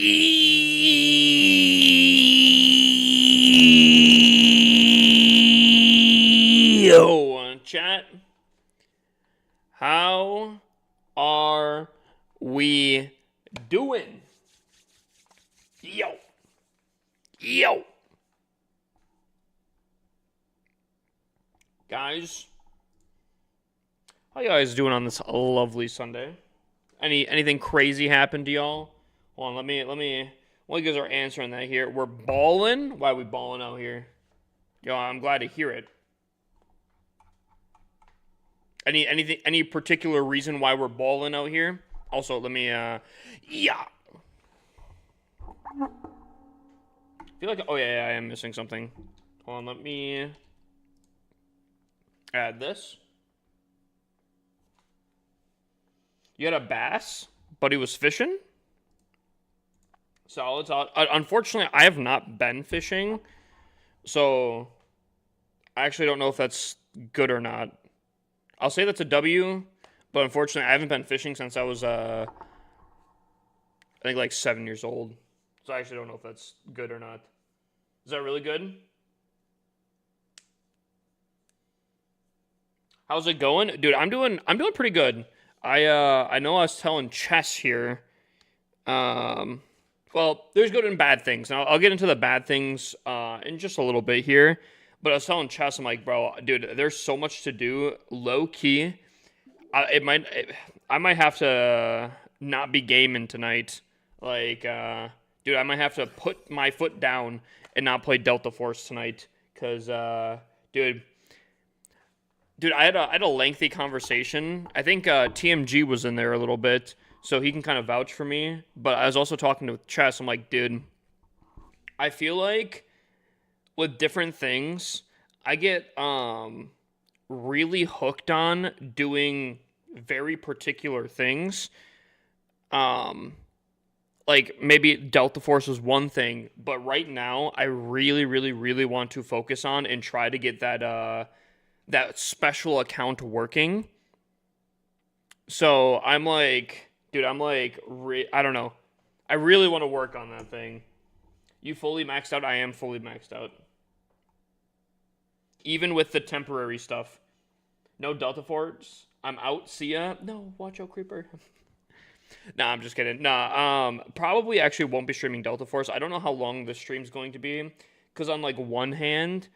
Yo, chat. How are we doing? Yo. Yo. Guys, how you guys doing on this lovely Sunday? Anything crazy happened to y'all? Hold on, let me while you guys are answering that here. We're balling? Why are we balling out here? Yo, I'm glad to hear it. Any particular reason why we're balling out here? Also, let me yeah. I feel like I am missing something. Hold on, let me add this. You had a bass, but he was fishing? Solid. Unfortunately, I have not been fishing, so I actually don't know if that's good or not. I'll say that's a W, but unfortunately, I haven't been fishing since I was, I think like 7 years old. So I actually don't know if that's good or not. Is that really good? How's it going? Dude, I'm doing pretty good. I know I was telling Chess here. Well, there's good and bad things. Now I'll get into the bad things in just a little bit here. But I was telling Chess, I'm like, bro, dude, there's so much to do. Low key, I might have to not be gaming tonight. Like, dude, I might have to put my foot down and not play Delta Force tonight. Cause, dude, I had a lengthy conversation. I think TMG was in there a little bit, so he can kind of vouch for me. But I was also talking to Chess. I'm like, dude, I feel like with different things, I get really hooked on doing very particular things. Like maybe Delta Force was one thing, but right now I really, really, really want to focus on and try to get that special account working. So I'm like, dude, I don't know. I really want to work on that thing. You fully maxed out? I am fully maxed out. Even with the temporary stuff. No Delta Force. I'm out. See ya. No, watch out, Creeper. Nah, I'm just kidding. Nah, probably actually won't be streaming Delta Force. I don't know how long the stream's going to be. Because on like one hand,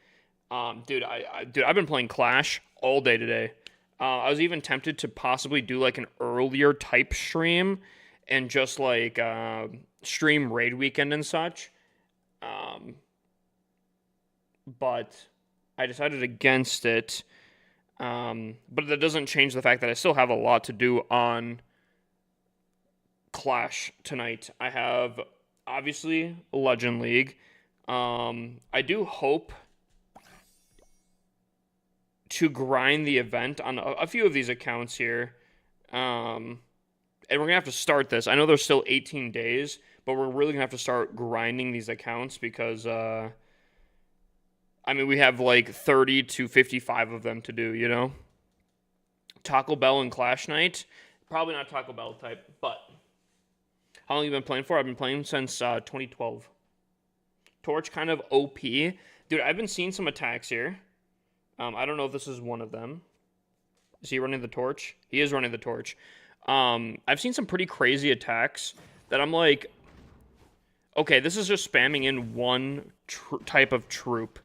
dude, I've been playing Clash all day today. I was even tempted to possibly do like an earlier type stream and just like stream Raid Weekend and such. But I decided against it. But that doesn't change the fact that I still have a lot to do on Clash tonight. I have obviously Legend League. I do hope to grind the event on a few of these accounts here. And we're going to have to start this. I know there's still 18 days, but we're really going to have to start grinding these accounts because, I mean, we have like 30 to 55 of them to do, you know? Taco Bell and Clash Night. Probably not Taco Bell type, but how long have you been playing for? I've been playing since 2012. Torch kind of OP. Dude, I've been seeing some attacks here. I don't know if this is one of them. Is he running the torch? He is running the torch. I've seen some pretty crazy attacks that I'm like, okay, this is just spamming in one type of troop.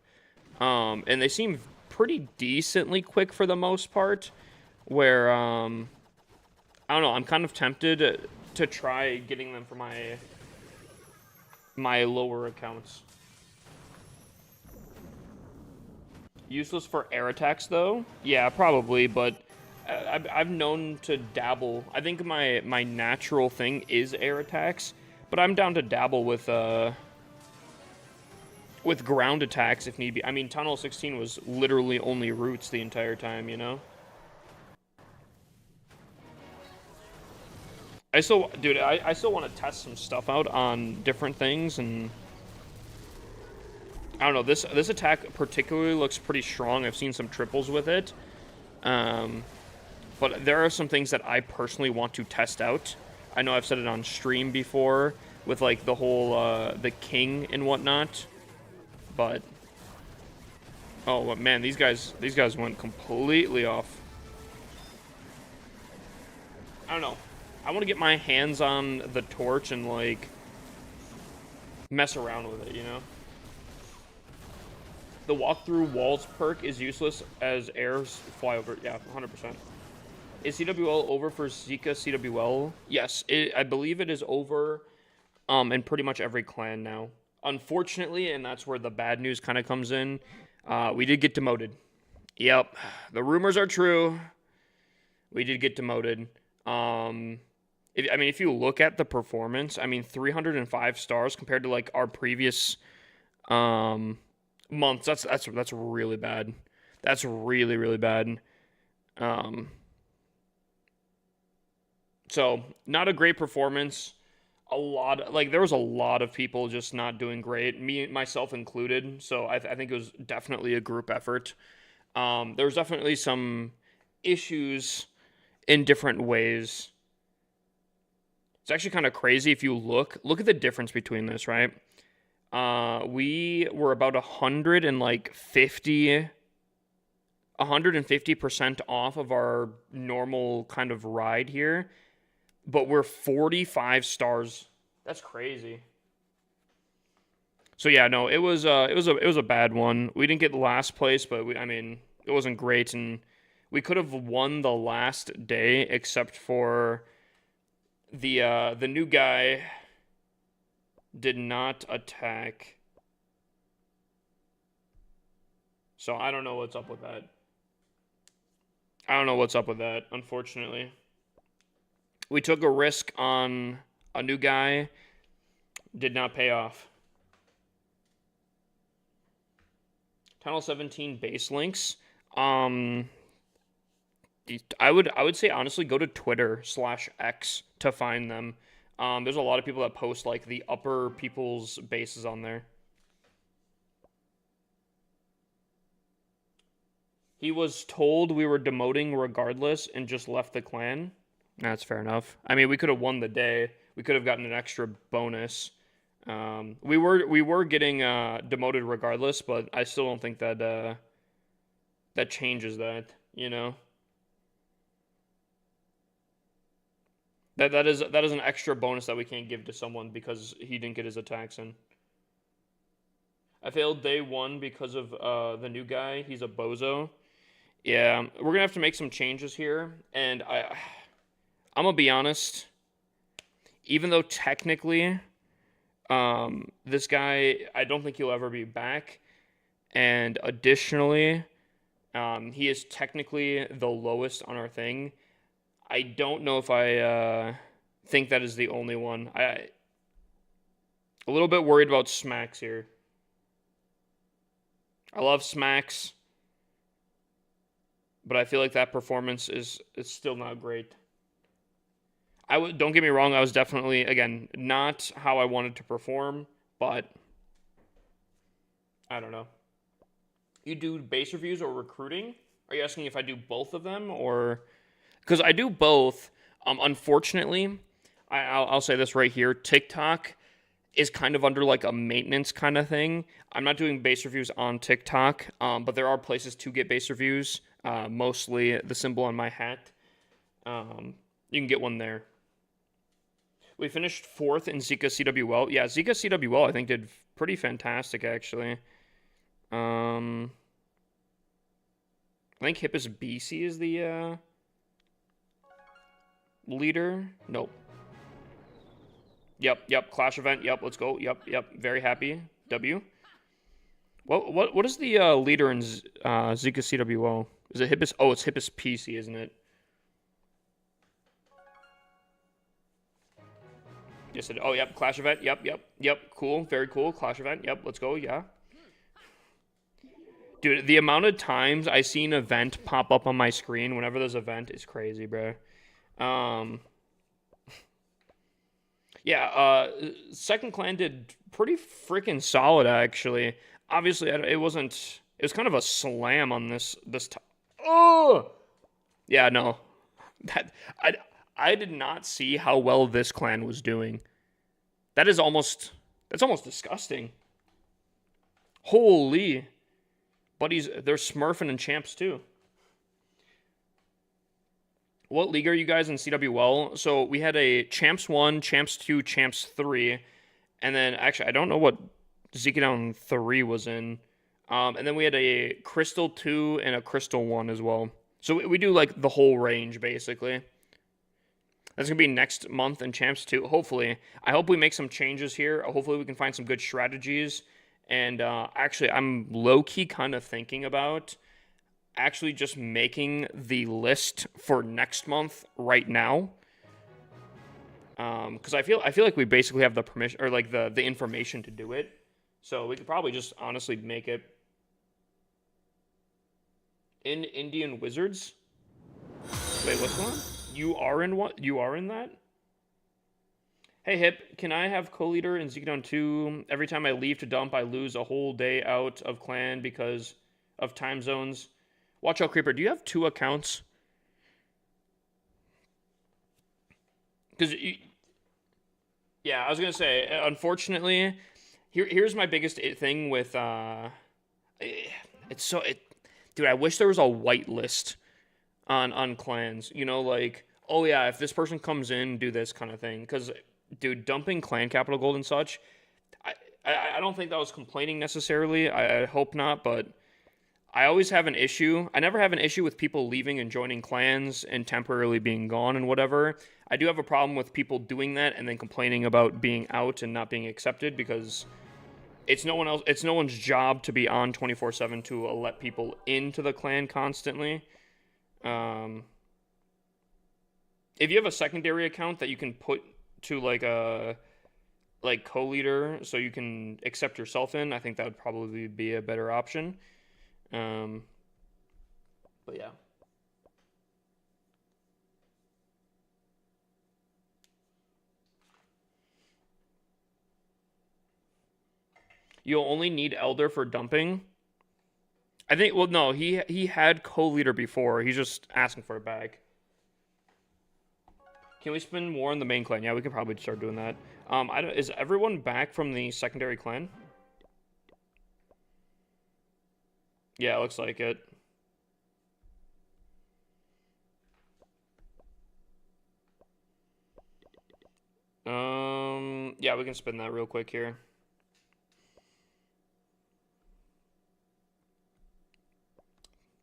And they seem pretty decently quick for the most part, where, I don't know, I'm kind of tempted to try getting them for my lower accounts. Useless for air attacks, though? Yeah, probably, but I've known to dabble. I think my natural thing is air attacks, but I'm down to dabble with ground attacks if need be. I mean, Tunnel 16 was literally only roots the entire time, you know? I still want to test some stuff out on different things, and I don't know, this attack particularly looks pretty strong. I've seen some triples with it. But there are some things that I personally want to test out. I know I've said it on stream before, with like the whole the king and whatnot. But oh man, these guys went completely off. I don't know. I want to get my hands on the torch and like mess around with it, you know? The walk-through walls perk is useless as airs fly over. Yeah, 100%. Is CWL over for Zika CWL? Yes, I believe it is over in pretty much every clan now. Unfortunately, and that's where the bad news kind of comes in, we did get demoted. Yep, the rumors are true. We did get demoted. If you look at the performance, I mean, 305 stars compared to like our previous months. That's really bad. That's really, really bad. So not a great performance. There was a lot of people just not doing great, me myself included. So I think it was definitely a group effort. There was definitely some issues in different ways. It's actually kind of crazy if you look at the difference between this, right? We were about 150% off of our normal kind of ride here, but we're 45 stars. That's crazy. So yeah, no, it was a bad one. We didn't get last place, but it wasn't great, and we could have won the last day except for the new guy did not attack. So I don't know what's up with that. Unfortunately. We took a risk on a new guy, did not pay off. Tunnel 17 base links. I would say honestly go to Twitter/X to find them. There's a lot of people that post like the upper people's bases on there. He was told we were demoting regardless and just left the clan. That's fair enough. I mean, we could have won the day. We could have gotten an extra bonus. We were getting demoted regardless, but I still don't think that that changes that, you know. That is an extra bonus that we can't give to someone because he didn't get his attacks in. I failed day one because of the new guy. He's a bozo. Yeah, we're gonna have to make some changes here, and I'm gonna be honest. Even though technically, this guy, I don't think he'll ever be back, and additionally, he is technically the lowest on our thing. I don't know if I think that is the only one. A little bit worried about Smacks here. I love Smacks, but I feel like that performance is still not great. Don't get me wrong, I was definitely, again, not how I wanted to perform, but I don't know. You do base reviews or recruiting? Are you asking if I do both of them, or because I do both? Unfortunately, I'll say this right here: TikTok is kind of under like a maintenance kind of thing. I'm not doing base reviews on TikTok, but there are places to get base reviews. Mostly the symbol on my hat. You can get one there. We finished 4th in Zika CWL. Yeah, Zika CWL I think did pretty fantastic actually. I think Hippus BC is the leader. Nope. Yep. Clash event. Yep. Let's go. Yep. Very happy. W. What is the leader in Zika CWL? Is it Hippus? Oh, it's Hippus PC, isn't it? Yes. Oh, yep. Clash event. Yep. Cool. Very cool. Clash event. Yep. Let's go. Yeah. Dude, the amount of times I see an event pop up on my screen whenever there's an event is crazy, bro. Yeah, second clan did pretty freaking solid, actually. Obviously, it wasn't... It was kind of a slam on this time. Oh! Yeah, no. I did not see how well this clan was doing. That's almost disgusting. Holy. Buddies, they're smurfing and champs too. What league are you guys in CWL? So we had a Champs 1, Champs 2, Champs 3. And then, actually, I don't know what Zekedown 3 was in. And then we had a Crystal 2 and a Crystal 1 as well. So we do, like, the whole range, basically. That's going to be next month in Champs 2, hopefully. I hope we make some changes here. Hopefully we can find some good strategies. And actually, I'm low-key kind of thinking about actually just making the list for next month right now. Because I feel like we basically have the permission, or like the information to do it. So we could probably just honestly make it in Indian Wizards. Wait, what's going on? You are in what? You are in that? Hey Hip, can I have co-leader in Zekedown 2? Every time I leave to dump, I lose a whole day out of clan because of time zones. Watch out, Creeper. Do you have 2 accounts? Because, yeah, I was going to say, unfortunately, here's my biggest thing with, dude, I wish there was a whitelist on clans. You know, like, oh yeah, if this person comes in, do this kind of thing. Because, dude, dumping clan capital gold and such, I don't think that was complaining necessarily. I hope not, but I always have an issue. I never have an issue with people leaving and joining clans and temporarily being gone and whatever. I do have a problem with people doing that and then complaining about being out and not being accepted, because it's no one's job to be on 24/7 to let people into the clan constantly. If you have a secondary account that you can put to like a co-leader so you can accept yourself in, I think that would probably be a better option. But yeah. You'll only need Elder for dumping. I think, well, no, he had co-leader before. He's just asking for it back. Can we spend more on the main clan? Yeah, we could probably start doing that. Is everyone back from the secondary clan? Yeah, it looks like it. Yeah, we can spin that real quick here.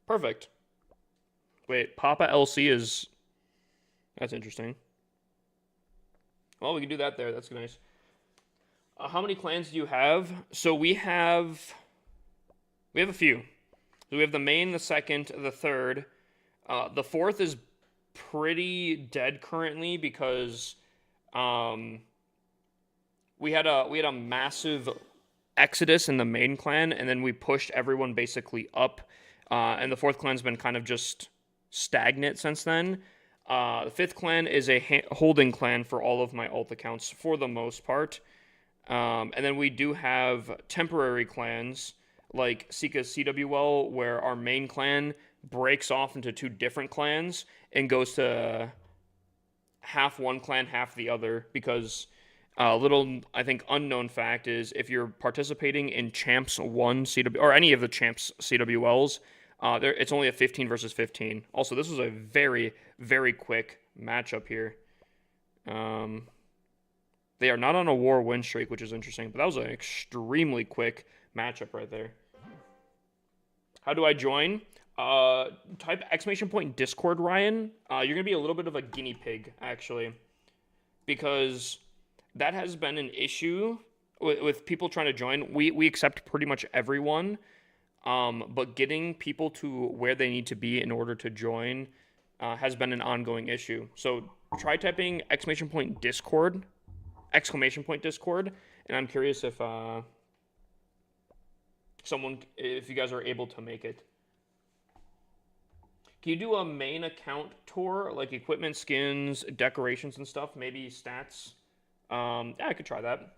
Perfect. Wait, Papa LC is... That's interesting. Well, we can do that there. That's nice. How many clans do you have? So we have a few. So we have the main, the second, the third. The fourth is pretty dead currently because we had a massive exodus in the main clan, and then we pushed everyone basically up. And the fourth clan's been kind of just stagnant since then. The fifth clan is a holding clan for all of my alt accounts for the most part. And then we do have temporary clans like Sika CWL, where our main clan breaks off into 2 different clans and goes to half one clan, half the other, because a little, I think, unknown fact is if you're participating in Champs 1 CW, or any of the Champs CWLs, it's only a 15 versus 15. Also, this was a very, very quick matchup here. They are not on a war win streak, which is interesting, but that was an extremely quick matchup right there. How do I join? Type ! Discord, Ryan. You're going to be a little bit of a guinea pig, actually, because that has been an issue with people trying to join. We accept pretty much everyone, but getting people to where they need to be in order to join has been an ongoing issue. So try typing ! Discord, ! Discord, and I'm curious if if you guys are able to make it. Can you do a main account tour, like equipment, skins, decorations, and stuff? Maybe stats? Yeah, I could try that.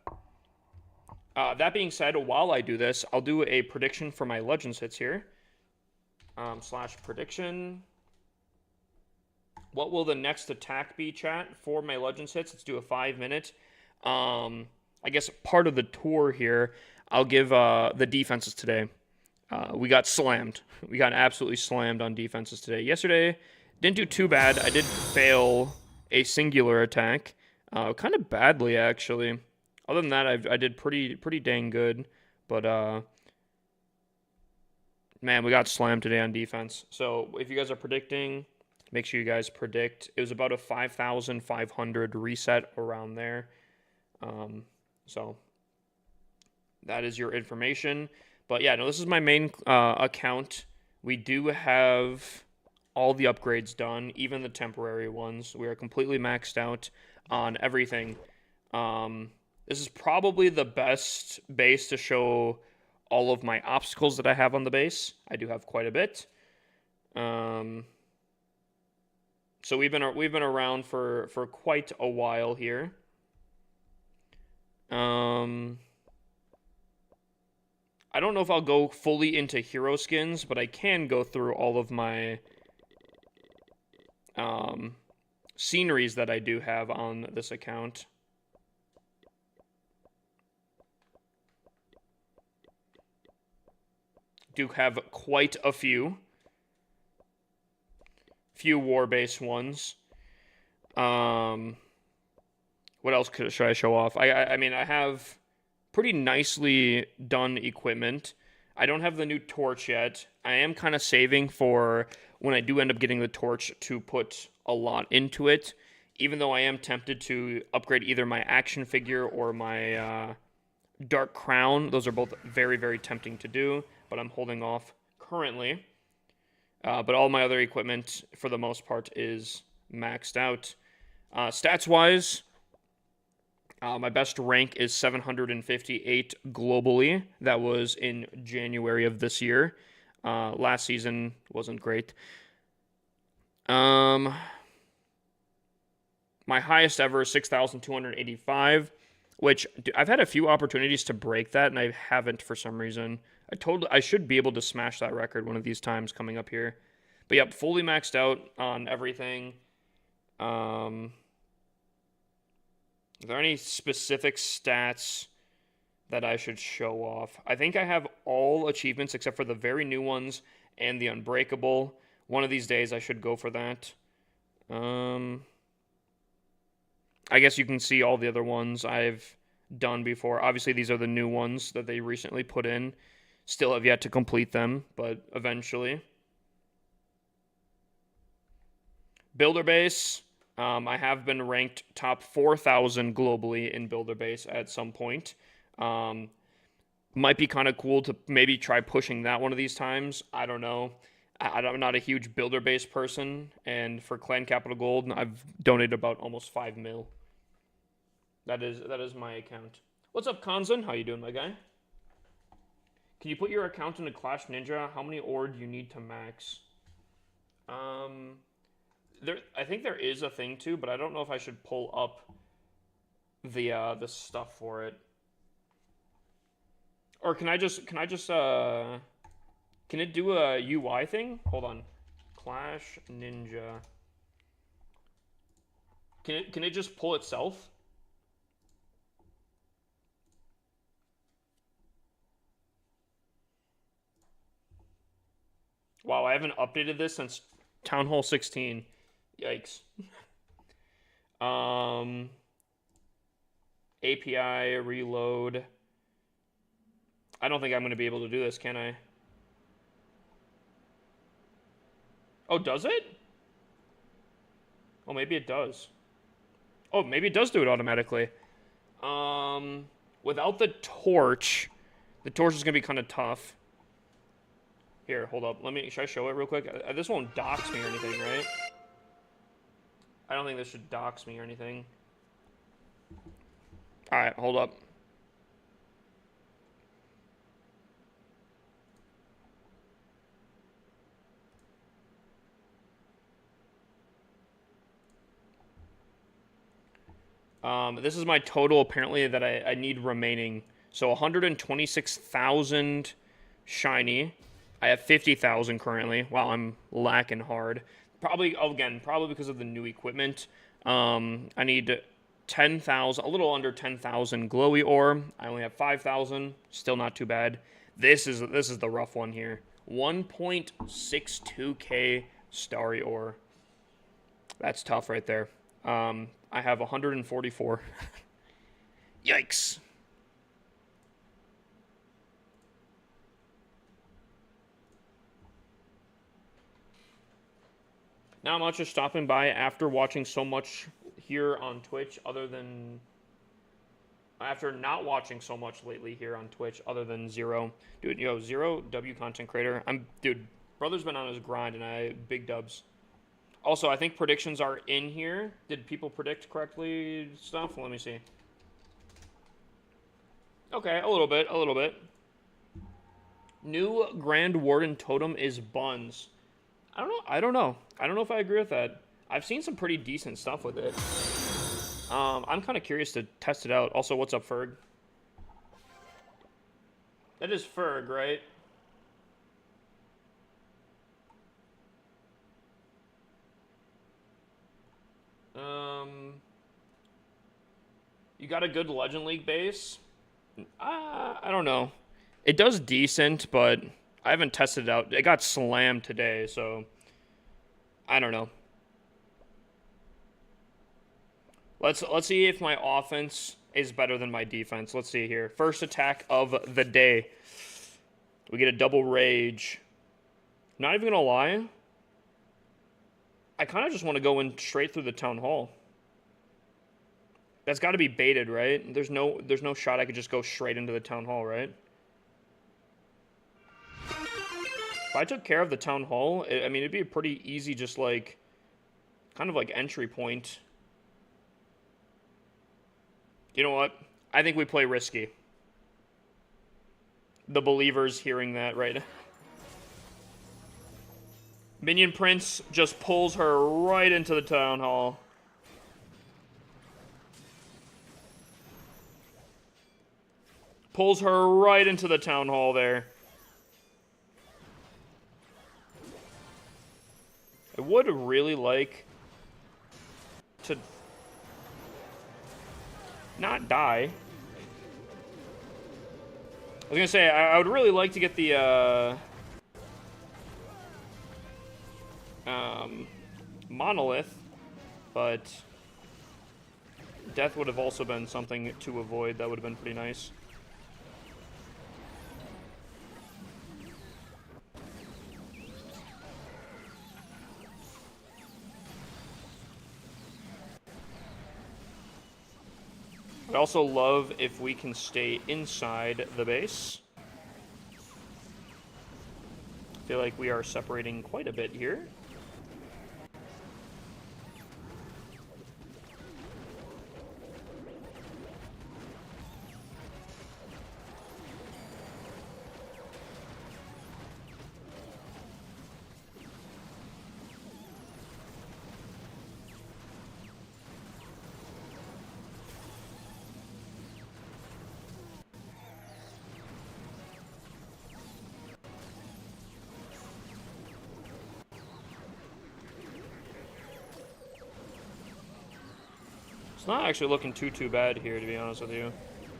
That being said, while I do this, I'll do a prediction for my Legends hits here. / prediction. What will the next attack be, chat, for my Legends hits? Let's do a 5-minute. I guess, part of the tour here, I'll give the defenses today. We got slammed. We got absolutely slammed on defenses today. Yesterday, didn't do too bad. I did fail a singular attack, kind of badly actually. Other than that, I did pretty dang good. But man, we got slammed today on defense. So if you guys are predicting, make sure you guys predict. It was about a 5,500 reset around there. So that is your information. But yeah, no, this is my main account. We do have all the upgrades done, even the temporary ones. We are completely maxed out on everything. This is probably the best base to show all of my obstacles that I have on the base. I do have quite a bit. So we've been around for quite a while here. I don't know if I'll go fully into hero skins, but I can go through all of my sceneries that I do have on this account. Do have quite a few war-based ones. What else should I show off? I mean, I have pretty nicely done equipment. I don't have the new torch yet. I am kind of saving for when I do end up getting the torch to put a lot into it, even though I am tempted to upgrade either my action figure or my dark crown. Those are both very, very tempting to do, but I'm holding off currently. But all my other equipment, for the most part, is maxed out. Stats-wise, my best rank is 758 globally. That was in January of this year. Last season wasn't great. My highest ever is 6,285, which I've had a few opportunities to break that, and I haven't for some reason. I should be able to smash that record one of these times coming up here. But yep, fully maxed out on everything. Are there any specific stats that I should show off? I think I have all achievements except for the very new ones and the Unbreakable. One of these days I should go for that. I guess you can see all the other ones I've done before. Obviously, these are the new ones that they recently put in. Still have yet to complete them, but eventually. Builder base. I have been ranked top 4,000 globally in Builder base at some point. Might be kind of cool to maybe try pushing that one of these times. I don't know. I'm not a huge Builder base person, and for Clan Capital Gold, I've donated about almost 5 mil. That is my account. What's up, Kanzan? How you doing, my guy? Can you put your account into Clash Ninja? How many ore do you need to max? I think there is a thing too, but I don't know if I should pull up the stuff for it. Or can it do a UI thing? Hold on. Clash Ninja. Can it just pull itself? Wow, I haven't updated this since Town Hall 16. Yikes. API reload. I don't think I'm going to be able to do this, can I? Oh, does it? Oh, maybe it does. Oh, maybe it does do it automatically. Without the torch is going to be kind of tough. Here, hold up. Should I show it real quick? This won't dox me or anything, right? I don't think this should dox me or anything. Alright, hold up. This is my total, apparently, that I need remaining. So 126,000 shiny. I have 50,000 currently. Wow, I'm lacking hard. Probably because of the new equipment. I need 10,000, a little under 10,000 glowy ore. I only have 5,000. Still not too bad. This is the rough one here. 1.62k starry ore. That's tough right there. I have 144. Yikes. Not much, just stopping by after watching so much here on Twitch after not watching so much lately here on Twitch other than Zero. Dude, Zero, W content creator. Dude, brother's been on his grind and big dubs. Also, I think predictions are in here. Did people predict correctly stuff? Let me see. Okay, a little bit. New Grand Warden totem is buns. I don't know if I agree with that. I've seen some pretty decent stuff with it. I'm kind of curious to test it out. Also, what's up, Ferg? That is Ferg, right? You got a good Legend League base? I don't know. It does decent, but I haven't tested it out. It got slammed today, so I don't know. Let's see if my offense is better than my defense. Let's see here. First attack of the day. We get a double rage. Not even gonna lie. I kind of just want to go in straight through the town hall. That's got to be baited, right? There's no shot I could just go straight into the town hall, right? If I took care of the town hall, I mean, it'd be a pretty easy, just like, kind of like entry point. You know what? I think we play risky. The believers hearing that right now. Minion Prince just pulls her right into the town hall. Pulls her right into the town hall there. I would really like to not die. I was gonna say, I would really like to get the monolith, but death would have also been something to avoid. That would have been pretty nice. I'd also love if we can stay inside the base. I feel like we are separating quite a bit here. It's not actually looking too bad here, to be honest with you.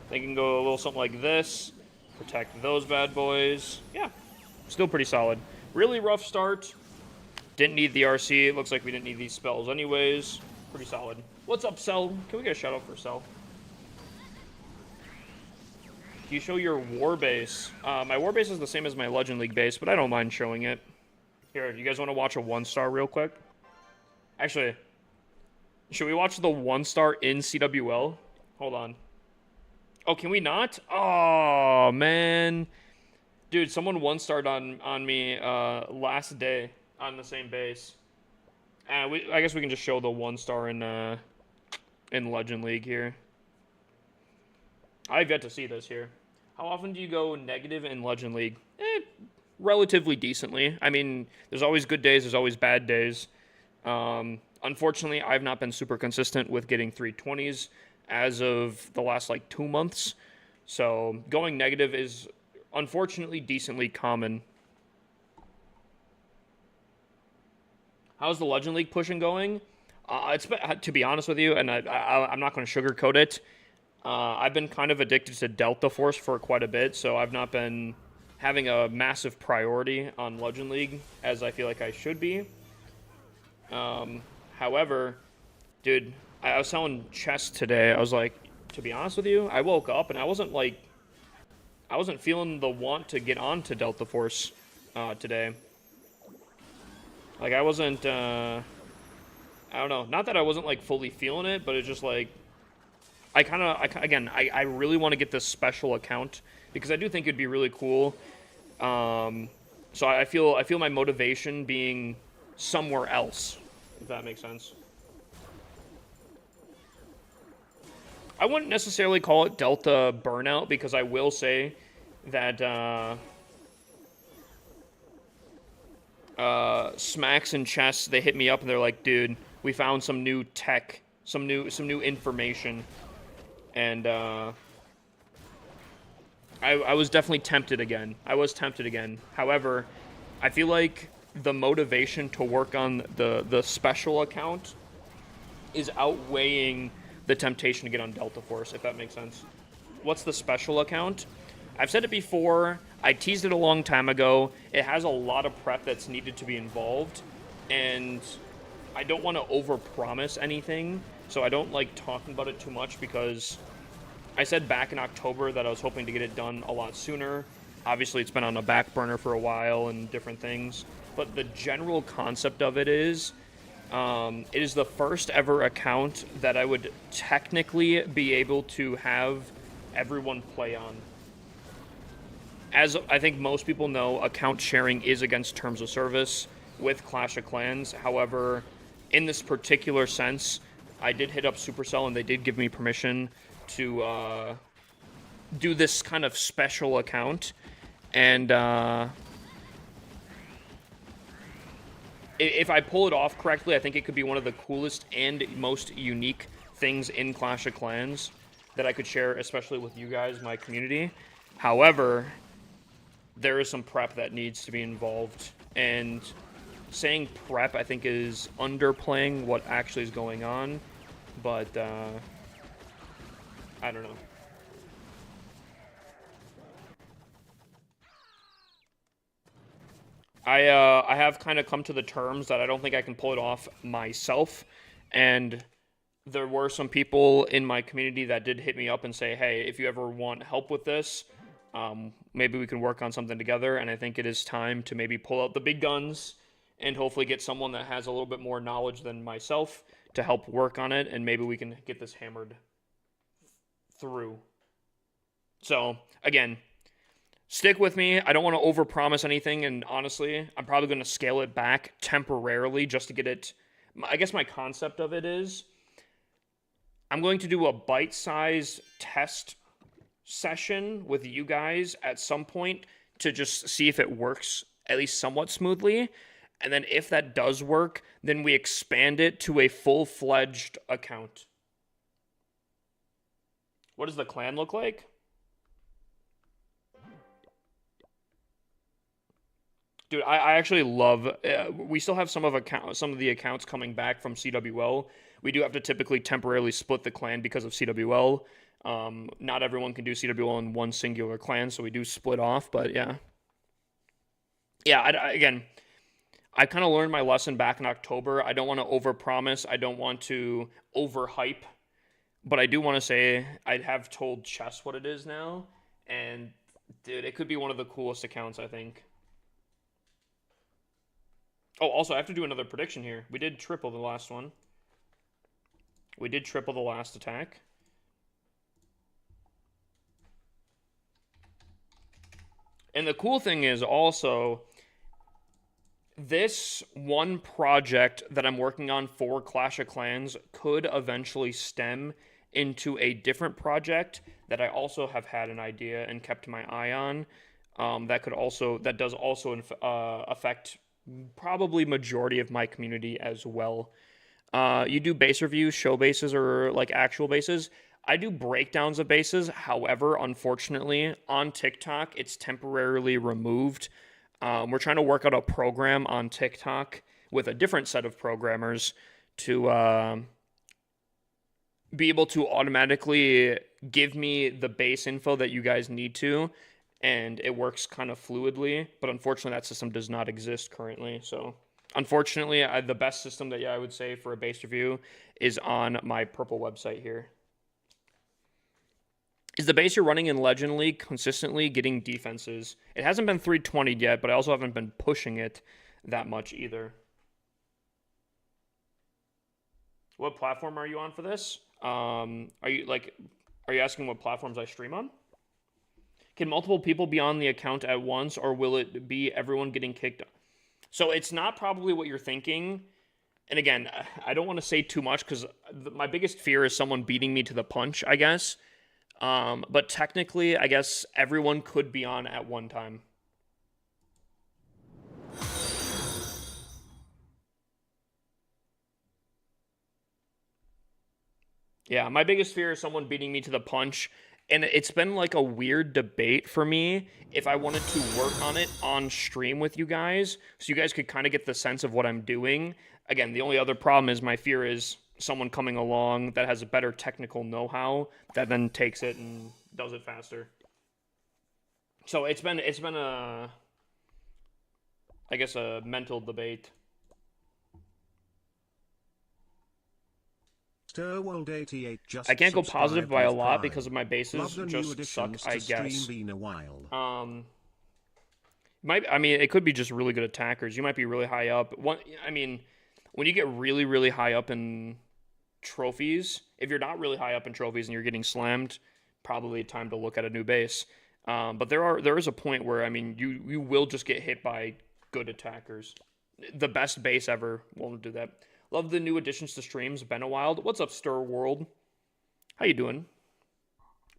They can go a little something like this, protect those bad boys. Yeah, still pretty solid. Really rough start. Didn't need the RC. It looks like we didn't need these spells anyways. Pretty solid. What's up, Cell? Can we get a shout out for Cell? Can you show your war base? My war base is the same as my Legend League base, but I don't mind showing it. Here, you guys want to watch a 1-star real quick? Actually, should we watch the 1-star in CWL? Hold on. Oh, can we not? Oh, man. Dude, someone 1-starred on me last day on the same base. I guess we can just show the 1-star in Legend League here. I've yet to see this here. How often do you go negative in Legend League? Relatively decently. I mean, there's always good days, there's always bad days. Unfortunately, I've not been super consistent with getting 320s as of the last, 2 months. So, going negative is, unfortunately, decently common. How's the Legend League pushing going? It's been, to be honest with you, and I'm not going to sugarcoat it. I've been kind of addicted to Delta Force for quite a bit, so I've not been having a massive priority on Legend League as I feel like I should be. However, dude, I was telling Chess today, I was like, to be honest with you, I woke up and I wasn't feeling the want to get on to Delta Force today. Like, I wasn't, I don't know, not that I wasn't, like, fully feeling it, but it's just, like, I really want to get this special account because I do think it'd be really cool. So I feel my motivation being somewhere else, if that makes sense. I wouldn't necessarily call it Delta burnout because I will say that Smacks and Chess, they hit me up and they're like, dude, we found some new tech, some new information, and I was definitely tempted again. I was tempted again. However, I feel like the motivation to work on the special account is outweighing the temptation to get on Delta Force, if that makes sense. What's the special account? I've said it before. I teased it a long time ago. It has a lot of prep that's needed to be involved, and I don't want to overpromise anything, so I don't like talking about it too much because I said back in October that I was hoping to get it done a lot sooner. Obviously, it's been on a back burner for a while and different things, but the general concept of it is the first ever account that I would technically be able to have everyone play on. As I think most people know, account sharing is against terms of service with Clash of Clans. However, in this particular sense, I did hit up Supercell and they did give me permission to do this kind of special account. And if I pull it off correctly, I think it could be one of the coolest and most unique things in Clash of Clans that I could share, especially with you guys, my community. However, there is some prep that needs to be involved, and saying prep, I think, is underplaying what actually is going on, but I don't know. I have kind of come to the terms that I don't think I can pull it off myself, and there were some people in my community that did hit me up and say, hey, if you ever want help with this, maybe we can work on something together. And I think it is time to maybe pull out the big guns and hopefully get someone that has a little bit more knowledge than myself to help work on it, and maybe we can get this hammered through. So, again, stick with me. I don't want to overpromise anything, and honestly, I'm probably going to scale it back temporarily just to get it. I guess my concept of it is I'm going to do a bite-sized test session with you guys at some point to just see if it works at least somewhat smoothly. And then if that does work, then we expand it to a full-fledged account. What does the clan look like? Dude, I actually love. We still have some of the accounts coming back from CWL. We do have to typically temporarily split the clan because of CWL. Not everyone can do CWL in one singular clan, so we do split off. But yeah, again, I kind of learned my lesson back in October. I don't want to overpromise. I don't want to overhype. But I do want to say I have told Chess what it is now, and dude, it could be one of the coolest accounts, I think. Oh, also, I have to do another prediction here. We did triple the last one. We did triple the last attack. And the cool thing is also, this one project that I'm working on for Clash of Clans could eventually stem into a different project that I also have had an idea and kept my eye on. That does also affect probably majority of my community as well. You do base reviews, show bases, or like actual bases. I do breakdowns of bases. However, unfortunately, on TikTok, it's temporarily removed. We're trying to work out a program on TikTok with a different set of programmers to be able to automatically give me the base info that you guys need to, and it works kind of fluidly. But unfortunately, that system does not exist currently. So unfortunately, the best system that I would say for a base review is on my purple website here. Is the base you're running in Legend League consistently getting defenses? It hasn't been 320 yet, but I also haven't been pushing it that much either. What platform are you on for this? Are you asking what platforms I stream on? Can multiple people be on the account at once, or will it be everyone getting kicked? So it's not probably what you're thinking. And again, I don't want to say too much because my biggest fear is someone beating me to the punch, I guess. But technically, I guess everyone could be on at one time. Yeah, my biggest fear is someone beating me to the punch. And it's been like a weird debate for me if I wanted to work on it on stream with you guys so you guys could kind of get the sense of what I'm doing. Again, the only other problem is my fear is someone coming along that has a better technical know-how that then takes it and does it faster. So it's been a, I guess, a mental debate. I can't go positive by a lot because of my bases just suck, I guess. I mean, it could be just really good attackers. You might be really high up. I mean, when you get really, really high up in trophies, if you're not really high up in trophies and you're getting slammed, probably time to look at a new base. But there is a point where, I mean, you will just get hit by good attackers. The best base ever won't do that. Love the new additions to streams. Been a while. What's up, Stir World? How you doing?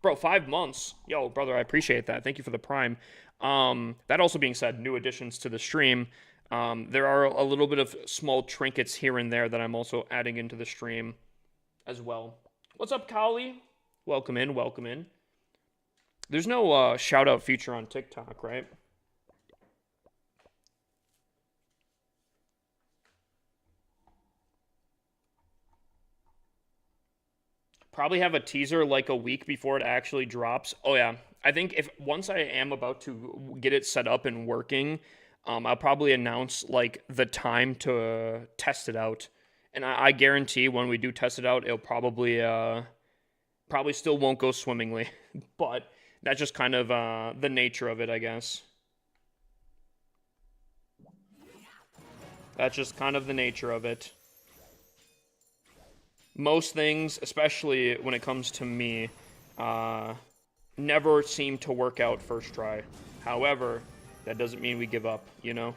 Bro, 5 months. Yo, brother, I appreciate that. Thank you for the prime. That also being said, new additions to the stream. There are a little bit of small trinkets here and there that I'm also adding into the stream as well. What's up, Kali? Welcome in, welcome in. There's no shout-out feature on TikTok, right? Probably have a teaser like a week before it actually drops. Oh yeah, I think once I am about to get it set up and working, I'll probably announce like the time to test it out. And I guarantee when we do test it out, it'll probably still won't go swimmingly, but that's just kind of the nature of it, I guess. That's just kind of the nature of it. Most things, especially when it comes to me, never seem to work out first try. However, that doesn't mean we give up, you know?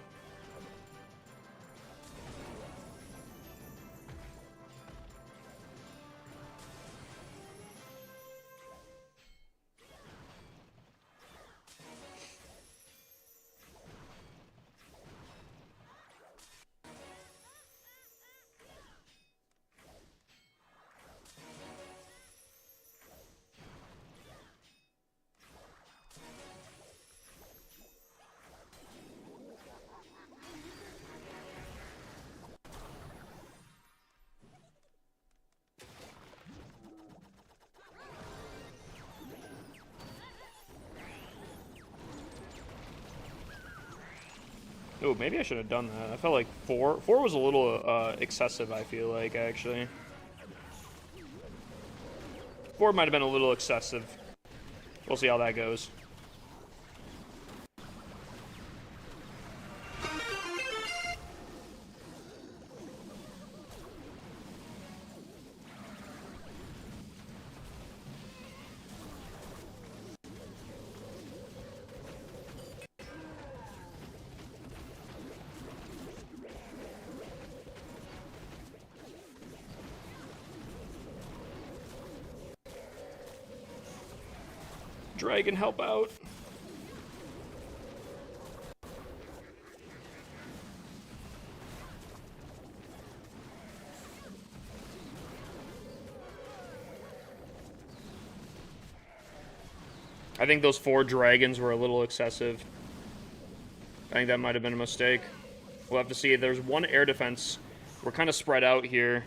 Oh, maybe I should have done that. I felt like 4 was a little excessive, I feel like, actually. 4 might have been a little excessive. We'll see how that goes. Dragon, help out. I think those 4 dragons were a little excessive. I think that might have been a mistake. We'll have to see. There's 1 air defense We're kind of spread out here.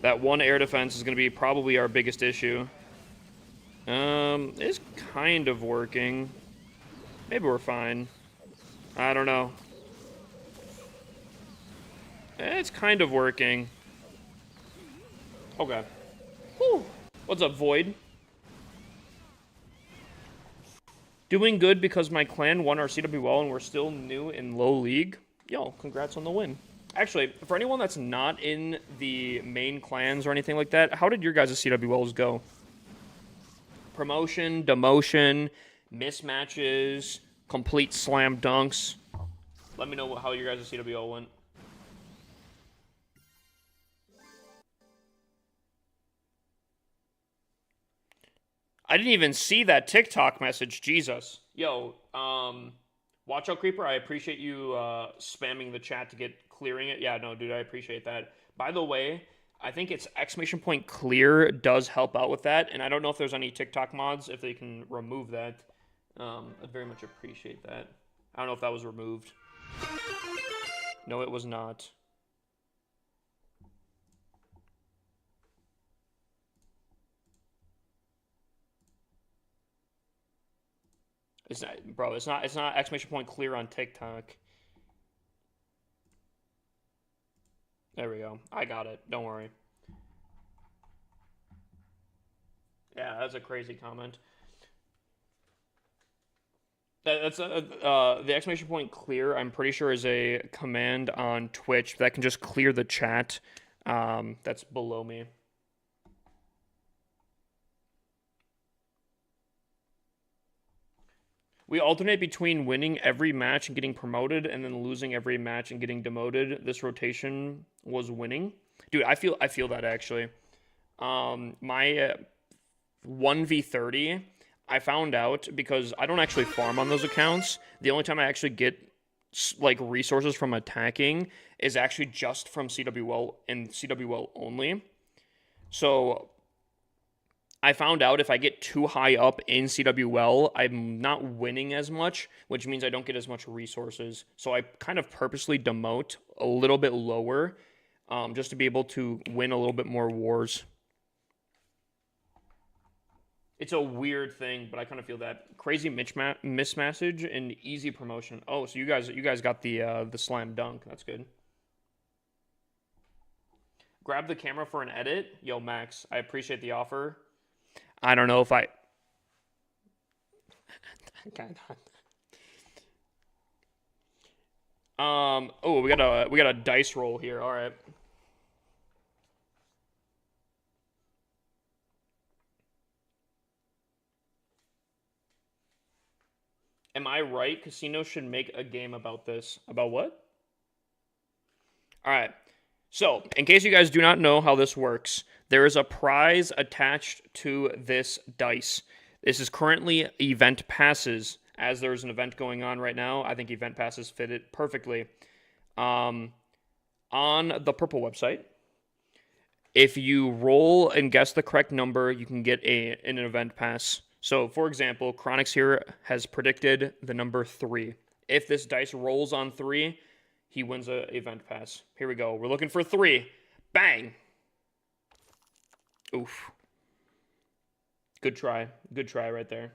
That one air defense is going to be probably our biggest issue. It's kind of working. Maybe we're fine. I don't know. It's kind of working. Okay. Whew. What's up, Void? Doing good because my clan won our CWL and we're still new in low league. Yo, congrats on the win. Actually, for anyone that's not in the main clans or anything like that, how did your guys' CWLs go? Promotion, demotion, mismatches, complete slam dunks. Let me know how your guys' CWL went. I didn't even see that TikTok message. Jesus. Yo, Watch Out Creeper, I appreciate you spamming the chat to get clearing it. Yeah, no, dude, I appreciate that. By the way, I think it's !clear does help out with that, and I don't know if there's any TikTok mods, if they can remove that. I'd very much appreciate that. I don't know if that was removed. No, it was not. It's not, bro. It's not !clear on TikTok. There we go. I got it. Don't worry. Yeah, that's a crazy comment. That's the !clear. I'm pretty sure is a command on Twitch that can just clear the chat. That's below me. We alternate between winning every match and getting promoted, and then losing every match and getting demoted. This rotation was winning, dude. I feel that actually. My 1v30, I found out because I don't actually farm on those accounts. The only time I actually get like resources from attacking is actually just from CWL and CWL only. So I found out if I get too high up in CWL, I'm not winning as much, which means I don't get as much resources. So I kind of purposely demote a little bit lower, just to be able to win a little bit more wars. It's a weird thing, but I kind of feel that crazy mismessage and easy promotion. Oh, so you guys got the slam dunk. That's good. Grab the camera for an edit. Yo, Max, I appreciate the offer. I don't know if I. Oh, we got a dice roll here. All right. Am I right? Casino should make a game about this. About what? All right. So, in case you guys do not know how this works, there is a prize attached to this dice. This is currently event passes. As there's an event going on right now, I think event passes fit it perfectly. On the Purple website, if you roll and guess the correct number, you can get an event pass. So, for example, Chronix here has predicted the number 3. If this dice rolls on 3, he wins an event pass. Here we go. We're looking for 3. Bang! Oof. Good try. Good try right there.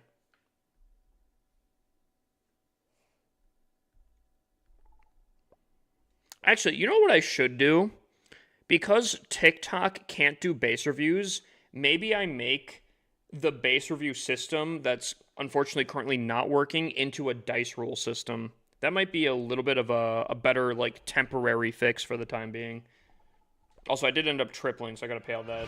Actually, you know what I should do? Because TikTok can't do base reviews, maybe I make the base review system that's unfortunately currently not working into a dice roll system. That might be a little bit of a better, like, temporary fix for the time being. Also, I did end up tripling, so I gotta pay all that.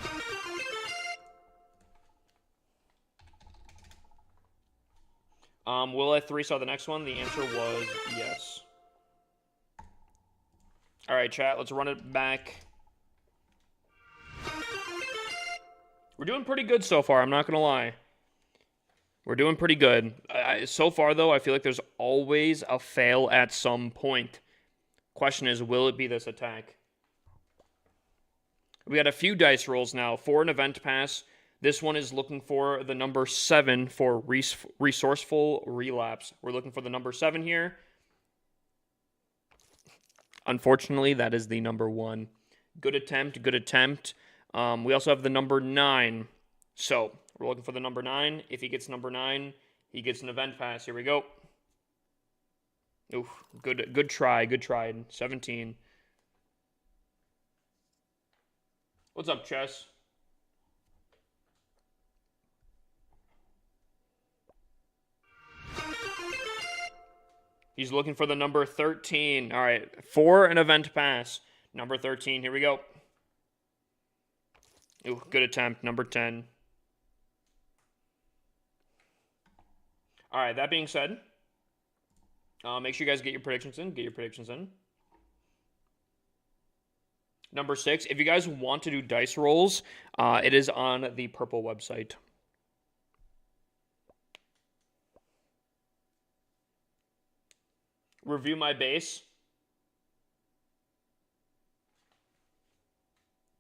Will I 3-star the next one? The answer was yes. Alright, chat, let's run it back. We're doing pretty good so far, I'm not gonna lie. We're doing pretty good. So far, though, I feel like there's always a fail at some point. Question is, will it be this attack? We got a few dice rolls now. For an event pass, this one is looking for the number 7 for resourceful relapse. We're looking for the number 7 here. Unfortunately, that is the number 1. Good attempt, good attempt. We also have the number 9. So, we're looking for the number 9. If he gets number 9, he gets an event pass. Here we go. Oof, good try, good try. 17. What's up, Chess? He's looking for the number 13. All right, for an event pass. Number 13, here we go. Ooh, good attempt. Number 10. All right, that being said, make sure you guys get your predictions in. Number 6, if you guys want to do dice rolls, it is on the purple website. Review my base.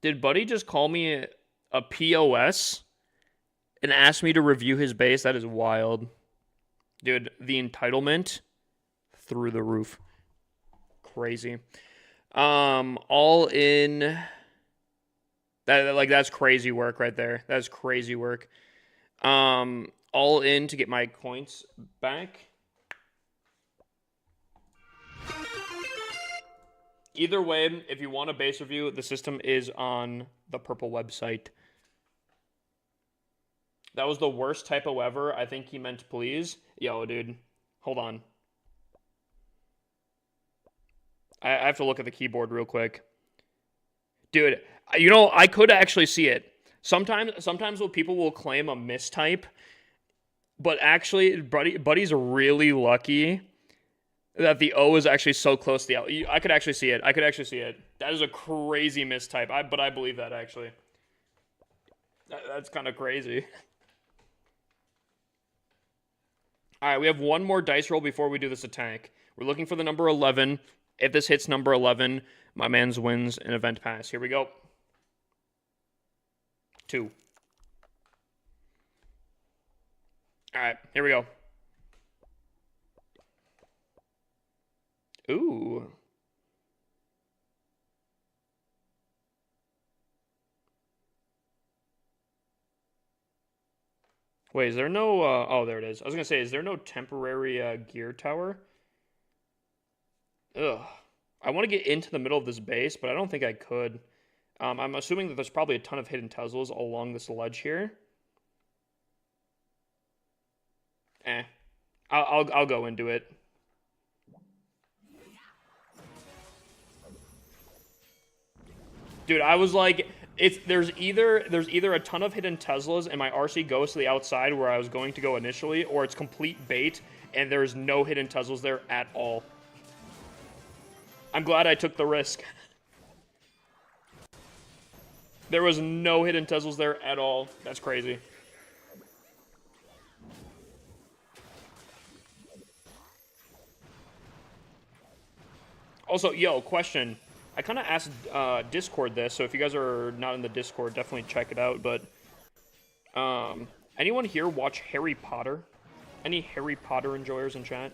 Did Buddy just call me a POS and ask me to review his base? That is wild. Dude, the entitlement through the roof. Crazy. All in. That's crazy work right there. That's crazy work. All in to get my coins back. Either way, if you want a base review, the system is on the purple website. That was the worst typo ever. I think he meant please. Yo, dude. Hold on. I have to look at the keyboard real quick. Dude, you know, I could actually see it. Sometimes when people will claim a mistype, but actually, Buddy's really lucky that the O is actually so close to the L. I could actually see it. That is a crazy mistype. But I believe that, actually. That's kind of crazy. All right, we have one more dice roll before we do this attack. We're looking for the number 11. If this hits number 11, my man's wins an event pass. Here we go. 2. All right, here we go. Ooh. Wait, is there no... oh, there it is. I was going to say, is there no temporary gear tower? Ugh. I want to get into the middle of this base, but I don't think I could. I'm assuming that there's probably a ton of hidden Teslas along this ledge here. I'll go into it. Dude, I was like, there's either a ton of hidden Teslas and my RC goes to the outside where I was going to go initially, or it's complete bait and there's no hidden Teslas there at all. I'm glad I took the risk. There was no hidden Teslas there at all. That's crazy. Also, yo, question. I kind of asked Discord this, so if you guys are not in the Discord, definitely check it out. But anyone here watch Harry Potter? Any Harry Potter enjoyers in chat?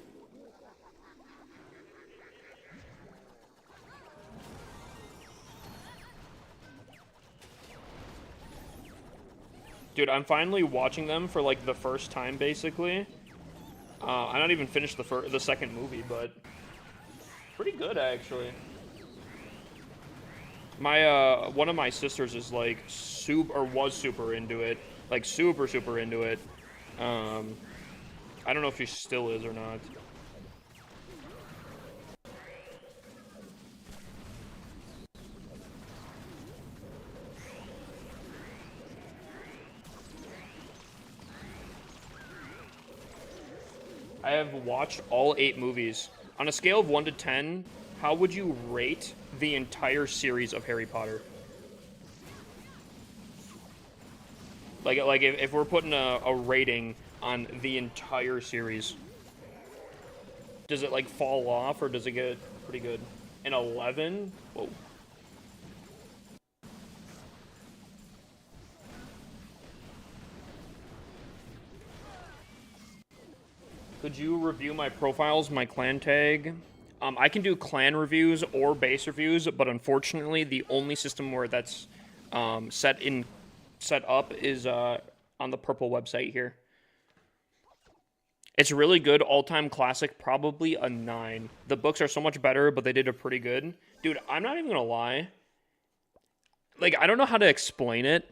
Dude, I'm finally watching them for like the first time, basically. I not even finished the second movie, but pretty good actually. My one of my sisters is like was super into it, like super into it. I don't know if she still is or not. I have watched all 8 movies. On a scale of 1 to 10, how would you rate the entire series of Harry Potter? Like if we're putting a rating on the entire series, does it like fall off or does it get pretty good? An 11? Whoa. Could you review my profiles, my clan tag? I can do clan reviews or base reviews, but unfortunately, the only system where that's set up is on the purple website here. It's really good, all-time classic, probably a 9. The books are so much better, but they did a pretty good. Dude, I'm not even gonna lie. Like, I don't know how to explain it,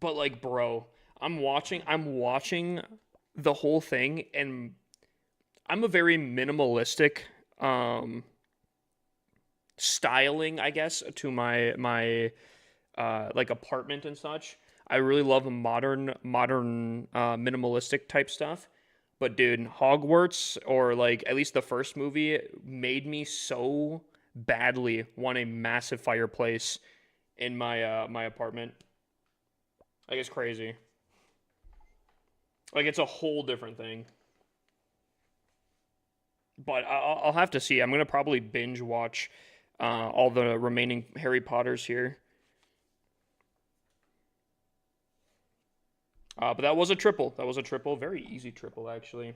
but like, bro, I'm watching the whole thing, and I'm a very minimalistic um styling, I guess, to my like apartment and such. I really love modern minimalistic type stuff. But dude, Hogwarts, or like at least the first movie, made me so badly want a massive fireplace in my apartment. Like it's crazy. Like it's a whole different thing. But I'll have to see. I'm gonna probably binge watch all the remaining Harry Potters here. But that was a triple. That was a triple. Very easy triple, actually.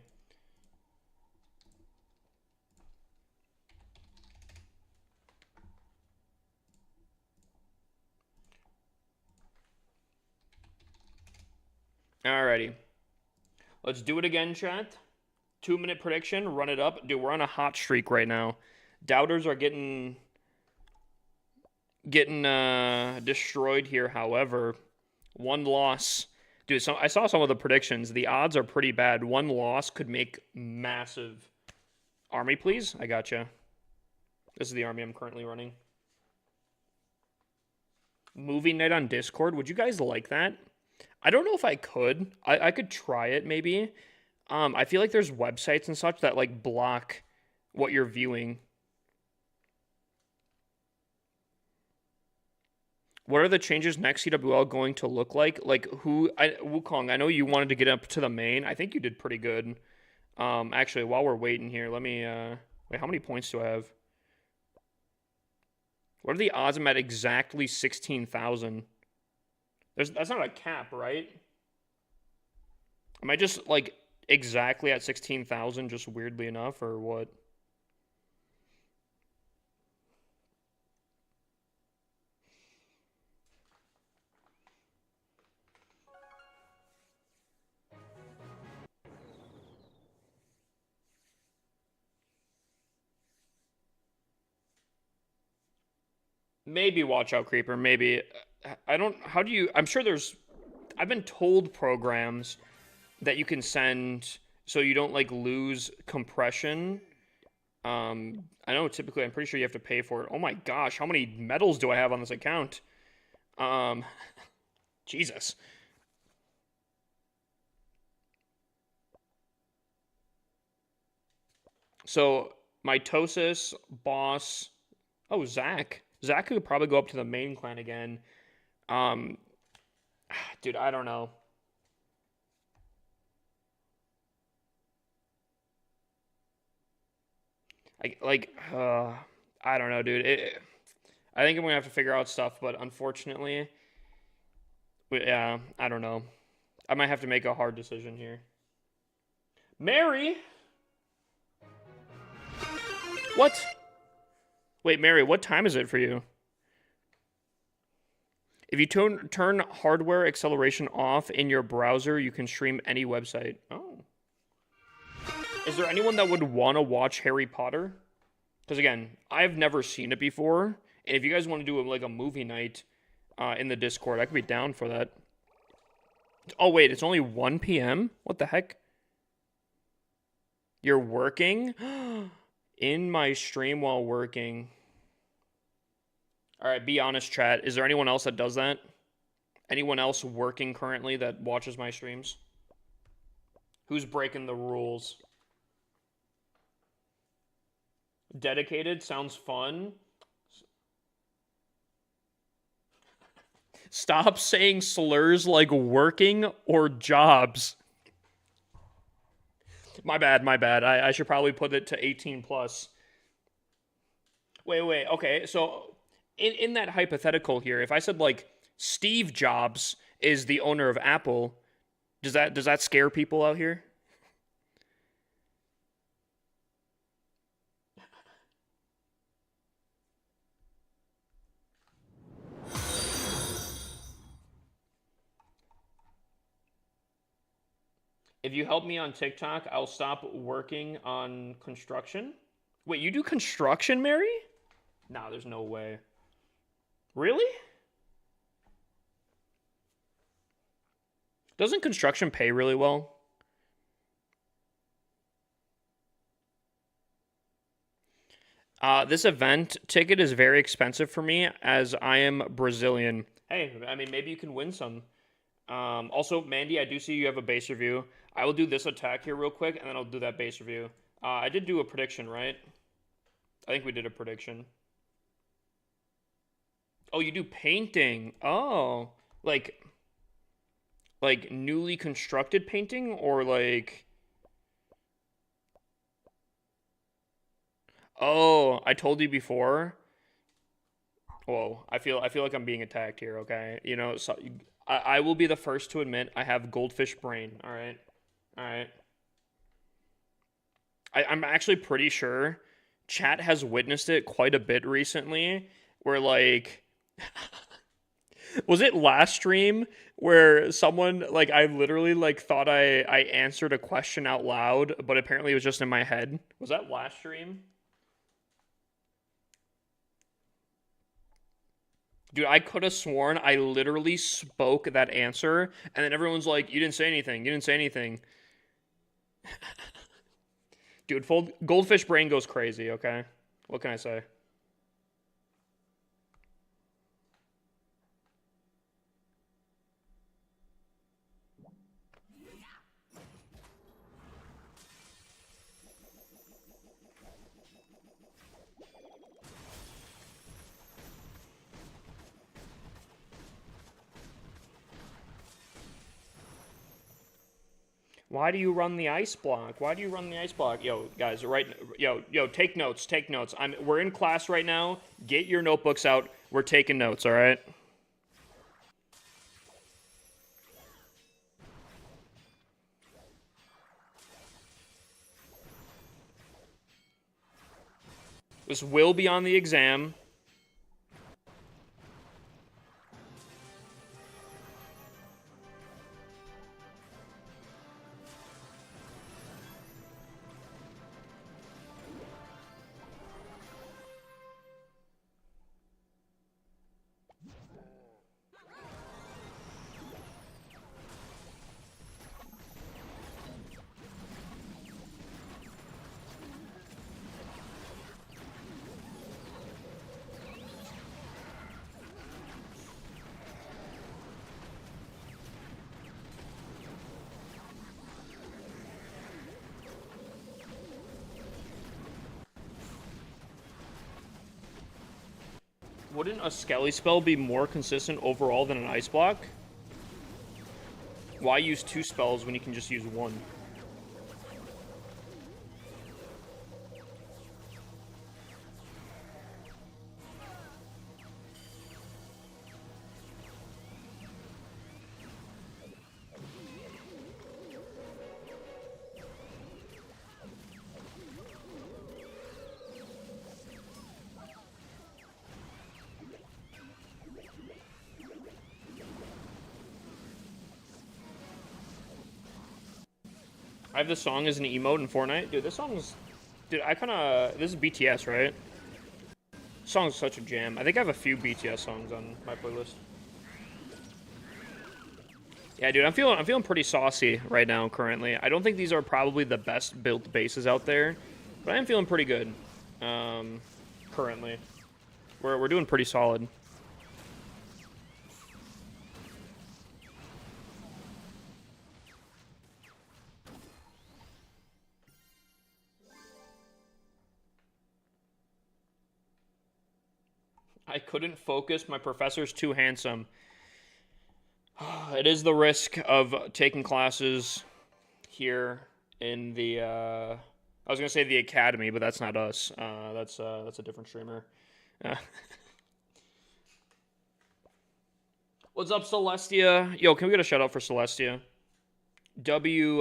Alrighty. Let's do it again, chat. 2 minute prediction. Run it up. Dude, we're on a hot streak right now. Doubters are getting destroyed here, however. One loss. Dude, so I saw some of the predictions. The odds are pretty bad. One loss could make massive. Army, please? I gotcha. This is the army I'm currently running. Movie night on Discord. Would you guys like that? I don't know if I could. I could try it maybe. I feel like there's websites and such that like block what you're viewing. What are the changes next CWL going to look like? Like Wukong, I know you wanted to get up to the main. I think you did pretty good. Actually, while we're waiting here, let me wait, how many points do I have? What are the odds I'm at exactly 16,000? That's not a cap, right? Am I just like exactly at 16,000 just weirdly enough, or what? Maybe Watch Out Creeper, maybe. I don't, how do you, I'm sure there's, I've been told programs that you can send so you don't like lose compression. I know typically I'm pretty sure you have to pay for it. Oh my gosh, how many medals do I have on this account? Um, Jesus. So mitosis, boss. Oh, Zach. Zach could probably go up to the main clan again. Um, dude, I don't know. I don't know, dude. I think I'm gonna have to figure out stuff, but unfortunately, yeah, I don't know. I might have to make a hard decision here. Mary, what? Wait, Mary, what time is it for you? If you turn hardware acceleration off in your browser, you can stream any website. Oh. Is there anyone that would want to watch Harry Potter? Because again, I've never seen it before, and if you guys want to do like a movie night in the Discord, I could be down for that. Oh wait, it's only 1 p.m. What the heck? You're working in my stream while working. All right, be honest, chat. Is there anyone else that does that? Anyone else working currently that watches my streams? Who's breaking the rules? Dedicated sounds fun. Stop saying slurs like working or jobs. My bad, my bad. I should probably put it to 18 plus. Wait. Okay, so in that hypothetical here, if I said like Steve Jobs is the owner of Apple, does that scare people out here? If you help me on TikTok, I'll stop working on construction. Wait, you do construction, Mary? Nah, there's no way. Really? Doesn't construction pay really well? This event ticket is very expensive for me as I am Brazilian. Hey, I mean, maybe you can win some. Also, Mandy, I do see you have a base review. I will do this attack here real quick, and then I'll do that base review. I did do a prediction, right? I think we did a prediction. Oh, you do painting. Oh, like newly constructed painting or like oh, I told you before. Whoa, I feel like I'm being attacked here, okay? You know, so I will be the first to admit I have goldfish brain, all right? All right. I'm actually pretty sure chat has witnessed it quite a bit recently where like was it last stream where someone like I literally like thought I answered a question out loud, but apparently it was just in my head. Was that last stream? Dude, I could have sworn I literally spoke that answer, and then everyone's like, "You didn't say anything. You didn't say anything." Dude, goldfish brain goes crazy. Okay, what can I say? Why do you run the ice block? Why do you run the ice block? Yo, guys, right? Yo, take notes. Take notes. We're in class right now. Get your notebooks out. We're taking notes. All right. This will be on the exam. Wouldn't a Skelly spell be more consistent overall than an ice block? Why use two spells when you can just use one? I have this song as an emote in Fortnite. Dude, this song's... Dude, I kind of... This is BTS, right? This song's such a jam. I think I have a few BTS songs on my playlist. Yeah, dude, I'm feeling pretty saucy right now currently. I don't think these are probably the best built bases out there, but I am feeling pretty good currently. We're doing pretty solid. I couldn't focus. My professor's too handsome. It is the risk of taking classes here in the. I was gonna say the academy, but that's not us. That's a different streamer. Uh, what's up, Celestia? Yo, can we get a shout out for Celestia? W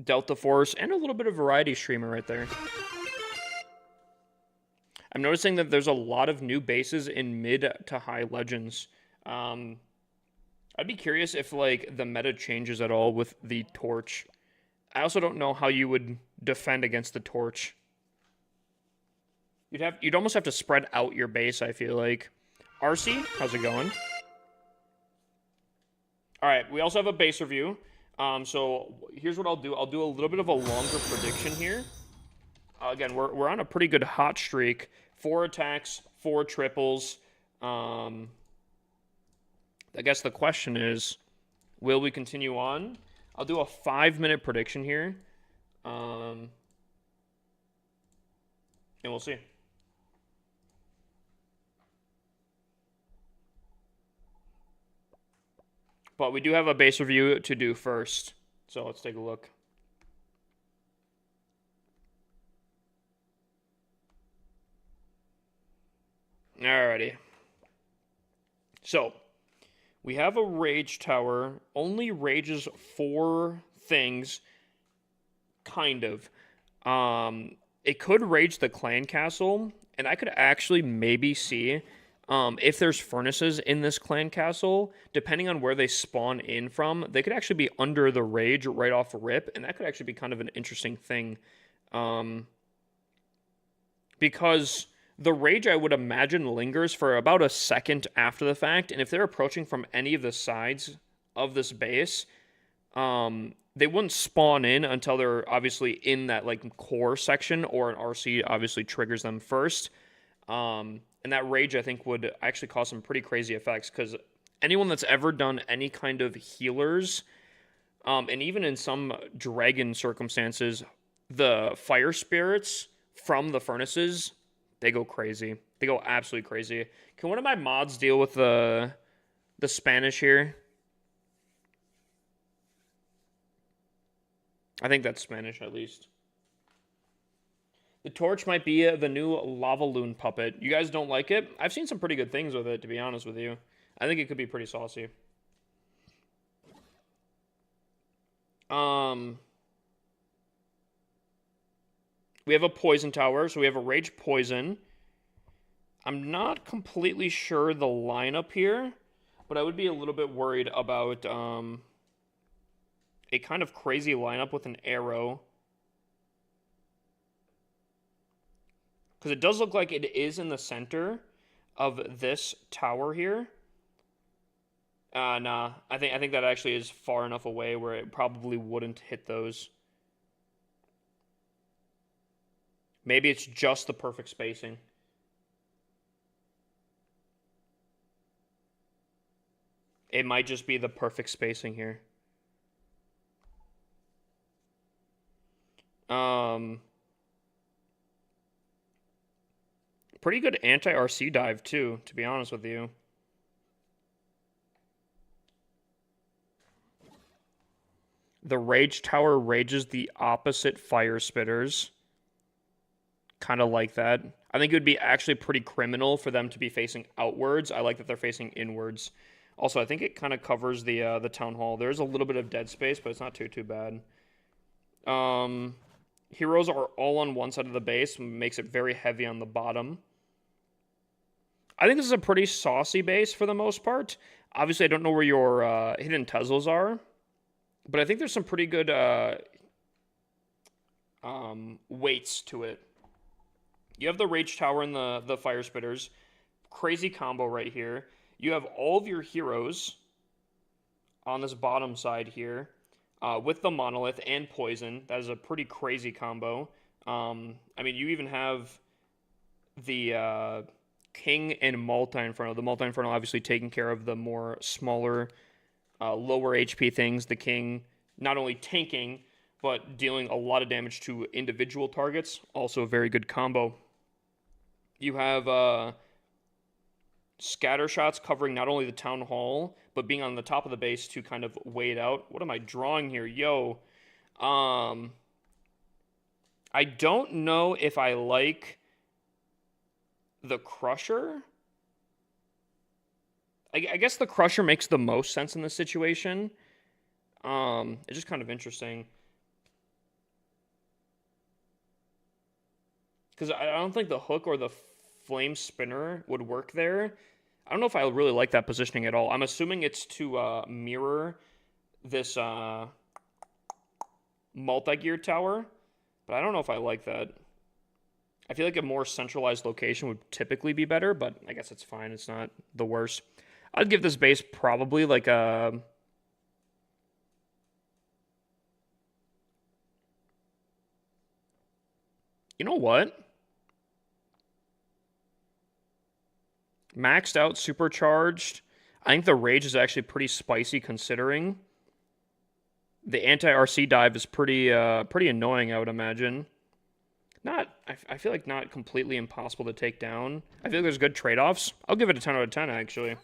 Delta Force and a little bit of variety streamer right there. I'm noticing that there's a lot of new bases in mid to high legends. I'd be curious if like the meta changes at all with the torch. I also don't know how you would defend against the torch. You'd almost have to spread out your base, I feel like. RC, how's it going? All right, we also have a base review. So here's what I'll do. I'll do a little bit of a longer prediction here. Again, we're on a pretty good hot streak. 4 attacks, 4 triples. I guess the question is, will we continue on? I'll do a 5-minute prediction here. And we'll see. But we do have a base review to do first. So let's take a look. Alrighty. So, we have a rage tower. Only rages 4 things. Kind of. It could rage the clan castle. And I could actually maybe see if there's furnaces in this clan castle, depending on where they spawn in from, they could actually be under the rage right off rip. And that could actually be kind of an interesting thing. Because the rage, I would imagine, lingers for about a second after the fact, and if they're approaching from any of the sides of this base, they wouldn't spawn in until they're obviously in that like core section, or an RC obviously triggers them first. And that rage, I think, would actually cause some pretty crazy effects, because anyone that's ever done any kind of healers, and even in some dragon circumstances, the fire spirits from the furnaces, they go crazy. They go absolutely crazy. Can one of my mods deal with the Spanish here? I think that's Spanish, at least. The torch might be the new lava loon puppet. You guys don't like it? I've seen some pretty good things with it, to be honest with you. I think it could be pretty saucy. We have a poison tower, so we have a rage poison. I'm not completely sure the lineup here, but I would be a little bit worried about a kind of crazy lineup with an arrow. Because it does look like it is in the center of this tower here. Nah, I think that actually is far enough away where it probably wouldn't hit those. Maybe it's just the perfect spacing. It might just be the perfect spacing here. Pretty good anti-RC dive too, to be honest with you. The rage tower rages the opposite fire spitters. Kind of like that. I think it would be actually pretty criminal for them to be facing outwards. I like that they're facing inwards. Also, I think it kind of covers the town hall. There's a little bit of dead space, but it's not too bad. Heroes are all on one side of the base, makes it very heavy on the bottom. I think this is a pretty saucy base for the most part. Obviously, I don't know where your hidden Teslas are, but I think there's some pretty good weights to it. You have the Rage Tower and the Fire Spitters. Crazy combo right here. You have all of your heroes on this bottom side here with the Monolith and Poison. That is a pretty crazy combo. I mean, you even have the King and Multi-Inferno. The Multi-Inferno obviously taking care of the more smaller, lower HP things. The King not only tanking, but dealing a lot of damage to individual targets. Also a very good combo. You have scatter shots covering not only the town hall, but being on the top of the base to kind of wait out. What am I drawing here? Yo. I don't know if I like the Crusher. I guess the Crusher makes the most sense in this situation. It's just kind of interesting. Because I don't think the hook or the flame spinner would work there. I don't know if I really like that positioning at all. I'm assuming it's to mirror this multi-gear tower, but I don't know if I like that. I feel like a more centralized location would typically be better, but I guess it's fine. It's not the worst. I'd give this base probably like a... You know what? Maxed out, supercharged. I think the Rage is actually pretty spicy considering. The anti-RC dive is pretty annoying, I would imagine. I feel like not completely impossible to take down. I feel like there's good trade-offs. I'll give it a 10 out of 10, actually.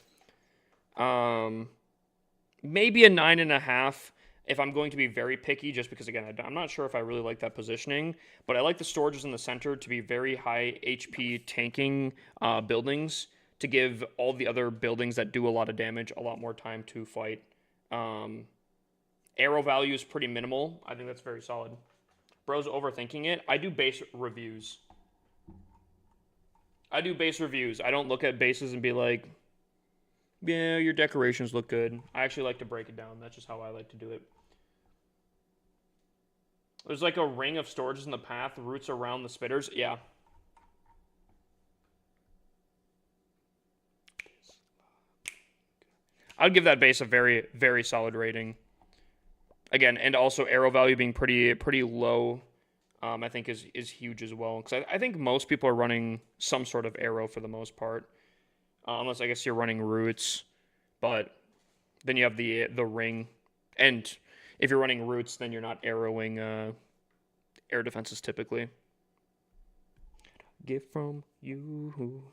Maybe a 9.5 if I'm going to be very picky, just because, again, I'm not sure if I really like that positioning. But I like the storages in the center to be very high HP tanking buildings to give all the other buildings that do a lot of damage a lot more time to fight. Arrow value is pretty minimal. I think that's very solid. Bro's overthinking it. I do base reviews. I don't look at bases and be like, yeah, your decorations look good. I actually like to break it down. That's just how I like to do it. There's like a ring of storages in the path, roots around the spitters. Yeah. I'd give that base a very, very solid rating. Again, and also arrow value being pretty low, I think is huge as well. Because I think most people are running some sort of arrow for the most part, unless I guess you're running roots. But then you have the ring, and if you're running roots, then you're not arrowing air defenses typically. Get from you.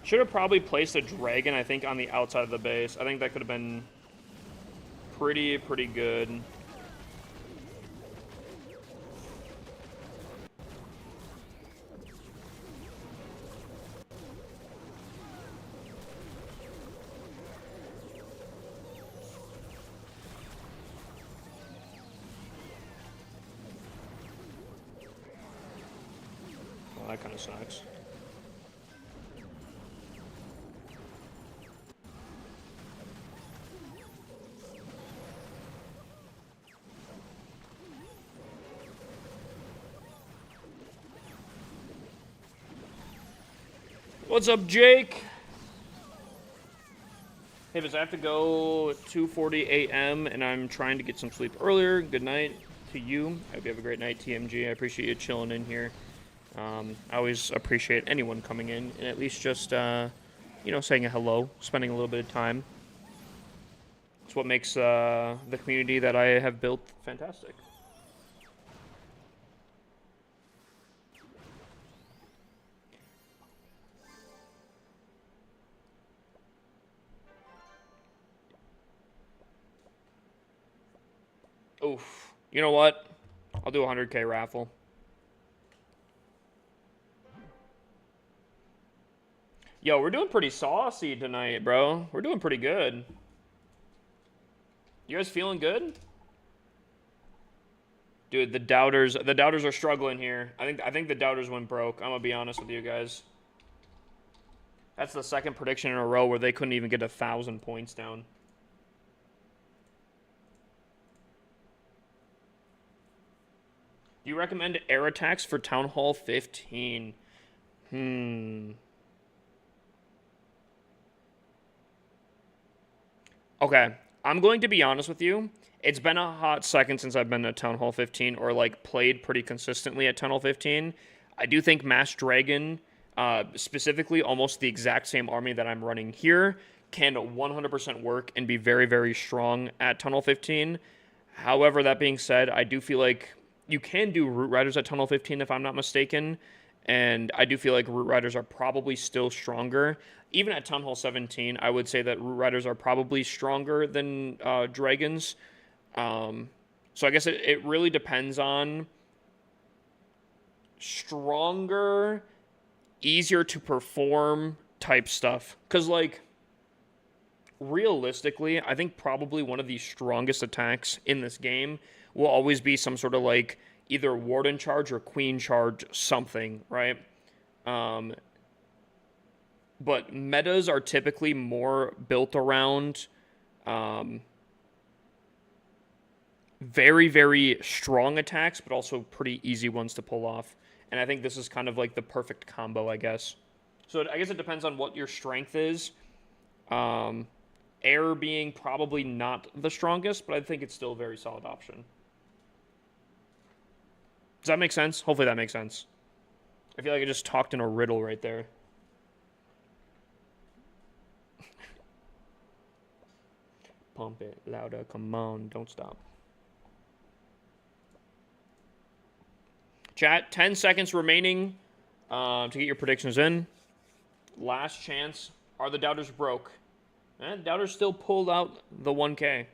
Should have probably placed a dragon, I think, on the outside of the base. I think that could have been pretty good. Well, that kind of sucks. What's up, Jake? Hey, I have to go at 2:40 a.m. and I'm trying to get some sleep earlier. Good night to you. I hope you have a great night, TMG. I appreciate you chilling in here. I always appreciate anyone coming in and at least just, you know, saying a hello, spending a little bit of time. It's what makes the community that I have built fantastic. Oof. You know what? I'll do a 100K raffle. Yo, we're doing pretty saucy tonight, bro. We're doing pretty good. You guys feeling good? Dude, the doubters are struggling here. I think the doubters went broke. I'm gonna be honest with you guys. That's the second prediction in a row where they couldn't even get 1,000 points down. Do you recommend air attacks for Town Hall 15? Okay, I'm going to be honest with you. It's been a hot second since I've been at Town Hall 15 or like played pretty consistently at Town Hall 15. I do think Mass Dragon, specifically almost the exact same army that I'm running here, can 100% work and be very, very strong at Tunnel 15. However, that being said, I do feel like you can do Root Riders at Tunnel 15 if I'm not mistaken. And I do feel like Root Riders are probably still stronger. Even at Town Hall 17, I would say that Root Riders are probably stronger than Dragons. So I guess it really depends on stronger, easier to perform type stuff. Because, like, realistically, I think probably one of the strongest attacks in this game will always be some sort of, like, either Warden charge or Queen charge something, right? But metas are typically more built around very, very strong attacks, but also pretty easy ones to pull off. And I think this is kind of like the perfect combo, I guess. So I guess it depends on what your strength is. Air being probably not the strongest, but I think it's still a very solid option. Does that make sense? Hopefully that makes sense. I feel like I just talked in a riddle right there. Pump it louder, come on, don't stop. Chat, 10 seconds remaining to get your predictions in. Last chance. Are the doubters broke? Doubters still pulled out the 1K.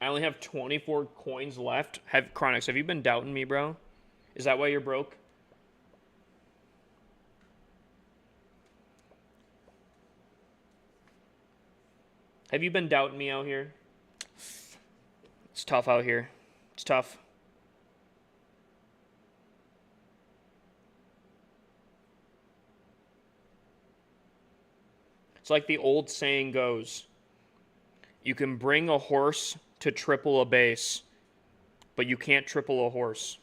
I only have 24 coins left. Chronix, have you been doubting me, bro? Is that why you're broke? Have you been doubting me out here? It's tough out here. It's tough. It's like the old saying goes. You can bring a horse to triple a base, but you can't triple a horse.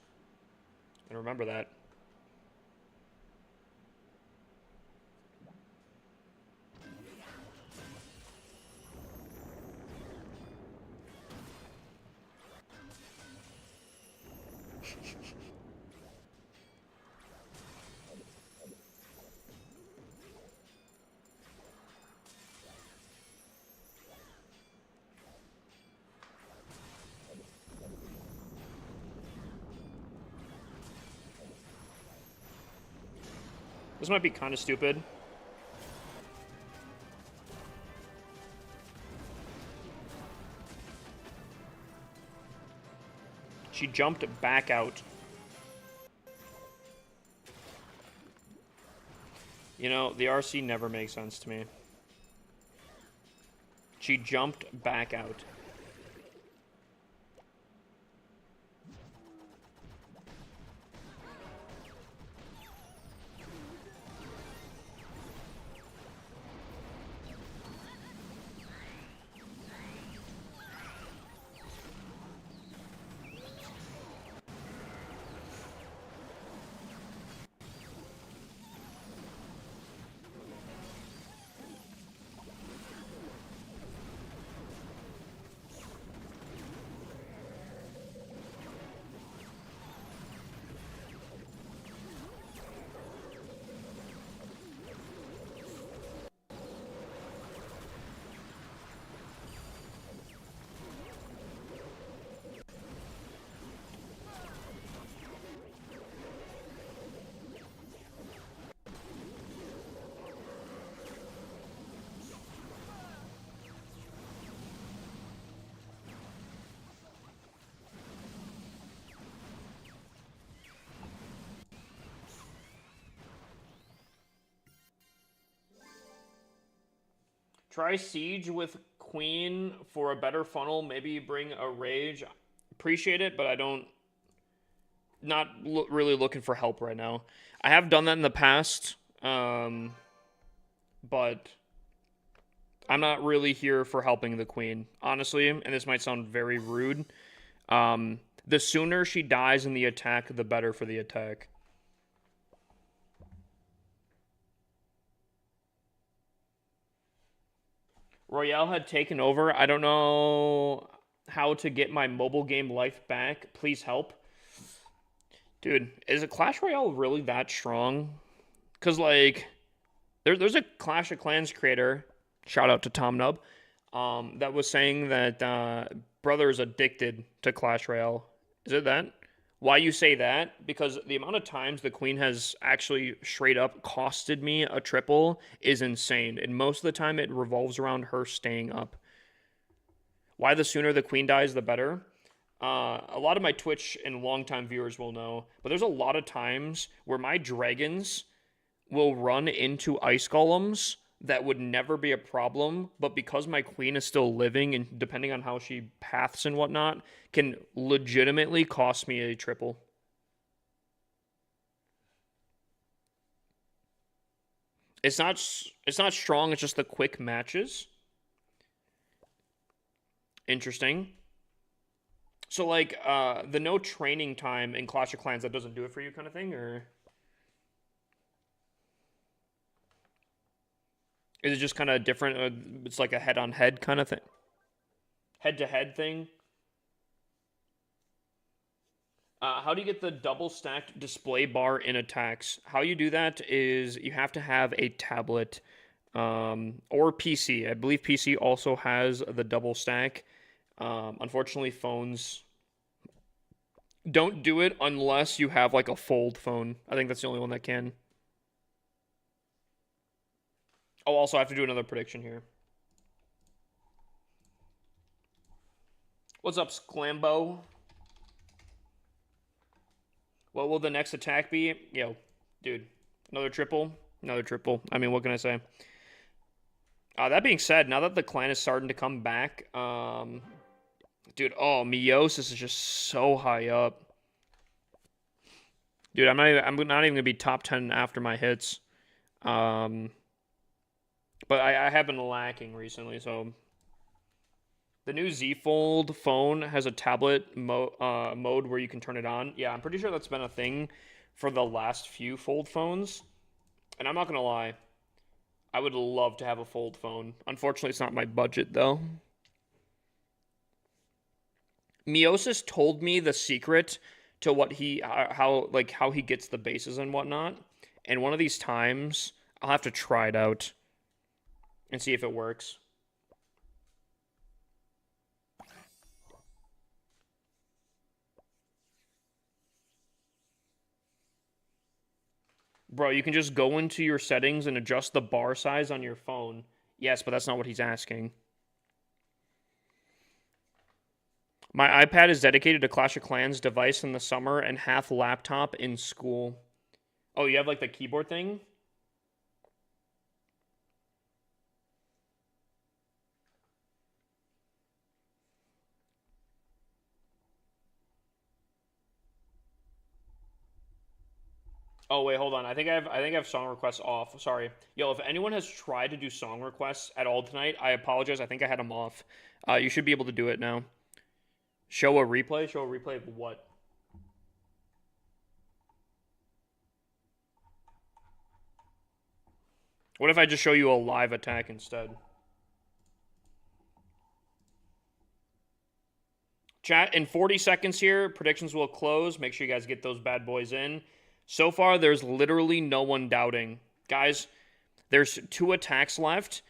And remember that. This might be kind of stupid. She jumped back out. You know, the RC never makes sense to me. She jumped back out. Try Siege with Queen for a better funnel. Maybe bring a Rage. Appreciate it, but I don't. Not really looking for help right now. I have done that in the past, but I'm not really here for helping the Queen, honestly. And this might sound very rude. The sooner she dies in the attack, the better for the attack. Royale had taken over. I don't know how to get my mobile game life back. Please help. Dude, is a Clash Royale really that strong? Because, like, there's a Clash of Clans creator, shout out to Tom Nub, that was saying that brother is addicted to Clash Royale. Is it that? Why you say that? Because the amount of times the Queen has actually straight up costed me a triple is insane. And most of the time it revolves around her staying up. Why the sooner the Queen dies, the better? A lot of my Twitch and longtime viewers will know, but there's a lot of times where my dragons will run into ice golems that would never be a problem, but because my queen is still living and depending on how she paths and whatnot, can legitimately cost me a triple. It's not strong, it's just the quick matches. Interesting. So, like, the no training time in Clash of Clans, that doesn't do it for you kind of thing, or? Is it just kind of different? It's like a head-on-head kind of thing? Head-to-head thing? How do you get the double-stacked display bar in attacks? How you do that is you have to have a tablet or PC. I believe PC also has the double stack. Unfortunately, phones don't do it unless you have like a fold phone. I think that's the only one that can. Oh, also, I have to do another prediction here. What's up, Sclambo? What will the next attack be? Yo, dude, another triple. Another triple. I mean, what can I say? That being said, now that the clan is starting to come back, dude, oh, Meiosis is just so high up. Dude, I'm not even gonna be top 10 after my hits. But I have been lacking recently, so the new Z Fold phone has a tablet mode where you can turn it on. Yeah, I'm pretty sure that's been a thing for the last few Fold phones. And I'm not gonna lie, I would love to have a Fold phone. Unfortunately, it's not my budget though. Meiosis told me the secret to what how he gets the bases and whatnot. And one of these times, I'll have to try it out and see if it works. Bro, you can just go into your settings and adjust the bar size on your phone. Yes, but that's not what he's asking. My iPad is dedicated to Clash of Clans device in the summer and half laptop in school. Oh, you have like the keyboard thing? Oh wait, hold on. I think I have song requests off. Sorry. Yo, if anyone has tried to do song requests at all tonight, I apologize. I think I had them off. You should be able to do it now. Show a replay? Show a replay of what? What if I just show you a live attack instead? Chat, in 40 seconds here, predictions will close. Make sure you guys get those bad boys in. So far, there's literally no one doubting. Guys, there's 2 attacks left,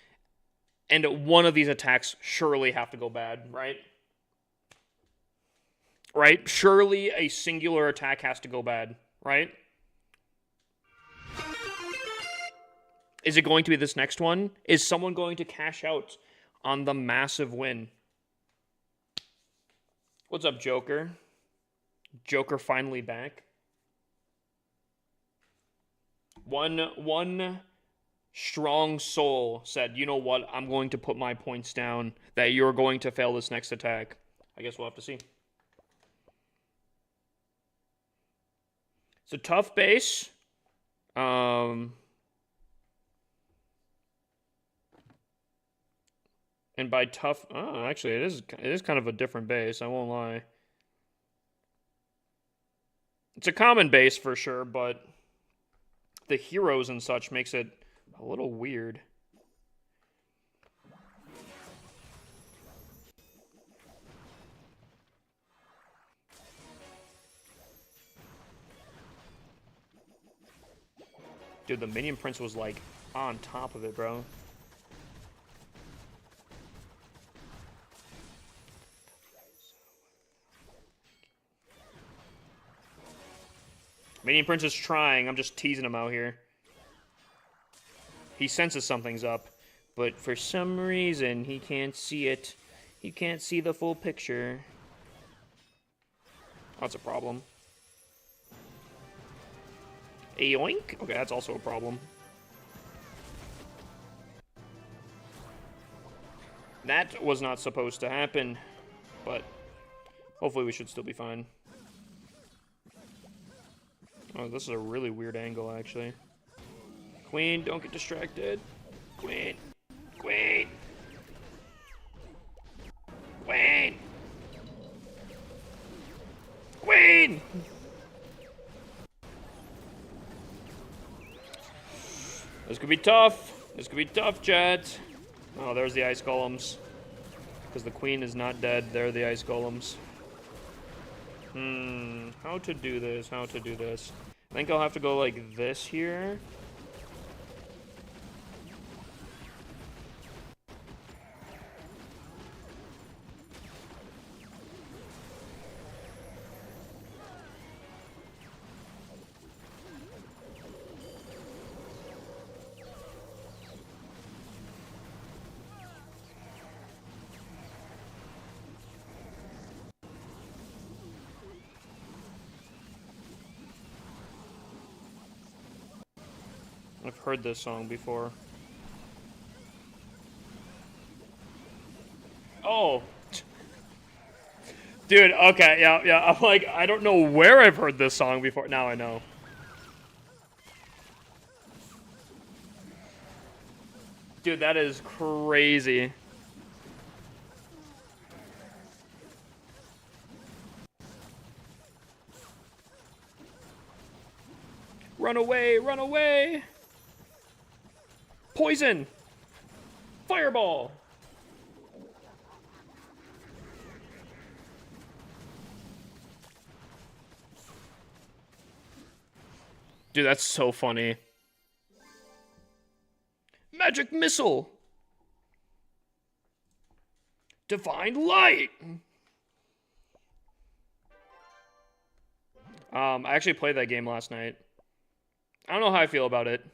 and one of these attacks surely have to go bad, right? Right? Surely a singular attack has to go bad, right? Is it going to be this next one? Is someone going to cash out on the massive win? What's up, Joker? Joker finally back. One strong soul said, you know what, I'm going to put my points down that you're going to fail this next attack. I guess we'll have to see. It's a tough base. And by tough, oh, actually, it is kind of a different base. I won't lie. It's a common base for sure, but the heroes and such makes it a little weird. Dude, the Minion Prince was like on top of it, bro. Minion Prince is trying. I'm just teasing him out here. He senses something's up, but for some reason he can't see it. He can't see the full picture. That's a problem. A yoink? Okay, that's also a problem. That was not supposed to happen, but hopefully we should still be fine. Oh, this is a really weird angle, actually. Queen, don't get distracted. Queen. Queen. Queen. Queen! This could be tough. This could be tough, chat. Oh, there's the ice golems. Because the queen is not dead. There are the ice golems. How to do this? How to do this? I think I'll have to go like this here. I've heard this song before. Oh. Dude, okay, yeah. I'm like, I don't know where I've heard this song before. Now I know. Dude, that is crazy. Run away, run away! Poison! Fireball! Dude, that's so funny. Magic missile! Divine light! I actually played that game last night. I don't know how I feel about it.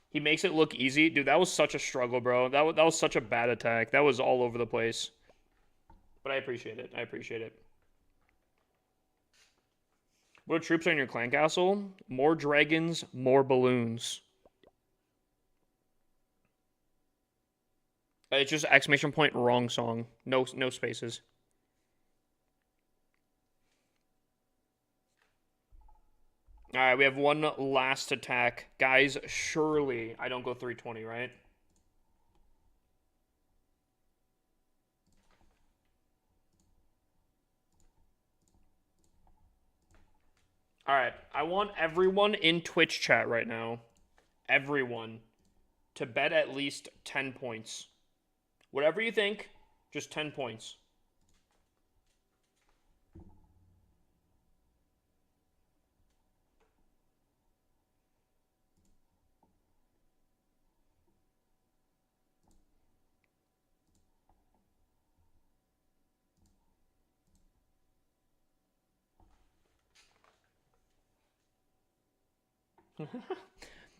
He makes it look easy. Dude, that was such a struggle, bro. That was such a bad attack. That was all over the place. But I appreciate it. I appreciate it. What are troops on your clan castle? More dragons, more balloons. It's just exclamation point wrong song. No spaces. Alright, we have one last attack. Guys, surely I don't go 320, right? Alright, I want everyone in Twitch chat right now, everyone, to bet at least 10 points. Whatever you think, just 10 points.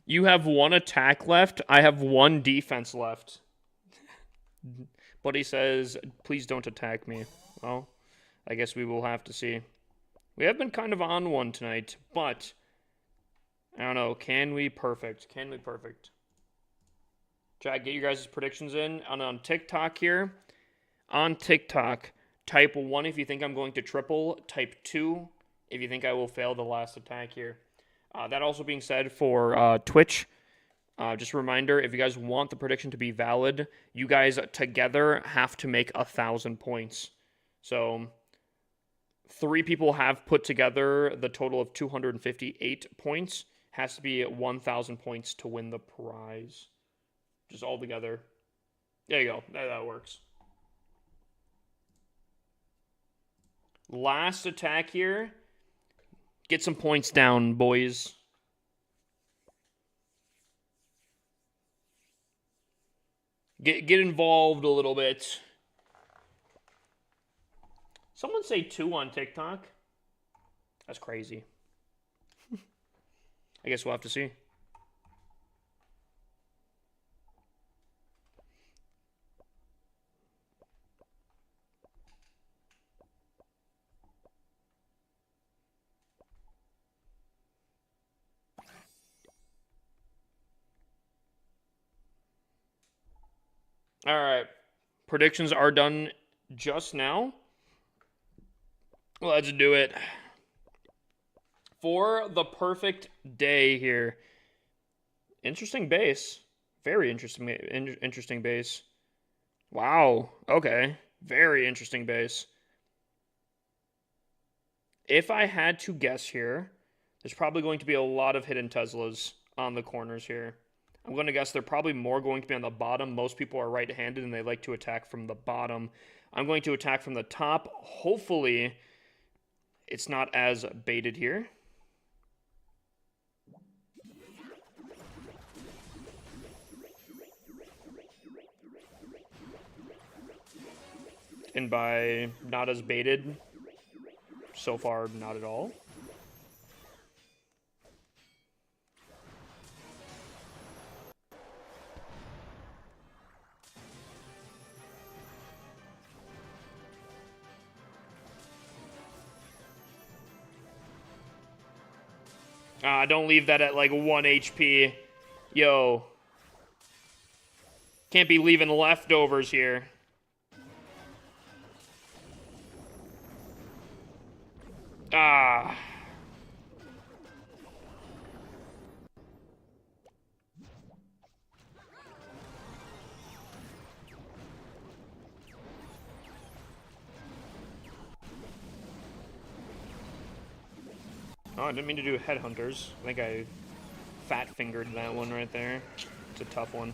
You have one attack left. I have one defense left. But he says, please don't attack me. Well, I guess we will have to see. We have been kind of on one tonight, but I don't know. Can we perfect? Can we perfect? Jack, get your guys' predictions in on TikTok here. On TikTok, type 1 if you think I'm going to triple. Type 2 if you think I will fail the last attack here. That also being said for Twitch, just a reminder, if you guys want the prediction to be valid, you guys together have to make 1,000 points. So 3 people have put together the total of 258 points. Has to be 1,000 points to win the prize. Just all together. There you go. That works. Last attack here. Get some points down, boys. Get involved a little bit. Someone say 2 on TikTok. That's crazy. I guess we'll have to see. All right. Predictions are done just now. Let's do it. For the perfect day here. Interesting base. Very interesting base. Wow. Okay. Very interesting base. If I had to guess here, there's probably going to be a lot of hidden Teslas on the corners here. I'm going to guess they're probably more going to be on the bottom. Most people are right-handed and they like to attack from the bottom. I'm going to attack from the top. Hopefully, it's not as baited here. And by not as baited, so far, not at all. Don't leave that at like 1 HP. Yo. Can't be leaving leftovers here. Ah. Oh, I didn't mean to do Headhunters. I think I fat-fingered that one right there. It's a tough one.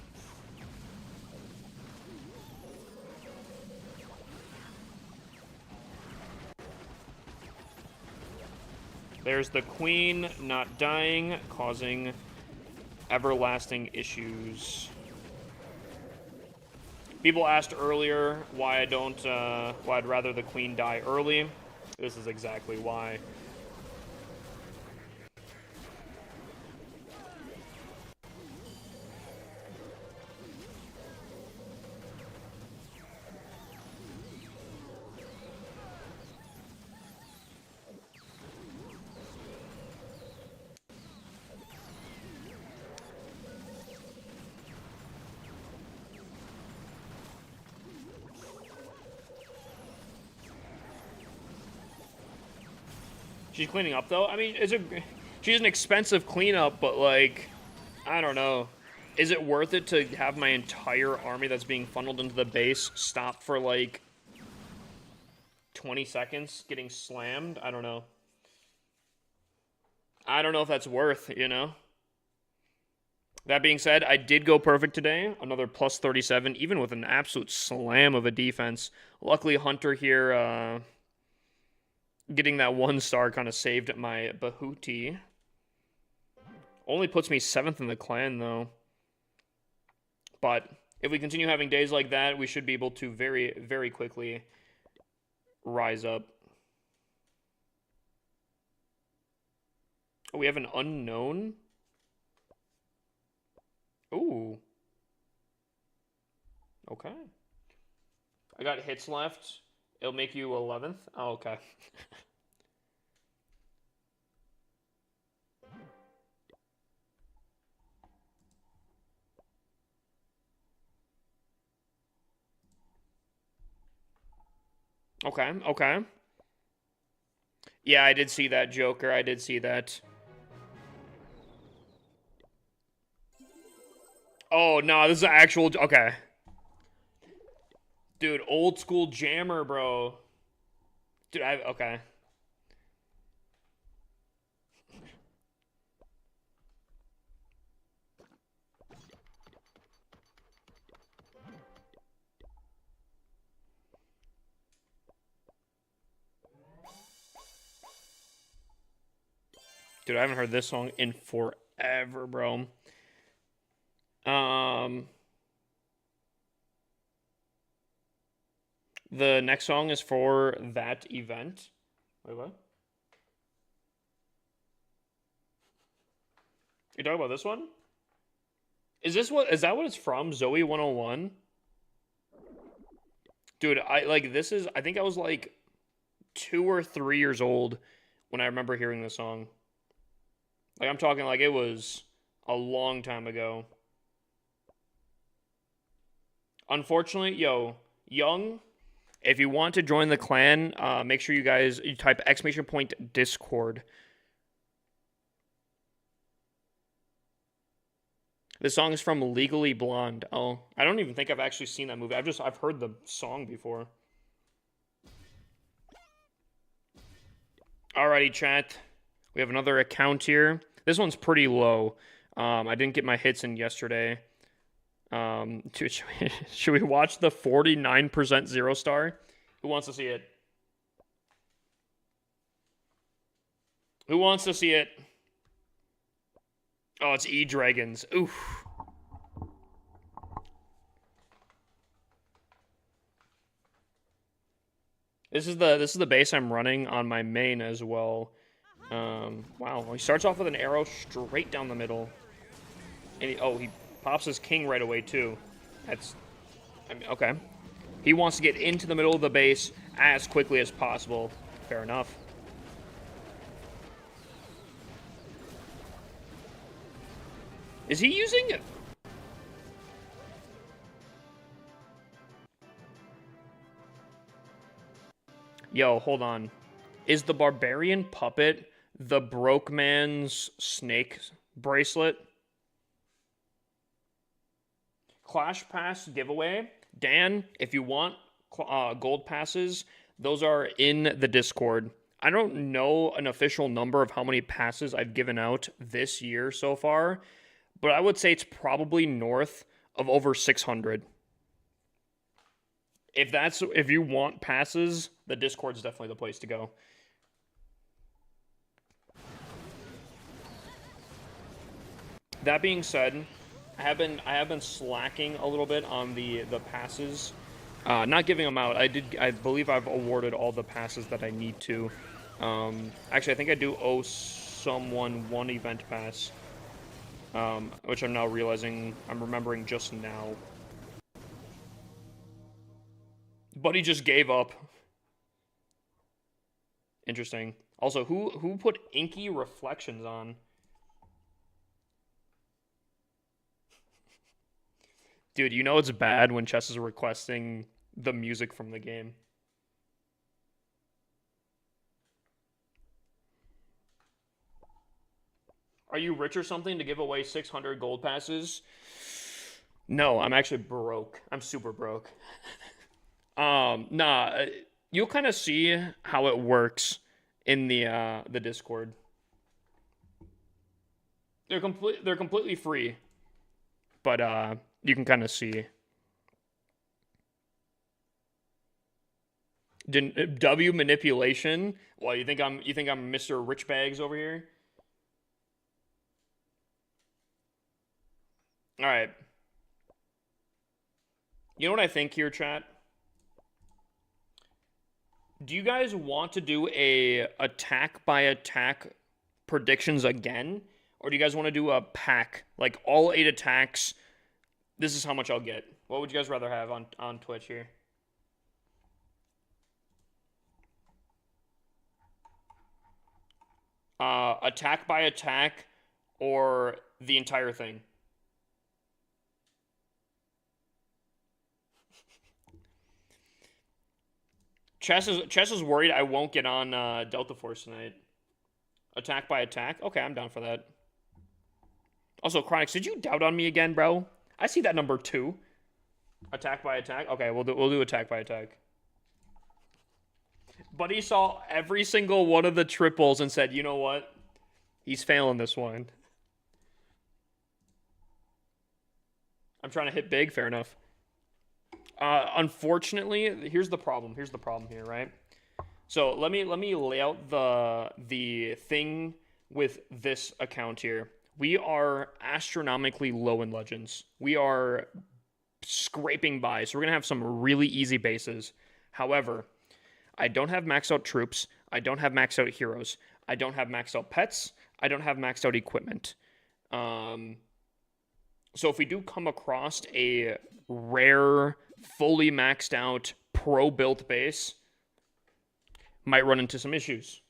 There's the Queen not dying, causing everlasting issues. People asked earlier why why I'd rather the Queen die early. This is exactly why. She's cleaning up, though. I mean, she's an expensive cleanup, but, like, I don't know. Is it worth it to have my entire army that's being funneled into the base stop for, like, 20 seconds getting slammed? I don't know. I don't know if that's worth, you know? That being said, I did go perfect today. Another plus 37, even with an absolute slam of a defense. Luckily, Hunter here, getting that 1-star kind of saved my Bahuti. Only puts me 7th in the clan, though. But if we continue having days like that, we should be able to very, very quickly rise up. Oh, we have an unknown? Ooh. Okay. I got hits left. It'll make you 11th. Oh, okay. Okay, okay. Yeah, I did see that, Joker. I did see that. Oh, no, this is an actual... Okay. Dude, old school jammer, bro. Dude, okay. Dude, I haven't heard this song in forever, bro. Um, the next song is for that event. Wait, what? You talking about this one? Is that what it's from? Zoe 101? Dude, I think I was like 2 or 3 years old when I remember hearing this song. Like I'm talking like it was a long time ago. Unfortunately, yo, young, if you want to join the clan, make sure you type exclamation point Discord. This song is from Legally Blonde. Oh, I don't even think I've actually seen that movie. I've heard the song before. Alrighty, chat. We have another account here. This one's pretty low. I didn't get my hits in yesterday. Should we watch the 49% zero star? Who wants to see it? Who wants to see it? Oh, it's E-Dragons. Oof. This is the base I'm running on my main as well. Wow. He starts off with an arrow straight down the middle. And he pops his king right away too. Okay. He wants to get into the middle of the base as quickly as possible. Fair enough. Is he using it? Yo, hold on. Is the barbarian puppet the broke man's snake bracelet? Clash Pass giveaway. Dan, if you want gold passes, those are in the Discord. I don't know an official number of how many passes I've given out this year so far, but I would say it's probably north of over 600. If you want passes, the Discord's definitely the place to go. That being said, I have been slacking a little bit on the passes, not giving them out. I believe I've awarded all the passes that I need to. Actually, I think I do owe someone one event pass, which I'm now realizing I'm remembering just now. But he just gave up. Interesting. Also, who put inky reflections on? Dude, you know it's bad when Chess is requesting the music from the game. Are you rich or something to give away 600 gold passes? No, I'm actually broke. I'm super broke. Nah, you'll kind of see how it works in the Discord. They're completely free, but you can kind of see. W manipulation. Well, you think I'm Mr. Rich Bags over here? All right. You know what I think here, chat? Do you guys want to do a attack by attack predictions again? Or do you guys want to do a pack? Like all 8 attacks, this is how much I'll get. What would you guys rather have on Twitch here? Attack by attack or the entire thing? Chess is worried I won't get on Delta Force tonight. Attack by attack? Okay, I'm down for that. Also, Chronix, did you doubt on me again, bro? I see that number 2. Attack by attack? Okay, we'll do attack by attack. But he saw every single one of the triples and said, you know what? He's failing this one. I'm trying to hit big, fair enough. Unfortunately, here's the problem. Here's the problem here, right? So let me lay out the thing with this account here. We are astronomically low in Legends. We are scraping by, so we're gonna have some really easy bases. However, I don't have maxed out troops. I don't have maxed out heroes. I don't have maxed out pets. I don't have maxed out equipment. So if we do come across a rare, fully maxed out, pro-built base, might run into some issues.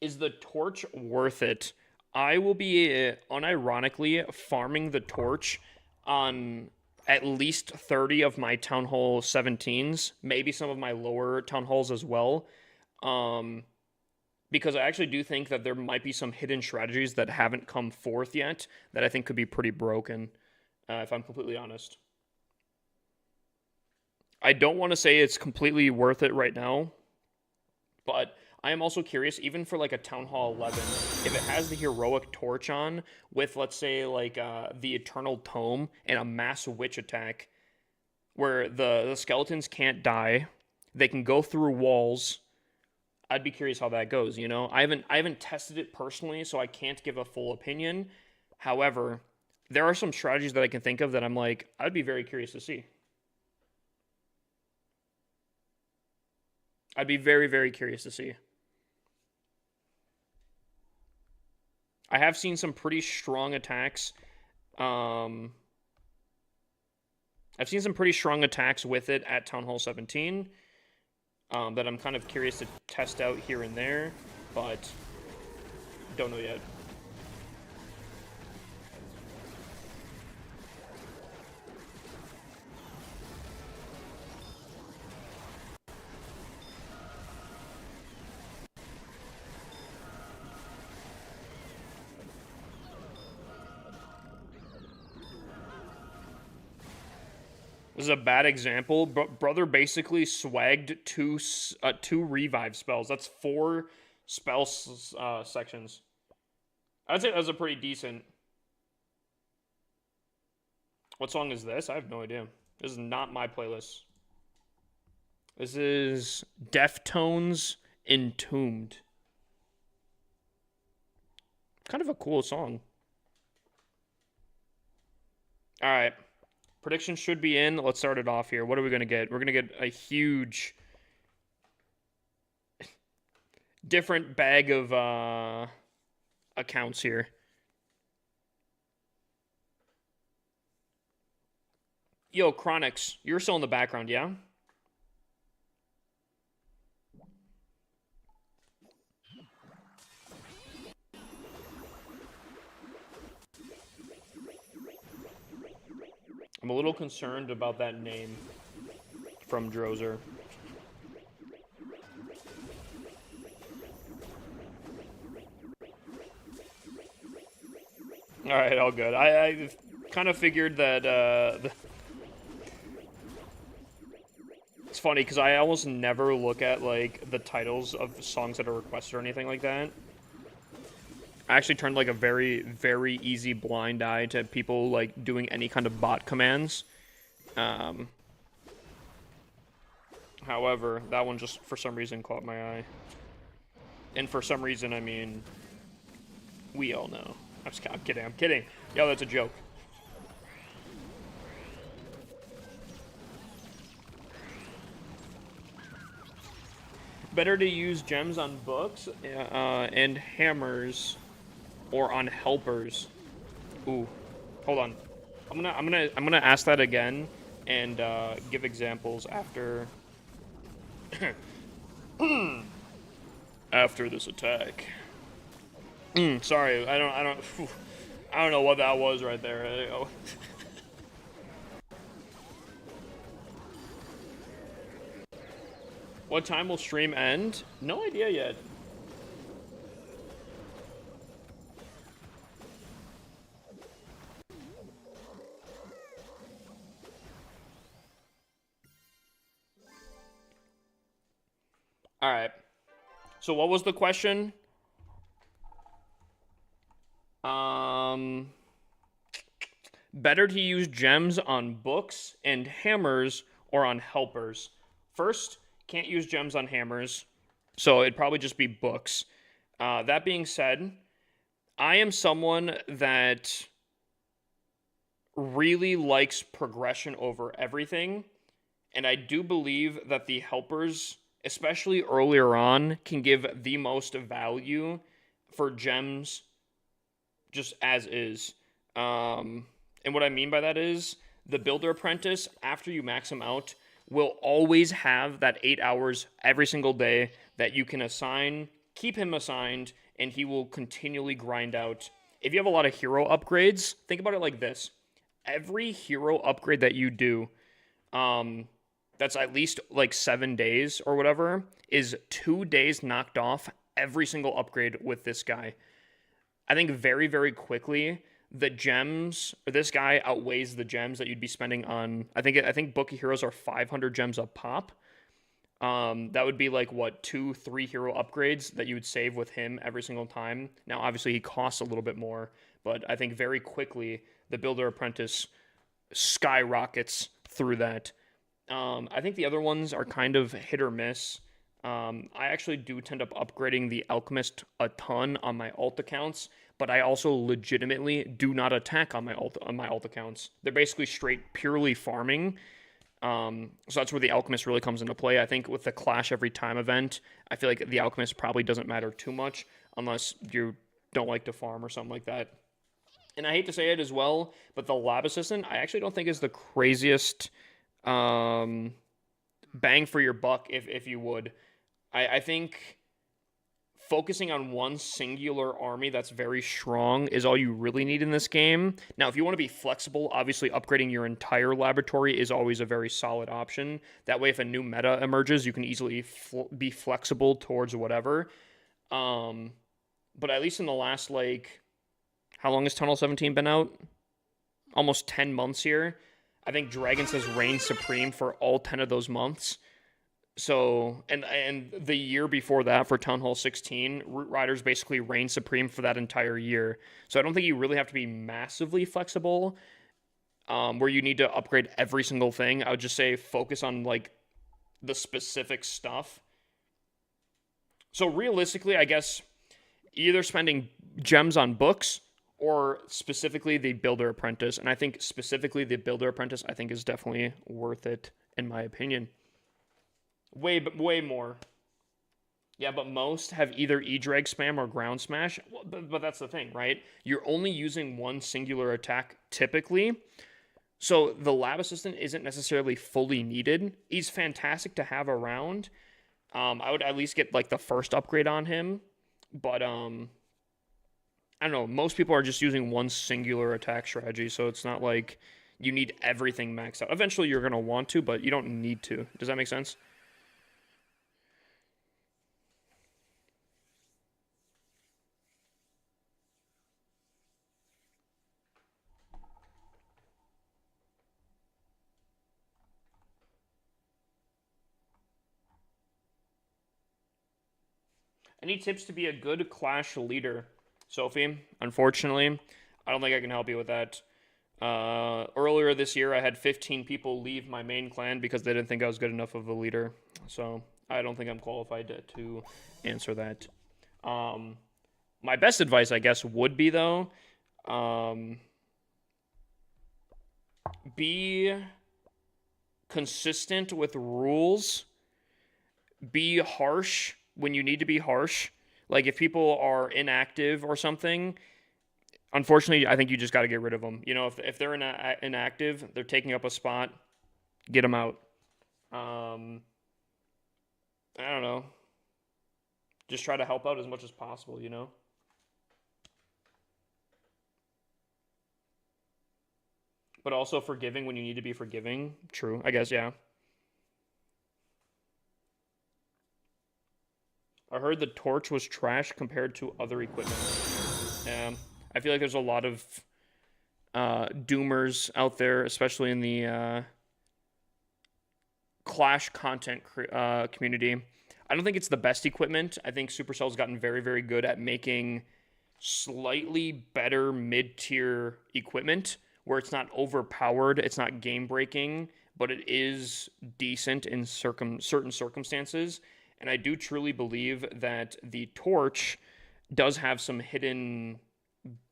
Is the torch worth it? I will be unironically farming the torch on at least 30 of my Town Hall 17s, maybe some of my lower Town Halls as well. Because I actually do think that there might be some hidden strategies that haven't come forth yet that I think could be pretty broken, if I'm completely honest. I don't want to say it's completely worth it right now, but I am also curious, even for like a Town Hall 11, if it has the Heroic Torch on with, let's say, like the Eternal Tome and a Mass Witch attack, where the skeletons can't die, they can go through walls. I'd be curious how that goes, you know? I haven't tested it personally, so I can't give a full opinion. However, there are some strategies that I can think of that I'm like, I'd be very curious to see. I'd be very, very curious to see. I have seen some pretty strong attacks. I've seen some pretty strong attacks with it at Town Hall 17 that I'm kind of curious to test out here and there, but don't know yet. This is a bad example. Brother basically swagged two revive spells. That's 4 spell sections. I'd say that was a pretty decent. What song is this? I have no idea. This is not my playlist. This is Deftones Entombed. Kind of a cool song. All right. Prediction should be in. Let's start it off here. What are we going to get? We're going to get a huge different bag of accounts here. Yo, Chronix, you're still in the background, yeah? I'm a little concerned about that name from Drozer. Alright, all good. I kind of figured that, It's funny, because I almost never look at, like, the titles of songs that are requested or anything like that. I actually turned like a very, very easy blind eye to people like doing any kind of bot commands. However, that one just for some reason caught my eye. And for some reason, I mean, we all know. I'm kidding. Yo, that's a joke. Better to use gems on books and hammers. Or on helpers. Ooh, hold on. I'm gonna ask that again and give examples after after this attack. Sorry, I don't know what that was right there. What time will stream end? No idea yet. All right. So what was the question? Um, Better to use gems on books and hammers or on helpers. First, can't use gems on hammers, so it'd probably just be books. That being said, I am someone that really likes progression over everything, and I do believe that the helpers, especially earlier on, can give the most value for gems just as is. And what I mean by that is the builder apprentice, after you max him out, will always have that 8 hours every single day that you can assign, keep him assigned, and he will continually grind out. If you have a lot of hero upgrades, think about it like this: every hero upgrade that you do, um, that's at least like 7 days or whatever, is 2 days knocked off every single upgrade with this guy. I think very, very quickly the gems or this guy outweighs the gems that you'd be spending on. I think Book of Heroes are 500 gems a pop. That would be like what 2, 3 hero upgrades that you would save with him every single time. Now, obviously, he costs a little bit more, but I think very quickly the Builder Apprentice skyrockets through that. I think the other ones are kind of hit or miss. I actually do tend up upgrading the Alchemist a ton on my alt accounts, but I also legitimately do not attack on my alt accounts. They're basically straight purely farming. So that's where the Alchemist really comes into play. I think with the Clash Every Time event, I feel like the Alchemist probably doesn't matter too much unless you don't like to farm or something like that. And I hate to say it as well, but the Lab Assistant I actually don't think is the craziest um, bang for your buck, if you would. I think focusing on one singular army that's very strong is all you really need in this game. Now, if you want to be flexible, obviously upgrading your entire laboratory is always a very solid option. That way, if a new meta emerges, you can easily be flexible towards whatever. Um, but at least in the last, like, how long has Tunnel 17 been out? Almost 10 months here. I think Dragons has reigned supreme for all 10 of those months. So, and the year before that for Town Hall 16, Root Riders basically reigned supreme for that entire year. So I don't think you really have to be massively flexible, where you need to upgrade every single thing. I would just say focus on like the specific stuff. So realistically, I guess either spending gems on books or specifically the Builder Apprentice. And I think specifically the Builder Apprentice, I think is definitely worth it in my opinion. Way more. Yeah, but most have either E-Drag spam or ground smash. Well, but that's the thing, right? You're only using one singular attack typically. So the Lab Assistant isn't necessarily fully needed. He's fantastic to have around. I would at least get like the first upgrade on him. But I don't know. Most people are just using one singular attack strategy, so it's not like you need everything maxed out. Eventually you're gonna want to, but you don't need to. Does that make sense? Any tips to be a good Clash leader? Sophie, unfortunately, I don't think I can help you with that. Earlier this year, I had 15 people leave my main clan because they didn't think I was good enough of a leader. So I don't think I'm qualified to answer that. Um, my best advice, I guess, would be though, um, be consistent with rules. Be harsh when you need to be harsh. Like if people are inactive or something, unfortunately, I think you just got to get rid of them. If they're inactive, they're taking up a spot, get them out. Um, I don't know. Just try to help out as much as possible. But also forgiving when you need to be forgiving. True, I guess, yeah. I heard the torch was trash compared to other equipment. I feel like there's a lot of doomers out there, especially in the Clash content community. I don't think it's the best equipment. I think Supercell's gotten very, very good at making slightly better mid-tier equipment where it's not overpowered, it's not game breaking, but it is decent in certain circumstances. And I do truly believe that the torch does have some hidden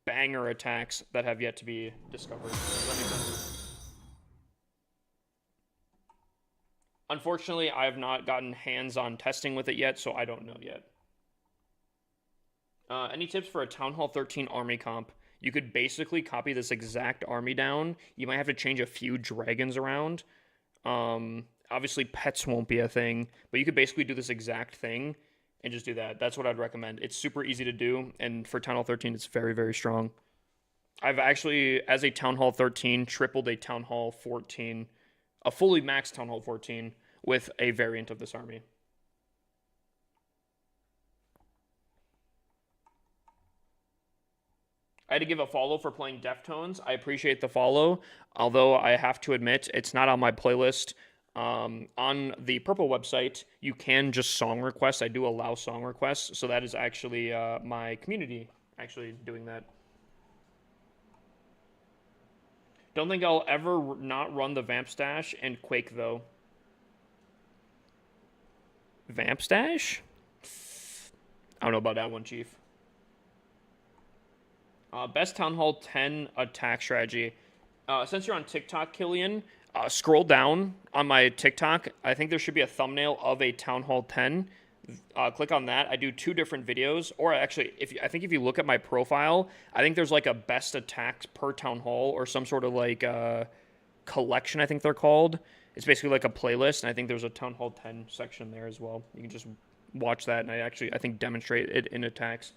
banger attacks that have yet to be discovered. Does that make sense? Unfortunately, I have not gotten hands-on testing with it yet, so I don't know yet. Any tips for a Town Hall 13 army comp? You could basically copy this exact army down. You might have to change a few dragons around. Obviously, pets won't be a thing, but you could basically do this exact thing and just do that. That's what I'd recommend. It's super easy to do, and for Town Hall 13, it's very, very strong. I've actually, as a Town Hall 13, tripled a Town Hall 14, a fully maxed Town Hall 14 with a variant of this army. I had to give a follow for playing Deftones. I appreciate the follow, although I have to admit it's not on my playlist. On the Purple website, you can just song request. I do allow song requests, so that is actually my community actually doing that. Don't think I'll ever not run the Vamp Stash and Quake, though. Vamp Stash? I don't know about that one, Chief. Best Town Hall 10 attack strategy. Since you're on TikTok, Killian, scroll down on my TikTok. I think there should be a thumbnail of a Town Hall 10. Click on that. I do 2 different videos. Or actually, I think if you look at my profile, I think there's like a best attacks per Town Hall or some sort of like collection, I think they're called. It's basically like a playlist, and I think there's a Town Hall 10 section there as well. You can just watch that, and I think demonstrate it in attacks.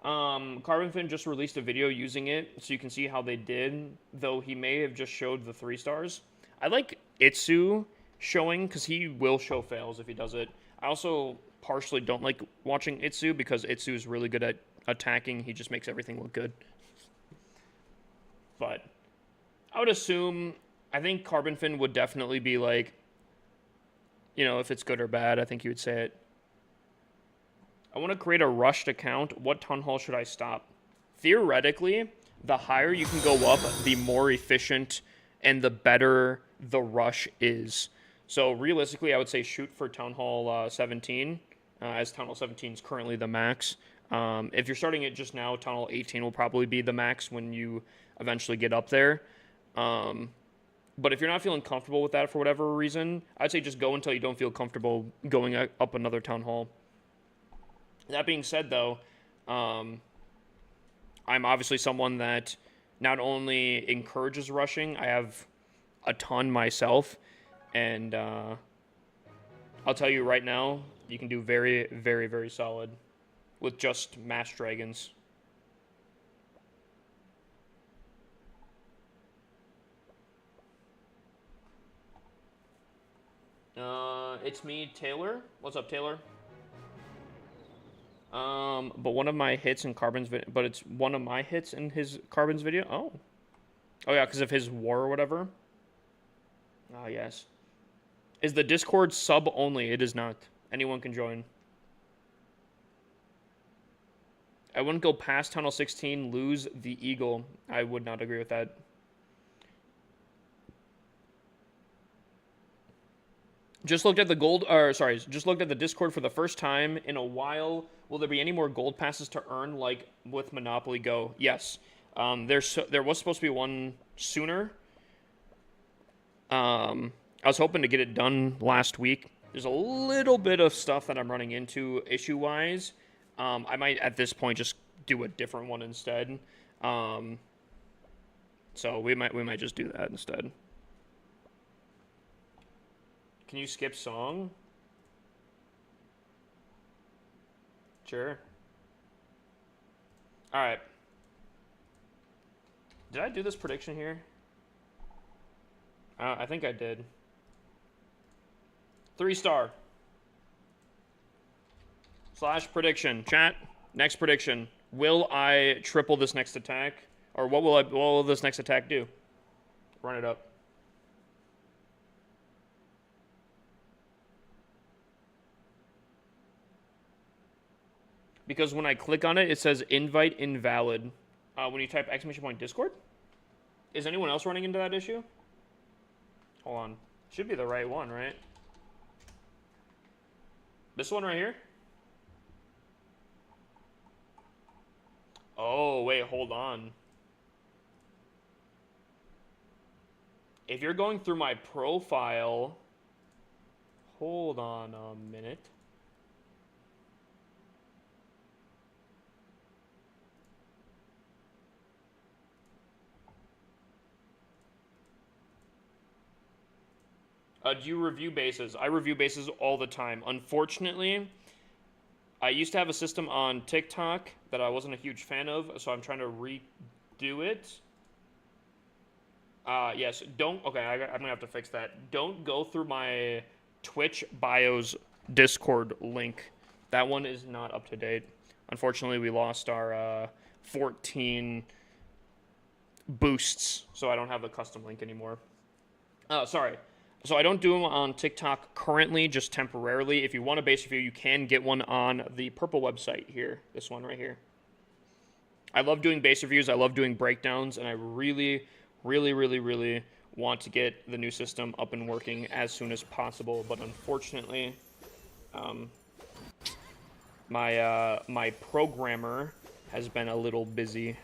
Carbonfin just released a video using it, so you can see how they did, though he may have just showed the 3 stars. I like Itsu showing, because he will show fails if he does it. I also partially don't like watching Itsu, because Itsu is really good at attacking. He just makes everything look good. But I would assume, I think Carbonfin would definitely be like, you know, if it's good or bad, I think he would say it. I want to create a rushed account. What Town Hall should I stop? Theoretically, the higher you can go up, the more efficient and the better the rush is. So realistically, I would say shoot for Town Hall 17, as Town Hall 17 is currently the max. If you're starting it just now, Town Hall 18 will probably be the max when you eventually get up there. But if you're not feeling comfortable with that for whatever reason, I'd say just go until you don't feel comfortable going up another Town Hall. That being said, though, I'm obviously someone that not only encourages rushing, I have a ton myself, and I'll tell you right now, you can do very, very, very solid with just mass dragons. It's me, Taylor. What's up, Taylor? But one of my hits in Carbon's video, but it's one of my hits in his Carbon's video. Oh yeah, because of his war or whatever. Ah, yes. Is the Discord sub only? It is not. Anyone can join. I wouldn't go past Tunnel 16, lose the Eagle. I would not agree with that. Just looked at the just looked at the Discord for the first time in a while. Will there be any more gold passes to earn like with Monopoly Go? Yes. There was supposed to be one sooner. I was hoping to get it done last week. There's a little bit of stuff that I'm running into issue-wise. I might, at this point, just do a different one instead. So we might just do that instead. Can you skip song? Sure. Alright. Did I do this prediction here? I think I did. 3-star. Slash prediction. Chat. Next prediction. Will I triple this next attack? Or what will this next attack do? Run it up. Because when I click on it, it says invite invalid. When you type ! Discord? Is anyone else running into that issue? Hold on. Should be the right one, right? This one right here? Oh, wait, hold on. If you're going through my profile... Hold on a minute. Do you review bases? I review bases all the time. Unfortunately, I used to have a system on TikTok that I wasn't a huge fan of, so I'm trying to redo it. Yes, don't... Okay, I'm going to have to fix that. Don't go through my Twitch bios Discord link. That one is not up to date. Unfortunately, we lost our 14 boosts, so I don't have the custom link anymore. Sorry. So I don't do them on TikTok currently, just temporarily. If you want a base review, you can get one on the purple website here. This one right here. I love doing base reviews. I love doing breakdowns, and I really, really, really, really want to get the new system up and working as soon as possible. But unfortunately, my programmer has been a little busy.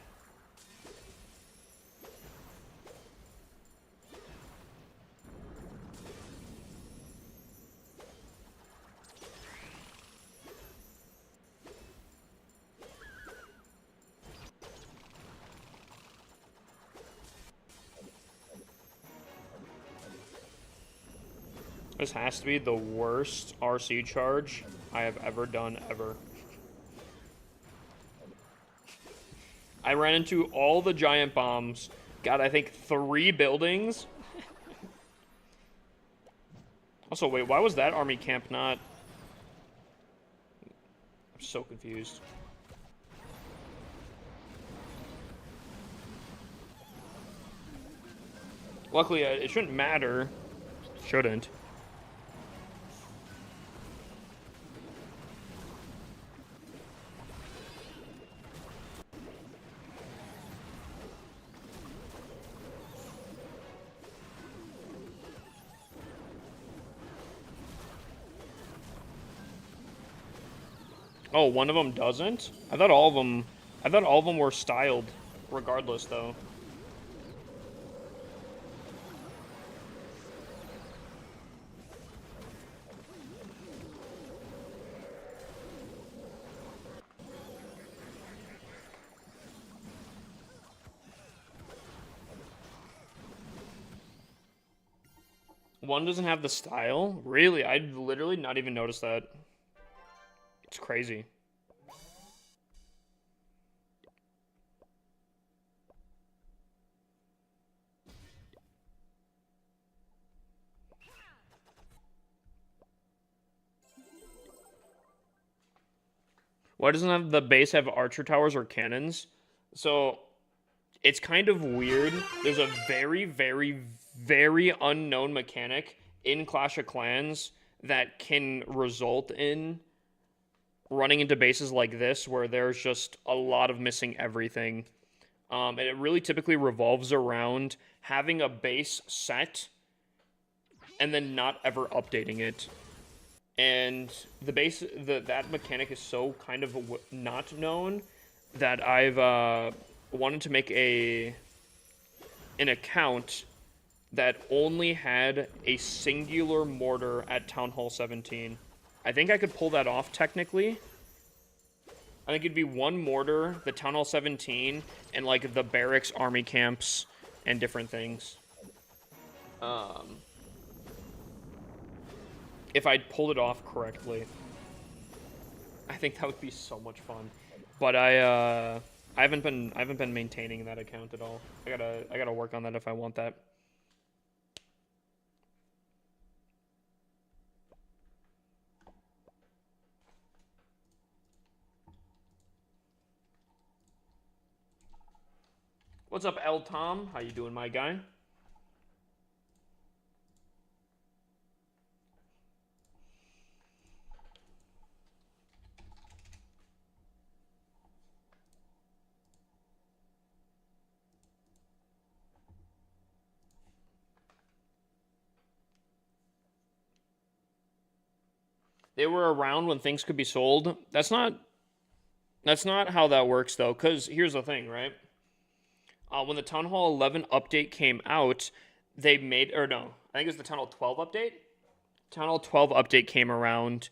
This has to be the worst RC charge I have ever done, ever. I ran into all the giant bombs, got, I think, 3 buildings. Also, wait, why was that army camp not... I'm so confused. Luckily, it shouldn't matter. Shouldn't. Oh, one of them doesn't? I thought all of them were styled regardless, though. One doesn't have the style? Really? I'd literally not even noticed that. It's crazy. Why doesn't the base have archer towers or cannons? So, it's kind of weird. There's a very, very, very unknown mechanic in Clash of Clans that can result in running into bases like this where there's just a lot of missing everything. And it really typically revolves around having a base set and then not ever updating it. And the base, that mechanic is so kind of not known that I've wanted to make an account that only had a singular mortar at Town Hall 17. I think I could pull that off technically. I think it'd be one mortar, the Town Hall 17, and like the barracks, army camps, and different things. If I pulled it off correctly, I think that would be so much fun. But I haven't been maintaining that account at all. I gotta work on that if I want that. What's up, L Tom? How you doing, my guy? They were around when things could be sold. That's not how that works though, because here's the thing, right? When the Town Hall 11 update came out, they made, or no, I think it was the Town Hall 12 update. Town Hall 12 update came around.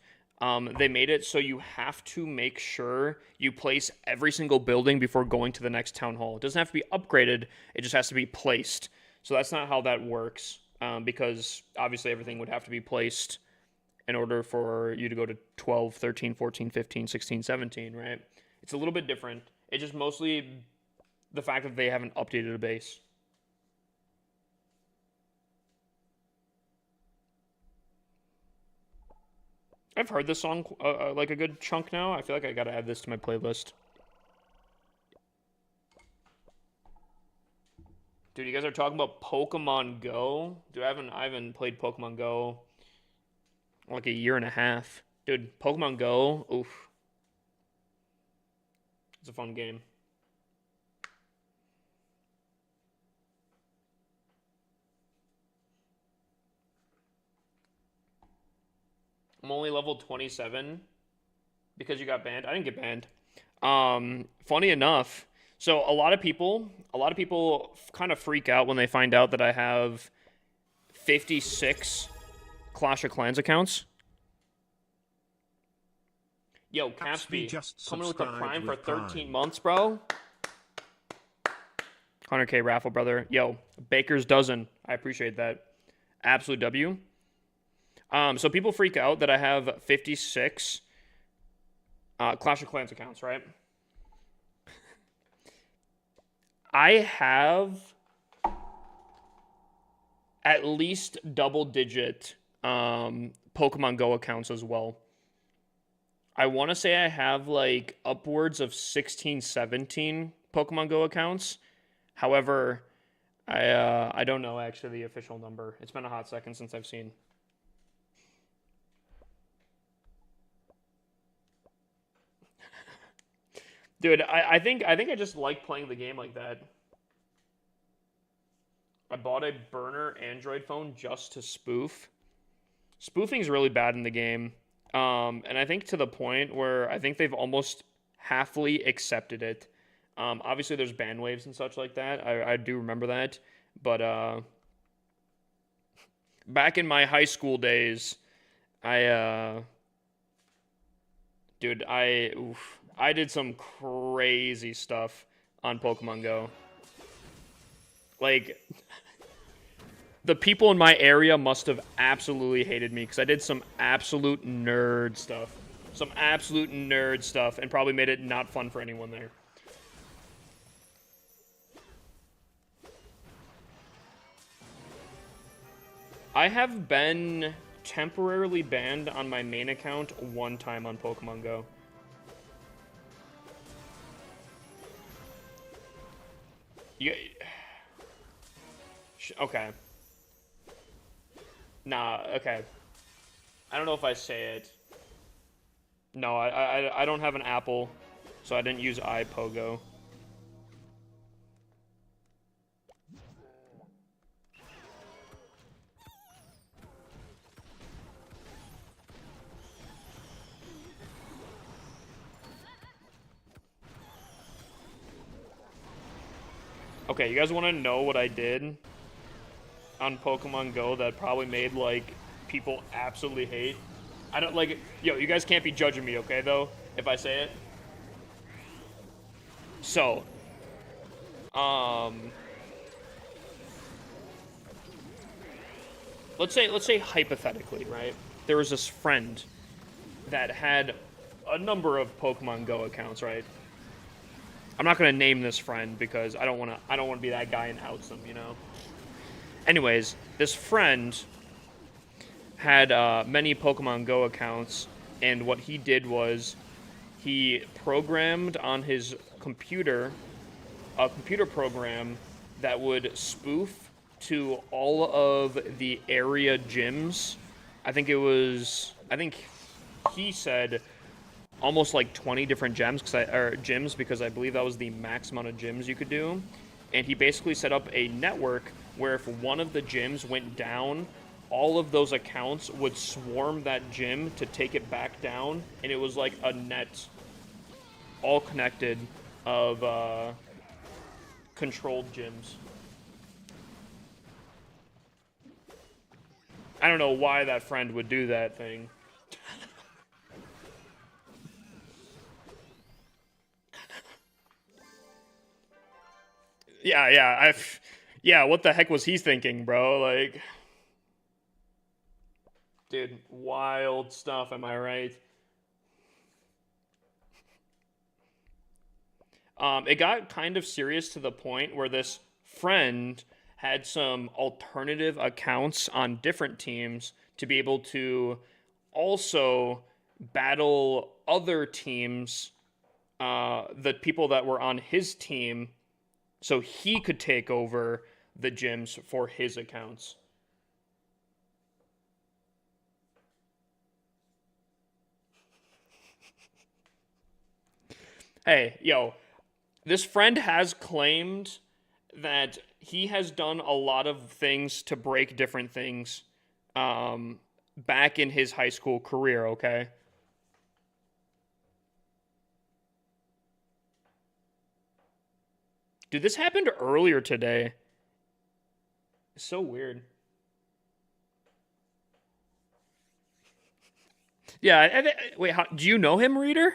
They made it so you have to make sure you place every single building before going to the next Town Hall. It doesn't have to be upgraded, it just has to be placed. So that's not how that works, because obviously everything would have to be placed in order for you to go to 12, 13, 14, 15, 16, 17, right? It's a little bit different. It's just mostly the fact that they haven't updated a base. I've heard this song like a good chunk now. I feel like I gotta add this to my playlist. Dude, you guys are talking about Pokemon Go? Dude, I haven't played Pokemon Go in like a year and a half. Dude, Pokemon Go, oof. It's a fun game. I'm only level 27 because you got banned. I didn't get banned. Funny enough, so a lot of people kind of freak out when they find out that I have 56 Clash of Clans accounts. Yo, Capsby, coming with the Prime for 13 months, bro. 100K raffle, brother. Yo, Baker's dozen. I appreciate that. Absolute W. So people freak out that I have 56 Clash of Clans accounts, right? I have at least double-digit Pokemon Go accounts as well. I want to say I have like upwards of 16, 17 Pokemon Go accounts. However, I don't know actually the official number. It's been a hot second since I've seen. Dude, I think I just like playing the game like that. I bought a burner Android phone just to spoof. Spoofing's really bad in the game. And I think to the point where I think they've almost halfly accepted it. Obviously there's ban waves and such like that. I do remember that. But back in my high school days, I did some crazy stuff on Pokemon Go. Like, the people in my area must have absolutely hated me because I did some absolute nerd stuff. Some absolute nerd stuff and probably made it not fun for anyone there. I have been temporarily banned on my main account one time on Pokemon Go. Okay. Nah, okay. I don't know if I say it. No, I don't have an Apple, so I didn't use iPogo. Okay, you guys want to know what I did on Pokemon Go that probably made, like, people absolutely hate? I don't, like, yo, you guys can't be judging me, okay, though, if I say it? So, let's say hypothetically, right? There was this friend that had a number of Pokemon Go accounts, right? I'm not gonna name this friend because I don't wanna be that guy and out them, you know. Anyways, this friend had many Pokemon Go accounts, and what he did was he programmed on his computer a computer program that would spoof to all of the area gyms. I think he said almost like 20 different gyms because I believe that was the max amount of gyms you could do. And he basically set up a network where if one of the gyms went down, all of those accounts would swarm that gym to take it back down, and it was like a net, all connected, of controlled gyms. I don't know why that friend would do that thing. Yeah, what the heck was he thinking, bro? Like, dude, wild stuff, am I right? It got kind of serious to the point where this friend had some alternative accounts on different teams to be able to also battle other teams, the people that were on his team, so he could take over the gyms for his accounts. Hey, yo, this friend has claimed that he has done a lot of things to break different things back in his high school career, okay? Dude, this happened earlier today. It's so weird. Yeah, wait, do you know him, Reader?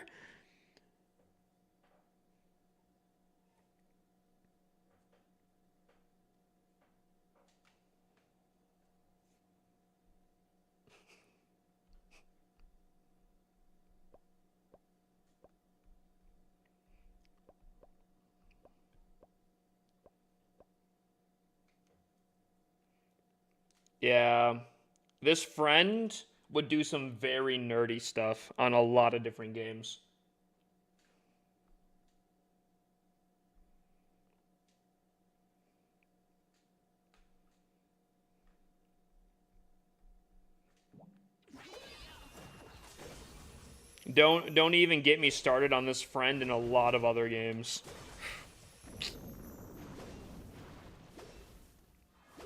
Yeah. This friend would do some very nerdy stuff on a lot of different games. Don't even get me started on this friend in a lot of other games.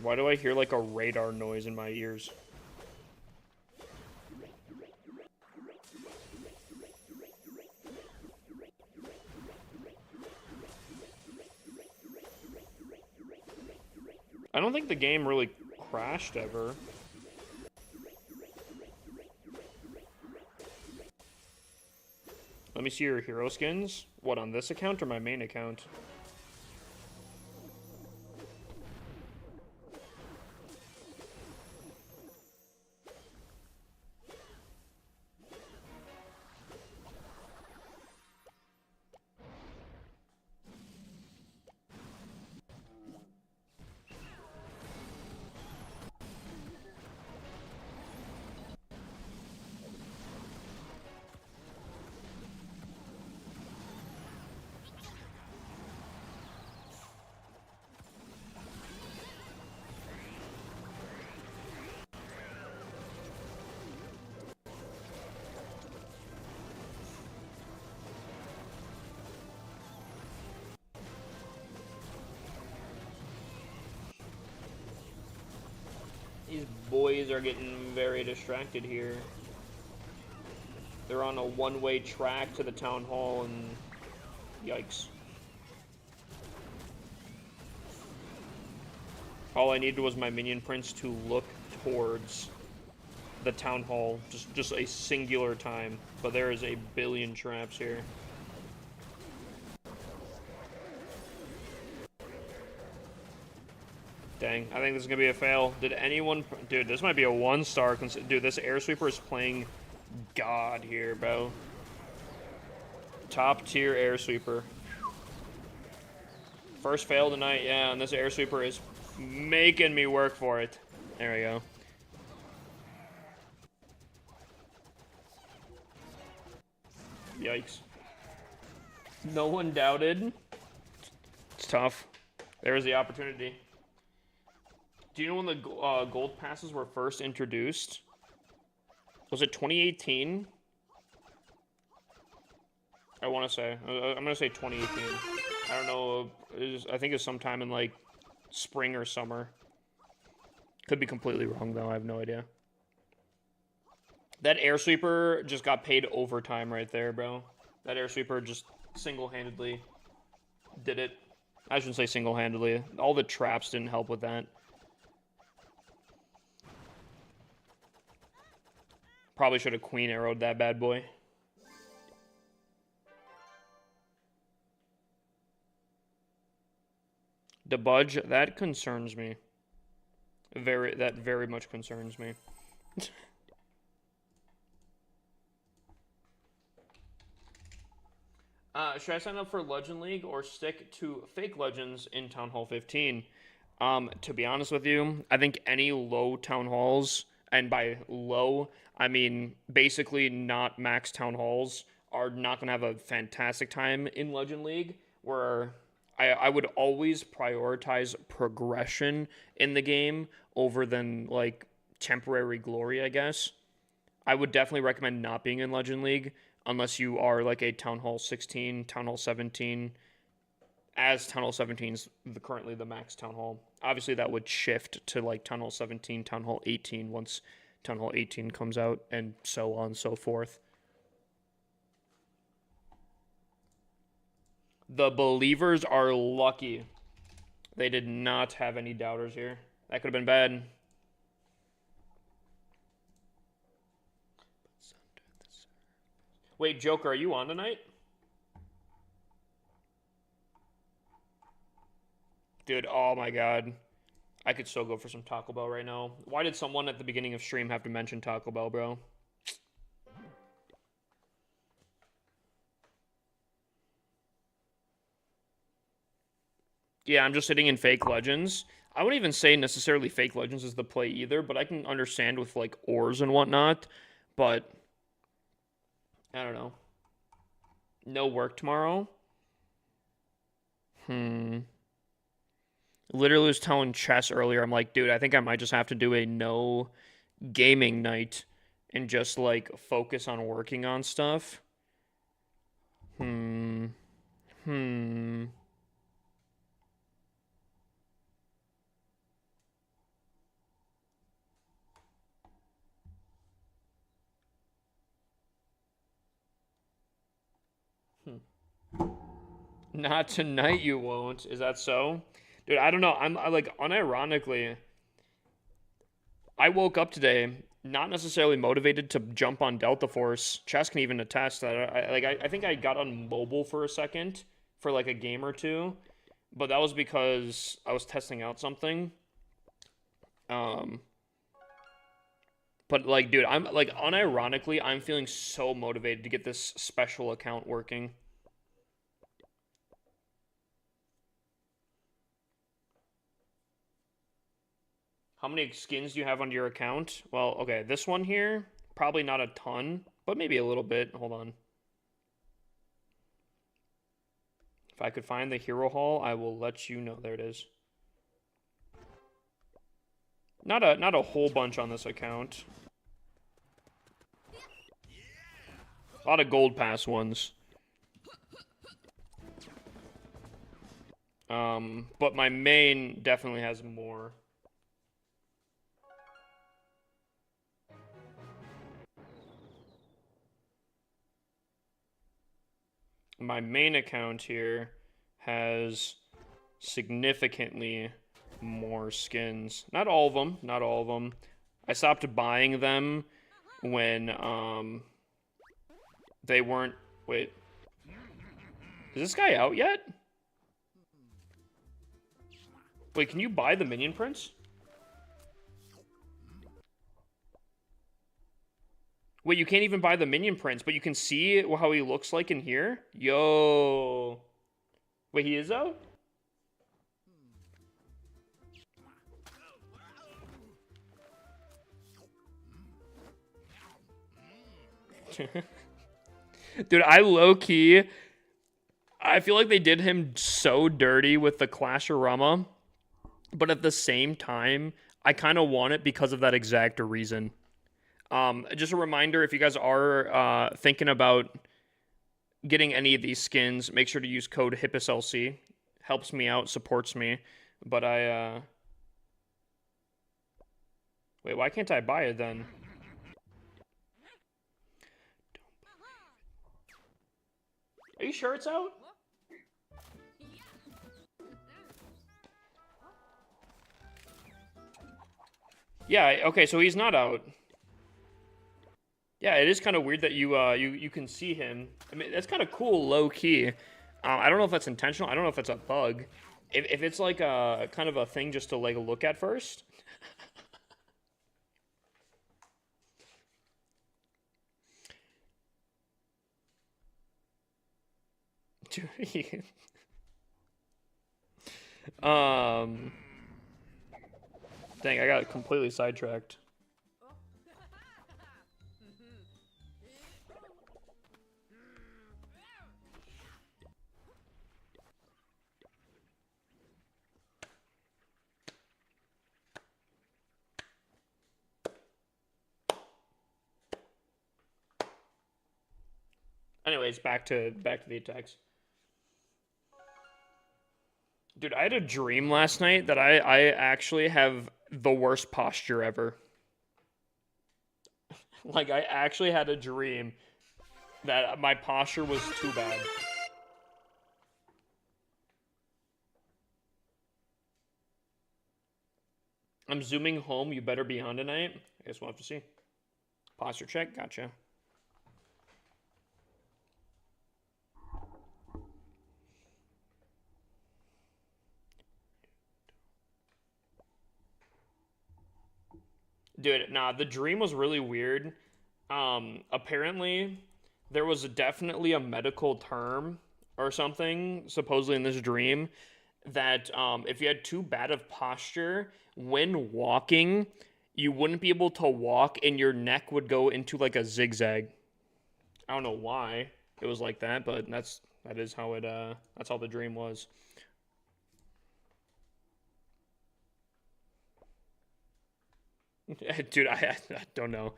Why do I hear like a radar noise in my ears? I don't think the game really crashed ever. Let me see your hero skins. What, on this account or my main account? These boys are getting very distracted here. They're on a one-way track to the town hall and yikes. All I needed was my minion prince to look towards the town hall just a singular time, but there is a billion traps here. Dang, I think this is gonna be a fail. Did anyone... Dude, this might be a 1-star. Dude, this air sweeper is playing God here, bro. Top tier air sweeper. First fail tonight, yeah, and this air sweeper is making me work for it. There we go. Yikes. No one doubted. tough. There was the opportunity. Do you know when the gold passes were first introduced? Was it 2018? I want to say. I'm going to say 2018. I don't know. I think it's sometime in, like, spring or summer. Could be completely wrong, though. I have no idea. That air sweeper just got paid overtime right there, bro. That air sweeper just single-handedly did it. I shouldn't say single-handedly. All the traps didn't help with that. Probably should have queen arrowed that bad boy. Debudge, that concerns me. That very much concerns me. Should I sign up for Legend League or stick to fake legends in Town Hall 15? To be honest with you, I think any low Town Halls, and by low, I mean basically not max Town Halls, are not going to have a fantastic time in Legend League, where I would always prioritize progression in the game over than, like, temporary glory, I guess. I would definitely recommend not being in Legend League unless you are, like, a Town Hall 16, Town Hall 17, as Town Hall 17 is currently the max Town Hall. Obviously, that would shift to, like, Town Hall 17, Town Hall 18 once Town Hall 18 comes out, and so on and so forth. The Believers are lucky they did not have any doubters here. That could have been bad. Wait, Joker, are you on tonight? Dude, oh my god. I could still go for some Taco Bell right now. Why did someone at the beginning of stream have to mention Taco Bell, bro? Yeah, I'm just sitting in Fake Legends. I wouldn't even say necessarily Fake Legends is the play either, but I can understand with, like, ores and whatnot. But I don't know. No work tomorrow? Literally was telling Chess earlier, I'm like, dude, I think I might just have to do a no gaming night and just, like, focus on working on stuff. Not tonight, you won't. Is that so? Dude, I don't know. I like, unironically, I woke up today not necessarily motivated to jump on Delta Force. Chess can even attest that. I think I got on mobile for a second for, like, a game or two, but that was because I was testing out something. But, like, dude, I'm, like, unironically, I'm feeling so motivated to get this special account working. How many skins do you have on your account? Well, okay, this one here, probably not a ton, but maybe a little bit. Hold on. If I could find the hero hall, I will let you know. There it is. Not a whole bunch on this account. A lot of gold pass ones. But my main definitely has more. My main account here has significantly more skins. Not all of them, not all of them. I stopped buying them when they weren't. Wait, is this guy out yet? Wait, can you buy the minion prints? Wait, you can't even buy the minion prints, but you can see how he looks like in here? Yo. Wait, he is out? Dude, I low-key... I feel like they did him so dirty with the Clash-O-Rama, but at the same time, I kind of want it because of that exact reason. Just a reminder, if you guys are thinking about getting any of these skins, make sure to use code HIPPUSLC. Helps me out, supports me. But wait, why can't I buy it then? Are you sure it's out? Yeah, okay, so he's not out. Yeah, it is kind of weird that you can see him. I mean, that's kind of cool, low key. I don't know if that's intentional. I don't know if that's a bug. If it's like a kind of a thing just to like look at first. Dang, I got completely sidetracked. Anyways, back to the attacks. Dude, I had a dream last night that I actually have the worst posture ever. Like, I actually had a dream that my posture was too bad. I'm zooming home. You better be on tonight. I guess we'll have to see. Posture check. Gotcha. Dude, nah, the dream was really weird. Apparently, there was definitely a medical term or something, supposedly in this dream, that if you had too bad of posture when walking, you wouldn't be able to walk and your neck would go into like a zigzag. I don't know why it was like that, but that is how it that's how the dream was. Dude, I don't know.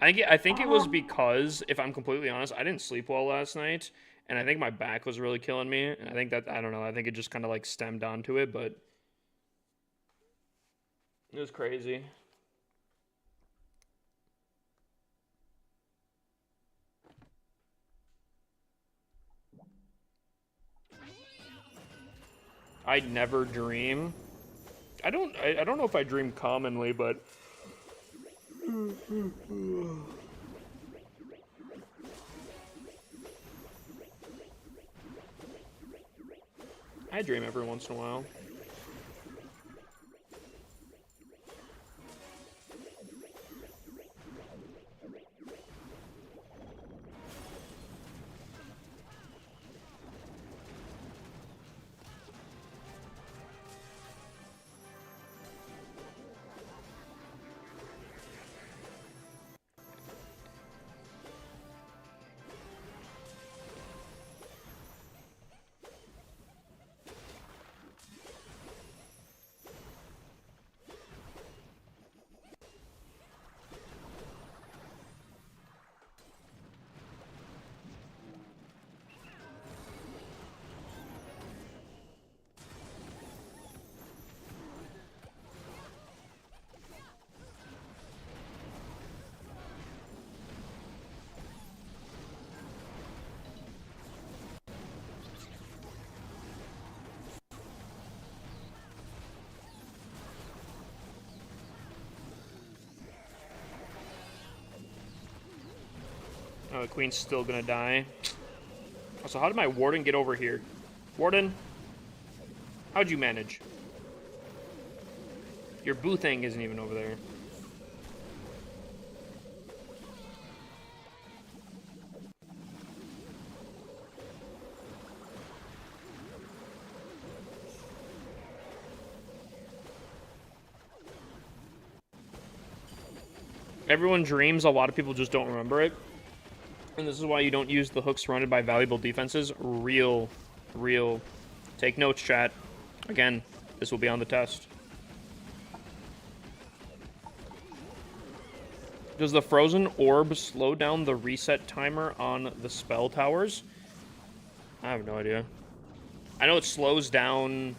I think it was because, if I'm completely honest, I didn't sleep well last night, and I think my back was really killing me. And I think that I don't know. I think it just kind of like stemmed onto it, but it was crazy. I never dream. I don't know if I dream commonly, but I dream every once in a while. Oh, the queen's still gonna die. So how did my warden get over here? Warden? How'd you manage? Your boo thing isn't even over there. Everyone dreams, a lot of people just don't remember it. And this is why you don't use the hooks surrounded by valuable defenses. Real Real. Take notes, chat. Again, this will be on the test. Does the frozen orb slow down the reset timer on the spell towers? I have no idea. I know it slows down.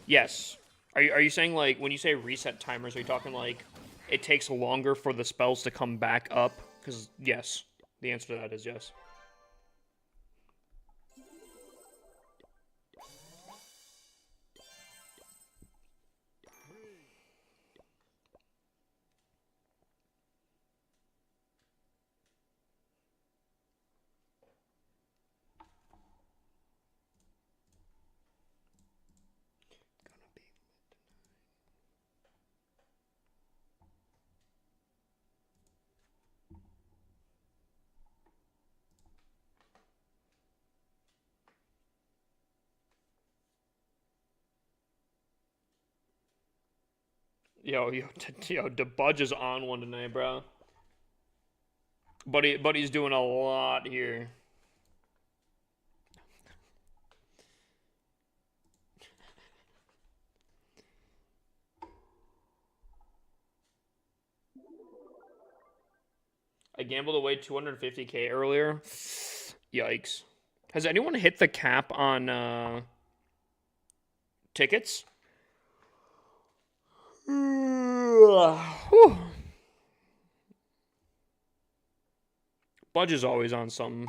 Yes. Are you saying, like, when you say reset timers, are you talking like it takes longer for the spells to come back up? Because yes, the answer to that is yes. Yo, the Budge is on one tonight, bro. Buddy's doing a lot here. I gambled away 250K earlier. Yikes. Has anyone hit the cap on tickets? Budge is always on something.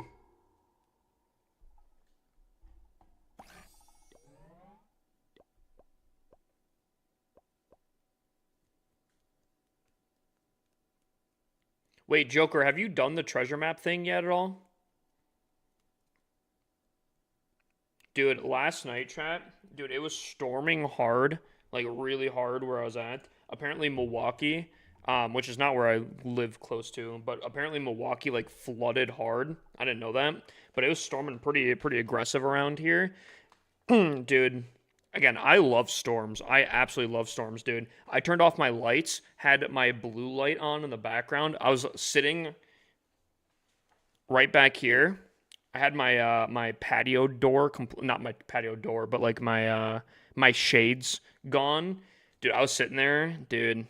Wait, Joker, have you done the treasure map thing yet at all? Dude, last night, chat, dude, it was storming hard, like really hard where I was at. Apparently Milwaukee, which is not where I live close to, but apparently Milwaukee like flooded hard. I didn't know that, but it was storming pretty aggressive around here. Dude, again, I love storms. I absolutely love storms, dude. I turned off my lights, had my blue light on in the background. I was sitting right back here. I had my my patio door, not my patio door, but like my shades gone. Dude, I was sitting there, dude.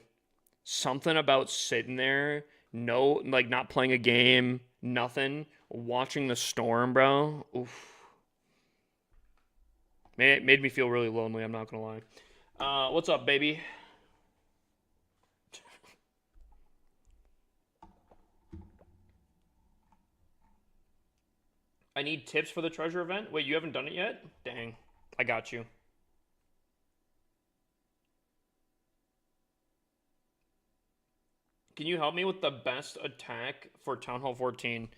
Something about sitting there, no, like not playing a game, nothing, watching the storm, bro. Oof. Made me feel really lonely, I'm not gonna lie. What's up, baby? I need tips for the treasure event. Wait, you haven't done it yet? Dang. I got you. Can you help me with the best attack for Town Hall 14?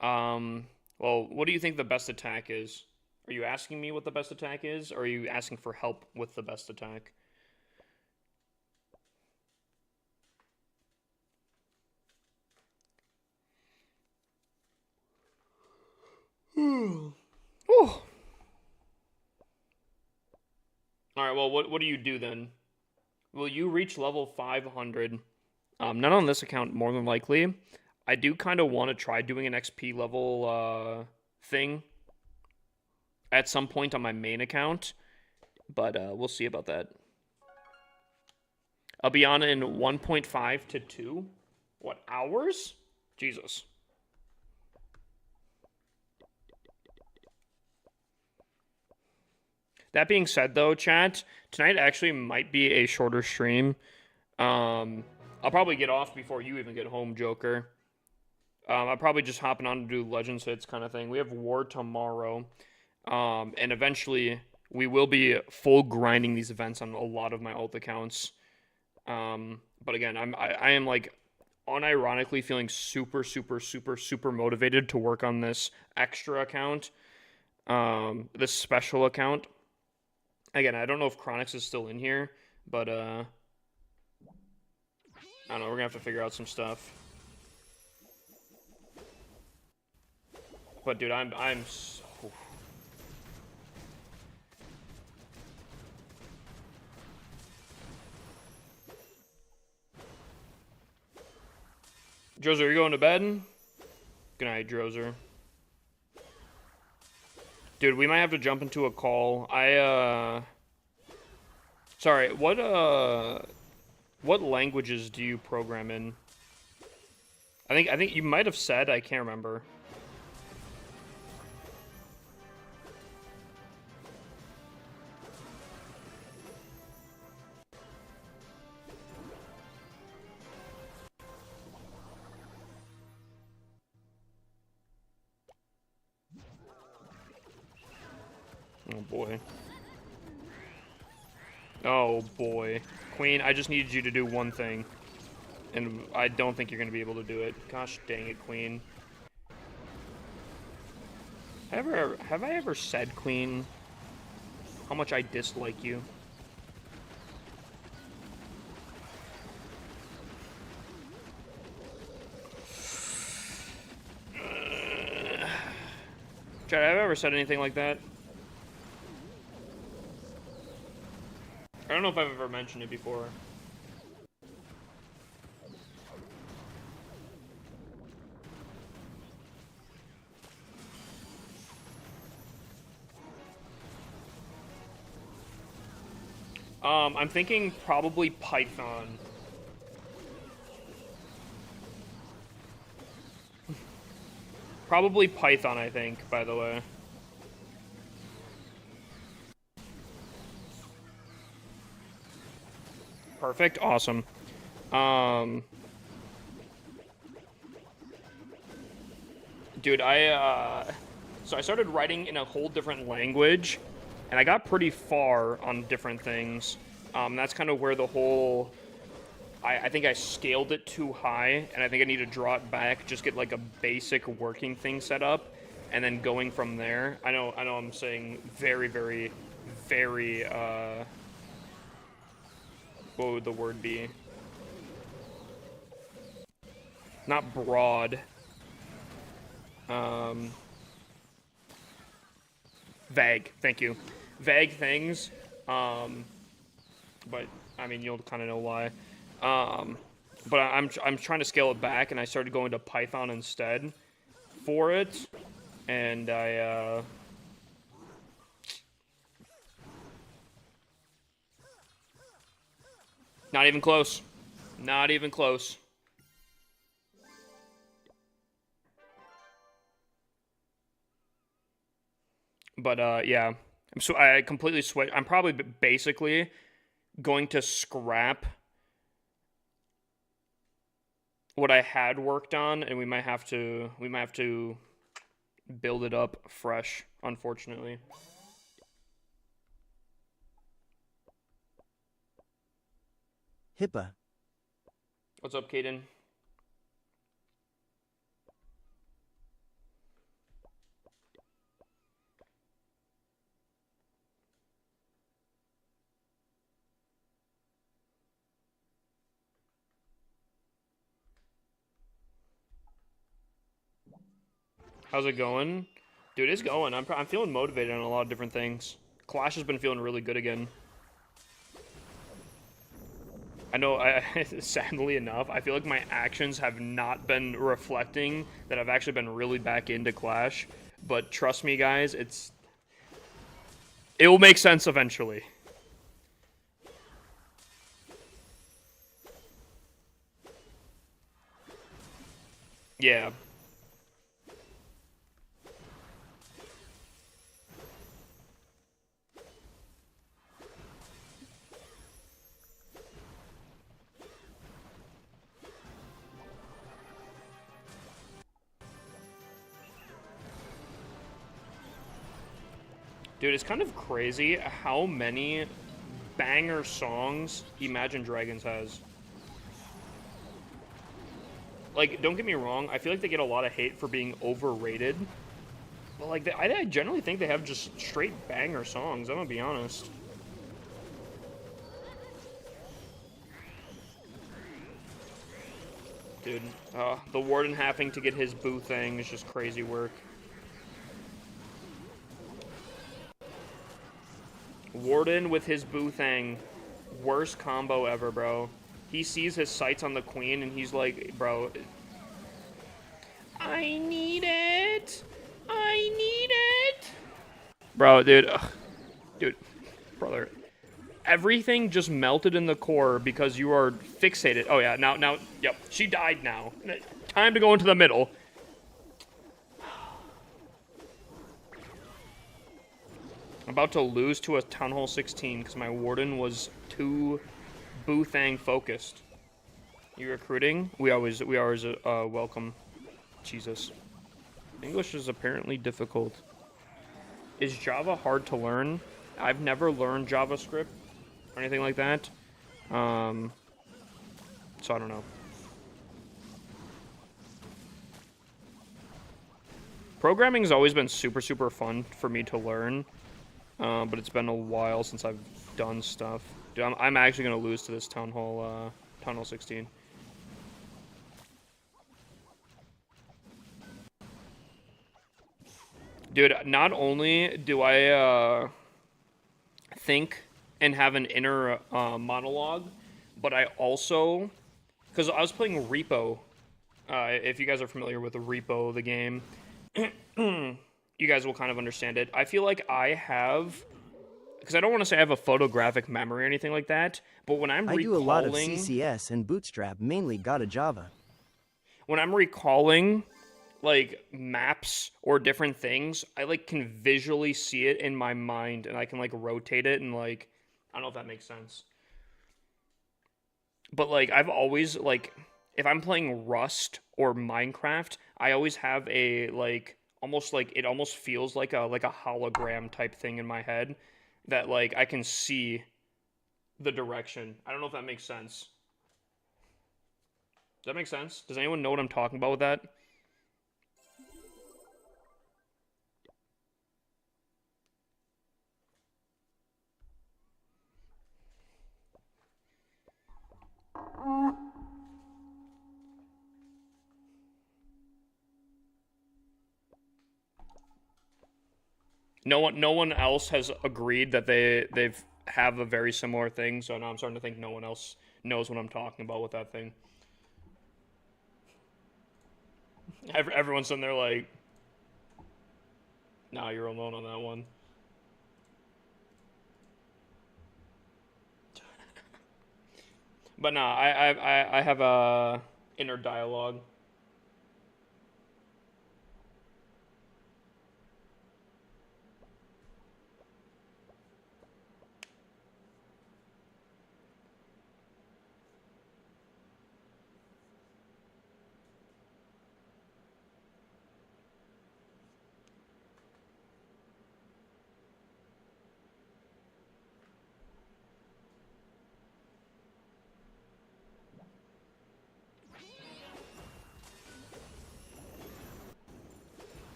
Well, what do you think the best attack is? Are you asking me what the best attack is, or are you asking for help with the best attack? Oh. All right, well, what do you do then? Will you reach level 500? Not on this account, more than likely. I do kind of want to try doing an XP level thing at some point on my main account, but we'll see about that. I'll be on in 1.5 to 2. What, hours? Jesus. That being said, though, chat, tonight actually might be a shorter stream. I'll probably get off before you even get home, Joker. I'll probably just hopping on to do Legends hits kind of thing. We have War tomorrow, and eventually we will be full grinding these events on a lot of my alt accounts. But again, I am like unironically feeling super motivated to work on this extra account, this special account. Again, I don't know if Chronix is still in here, but I don't know. We're gonna have to figure out some stuff. But dude, I'm so... Drozer, are you going to bed? Good night, Drozer. Dude, we might have to jump into a call. Sorry, what languages do you program in? I think you might have said, I can't remember. Oh boy. Oh boy. Queen, I just needed you to do one thing. And I don't think you're gonna be able to do it. Gosh dang it, Queen. Have I ever said, Queen, how much I dislike you? Chad, have I ever said anything like that? I don't know if I've ever mentioned it before. I'm thinking probably Python. Probably Python, I think, by the way. Perfect, awesome. Dude, so I started writing in a whole different language, and I got pretty far on different things. That's kind of where the whole, I think I scaled it too high, and I think I need to draw it back, just get like a basic working thing set up, and then going from there. I know I'm saying very, very, very, what would the word be? Not broad. Vague. Thank you. Vague things. But I mean, you'll kind of know why. But I'm trying to scale it back, and I started going to Python instead for it, and I not even close. Not even close. But yeah, I completely switched. I'm probably basically going to scrap what I had worked on, and we might have to build it up fresh, unfortunately. HIPAA. What's up, Caden? How's it going? Dude, it's going. I'm feeling motivated on a lot of different things. Clash has been feeling really good again. I know, sadly enough, I feel like my actions have not been reflecting that I've actually been really back into Clash. But trust me, guys, it will make sense eventually. Yeah. Dude, it's kind of crazy how many banger songs Imagine Dragons has. Like, don't get me wrong, I feel like they get a lot of hate for being overrated. But, like, I generally think they have just straight banger songs, I'm gonna be honest. Dude, the Warden having to get his boo thing is just crazy work. Warden with his boo thing. Worst combo ever, bro. He sees his sights on the queen and he's like, bro, I need it. I need it. Bro, dude. Ugh. Dude. Brother. Everything just melted in the core because you are fixated. Oh, yeah. Now. Yep. She died now. Time to go into the middle. I'm about to lose to a Town Hall 16 because my warden was too Boothang focused. You recruiting? We always welcome. Jesus. English is apparently difficult. Is Java hard to learn? I've never learned JavaScript or anything like that. So I don't know. Programming's always been super, super fun for me to learn. But it's been a while since I've done stuff. Dude, I'm actually gonna lose to this Town Hall 16. Dude, not only do I think and have an inner monologue, but I also, because I was playing Repo. If you guys are familiar with the Repo, the game, you guys will kind of understand it. I feel like I have, because I don't want to say I have a photographic memory or anything like that, but when I'm recalling... I do a lot of CCS and Bootstrap, mainly Gata Java. When I'm recalling, like, maps or different things, I, like, can visually see it in my mind, and I can, like, rotate it, and, like, I don't know if that makes sense. But, like, I've always, like, if I'm playing Rust or Minecraft, I always have a, like, almost like, it almost feels like a hologram type thing in my head that, like, I can see the direction. I don't know if that makes sense. Does that make sense? Does anyone know what I'm talking about with that? No one else has agreed that they've have a very similar thing, so now I'm starting to think no one else knows what I'm talking about with that thing. Everyone's sitting there like, nah, you're alone on that one. But nah, I have a inner dialogue.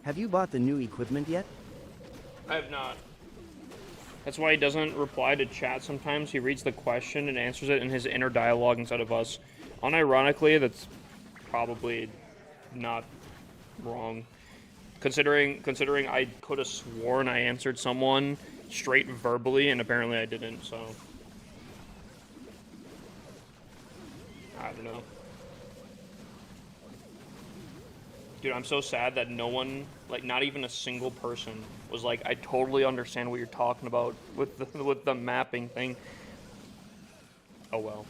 Have you bought the new equipment yet? I have not. That's why he doesn't reply to chat sometimes. He reads the question and answers it in his inner dialogue instead of us. Unironically, that's probably not wrong. Considering I could have sworn I answered someone, straight verbally, and apparently I didn't, so I don't know. Dude, I'm so sad that no one, like, not even a single person was like, I totally understand what you're talking about with the mapping thing. Oh well.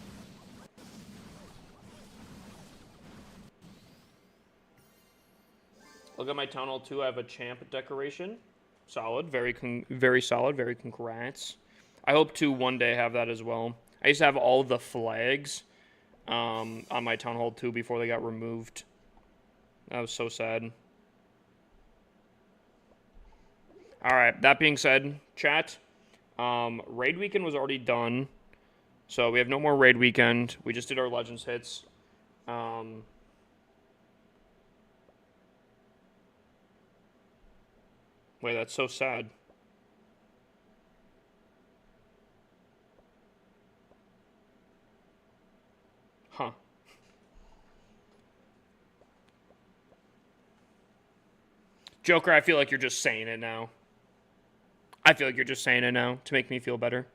Look at my Town Hall 2. I have a champ decoration. Solid. Very solid. Very congrats. I hope to one day have that as well. I used to have all the flags on my Town Hall 2 before they got removed. That was so sad. Alright, that being said, chat, Raid Weekend was already done. So we have no more Raid Weekend. We just did our Legends hits. Wait, that's so sad. Huh. Joker, I feel like you're just saying it now. I feel like you're just saying it now to make me feel better.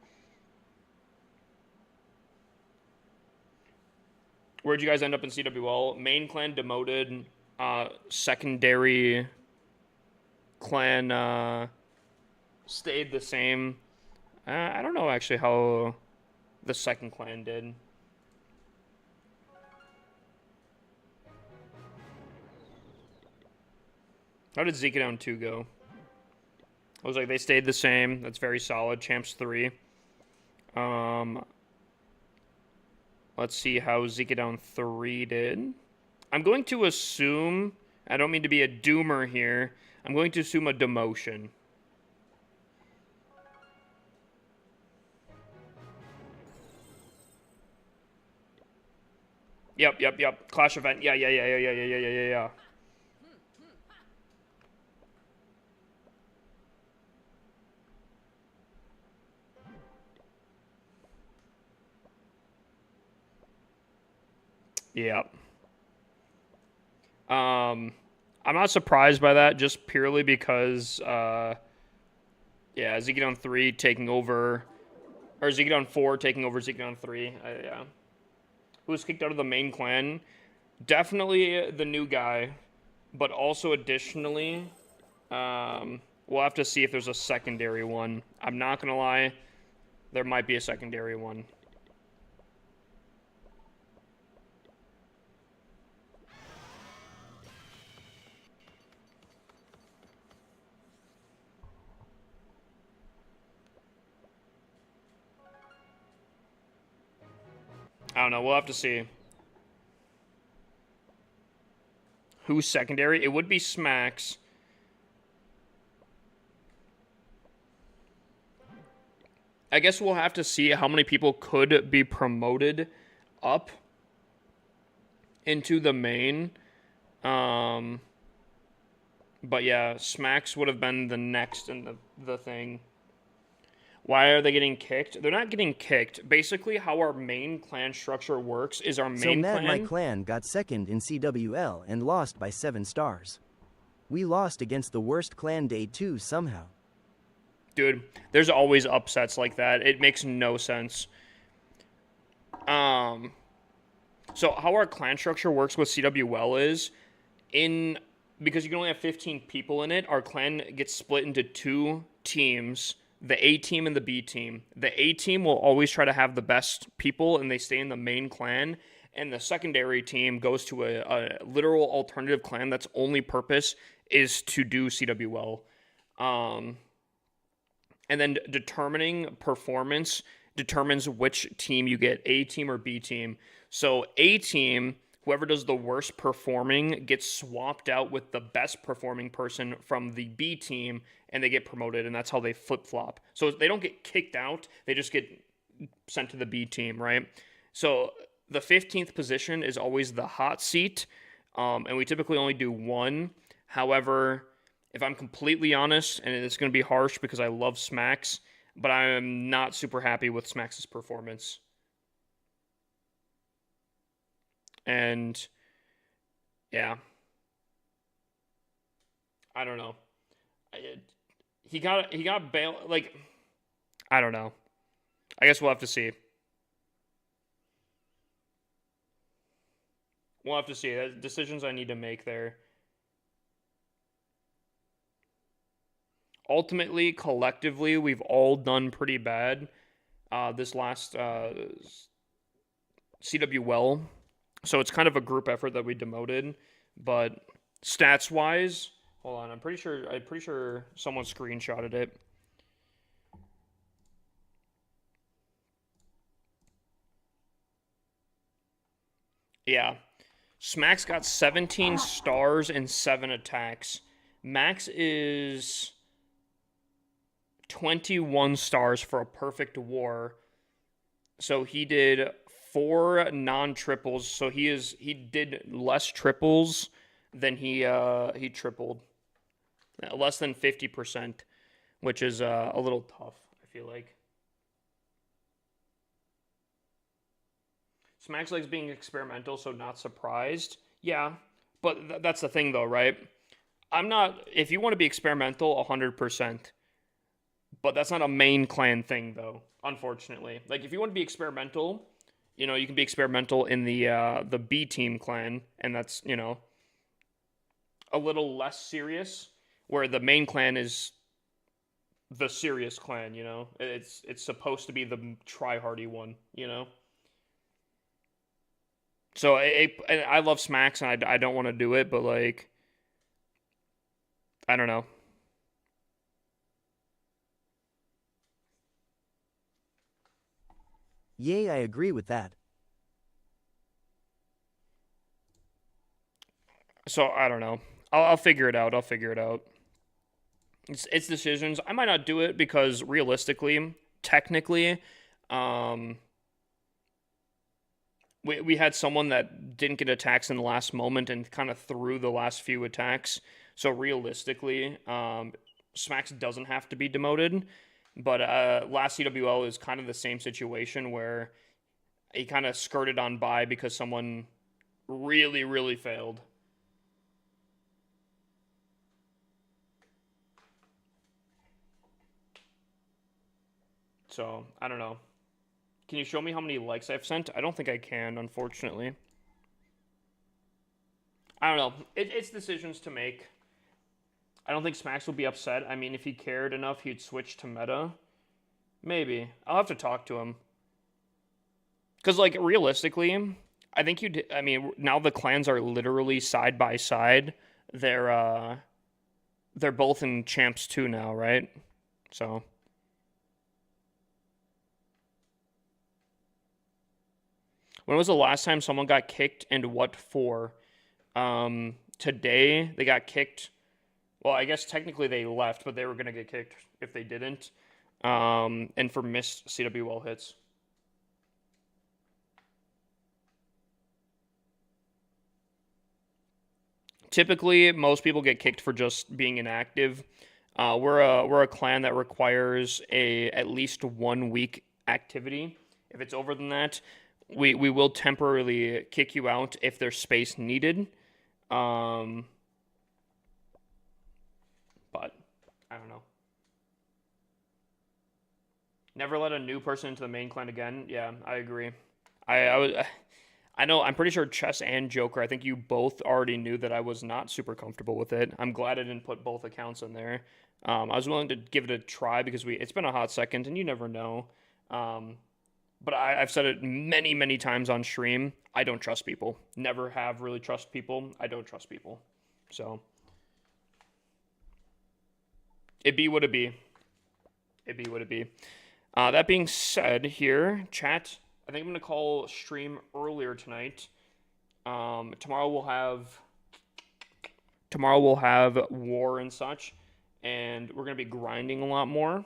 Where'd you guys end up in CWL? Main clan demoted. Secondary clan stayed the same. I don't know actually how the second clan did. How did Zeke down 2 go? I was like, they stayed the same. That's very solid. Champs 3. Let's see how Zeke down 3 did. I'm going to assume, I don't mean to be a doomer here, I'm going to assume a demotion. Yep. Clash event. Yeah. Yep. I'm not surprised by that, just purely because, yeah, Zeke down 3 taking over, or Zeke down 4 taking over Zeke down 3. Yeah. Who was kicked out of the main clan? Definitely the new guy, but also additionally, we'll have to see if there's a secondary one. I'm not gonna lie, there might be a secondary one. I don't know. We'll have to see. Who's secondary? It would be Smacks. I guess we'll have to see how many people could be promoted up into the main. But yeah, Smacks would have been the next in the thing. Why are they getting kicked? They're not getting kicked. Basically, how our main clan structure works is our main So clan... My Clan got second in CWL and lost by 7 stars. We lost against the worst clan day 2 somehow. Dude, there's always upsets like that. It makes no sense. So how our clan structure works with CWL is, because you can only have 15 people in it, our clan gets split into 2 teams, the A team and the B team. The A team will always try to have the best people, and they stay in the main clan. And the secondary team goes to a literal alternative clan that's only purpose is to do CWL. And then determining performance determines which team you get, A team or B team. So A team, whoever does the worst performing gets swapped out with the best performing person from the B team, and they get promoted, and that's how they flip-flop. So they don't get kicked out, they just get sent to the B team, right? So the 15th position is always the hot seat, and we typically only do 1. However, if I'm completely honest, and it's going to be harsh because I love Smacks, but I'm not super happy with Smacks' performance. And yeah, I don't know. He got bailed. Like, I don't know. I guess we'll have to see. We'll have to see. Decisions I need to make there. Ultimately, collectively, we've all done pretty bad this last CWL. So it's kind of a group effort that we demoted. But stats wise, hold on, I'm pretty sure someone screenshotted it. Yeah. Smack's got 17 stars and 7 attacks. Max is 21 stars for a perfect war. So he did 4 non-triples. So he did less triples than he tripled. Less than 50%, which is a little tough, I feel like. Smax likes being experimental, so not surprised. Yeah, but that's the thing, though, right? I'm not. If you want to be experimental, 100%. But that's not a main clan thing, though. Unfortunately, like if you want to be experimental, you can be experimental in the B team clan, and that's a little less serious. Where the main clan is the serious clan. It's supposed to be the try-hardy one. So I love Smacks, and I don't want to do it, but like, I don't know. Yay, I agree with that. So I don't know. I'll figure it out. I'll figure it out. It's decisions. I might not do it because realistically, technically, um, we had someone that didn't get attacks in the last moment and kind of threw the last few attacks. So realistically, Smacks doesn't have to be demoted. But last CWL is kind of the same situation where he kind of skirted on by because someone really, really failed. So, I don't know. Can you show me how many likes I've sent? I don't think I can, unfortunately. I don't know. It's decisions to make. I don't think Smacks will be upset. I mean, if he cared enough, he'd switch to meta. Maybe. I'll have to talk to him. Because, like, realistically, I think I mean, now the clans are literally side by side. They're both in Champs 2 now, right? So. When was the last time someone got kicked and what for? Today they got kicked. Well, I guess technically they left, but they were going to get kicked if they didn't. And for missed CWL hits. Typically, most people get kicked for just being inactive. We're a clan that requires at least 1 week activity. If it's over than that, we will temporarily kick you out if there's space needed. But I don't know. Never let a new person into the main clan again. Yeah, I agree. I know. I'm pretty sure Chess and Joker. I think you both already knew that I was not super comfortable with it. I'm glad I didn't put both accounts in there. I was willing to give it a try because it's been a hot second, and you never know. But I've said it many, many times on stream. I don't trust people. Never have really trust people. I don't trust people. So it be what it be. It be what it be. That being said, here, chat. I think I'm gonna call stream earlier tonight. Tomorrow we'll have war and such, and we're gonna be grinding a lot more.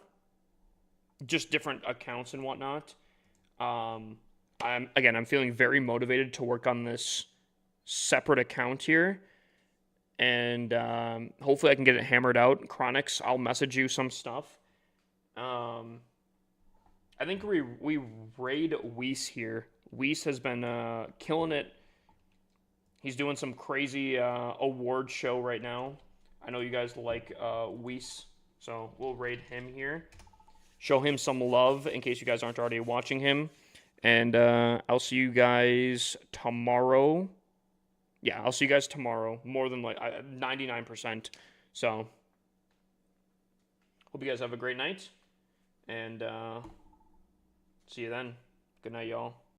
Just different accounts and whatnot. I'm feeling very motivated to work on this separate account here, and hopefully I can get it hammered out. Chronix, I'll message you some stuff. I think we raid Weiss here. Weiss has been killing it. He's doing some crazy award show right now. I know you guys like Weiss, so we'll raid him here. show him some love in case you guys aren't already watching him. And I'll see you guys tomorrow. Yeah, I'll see you guys tomorrow. More than like 99%. So, hope you guys have a great night. And see you then. Good night, y'all.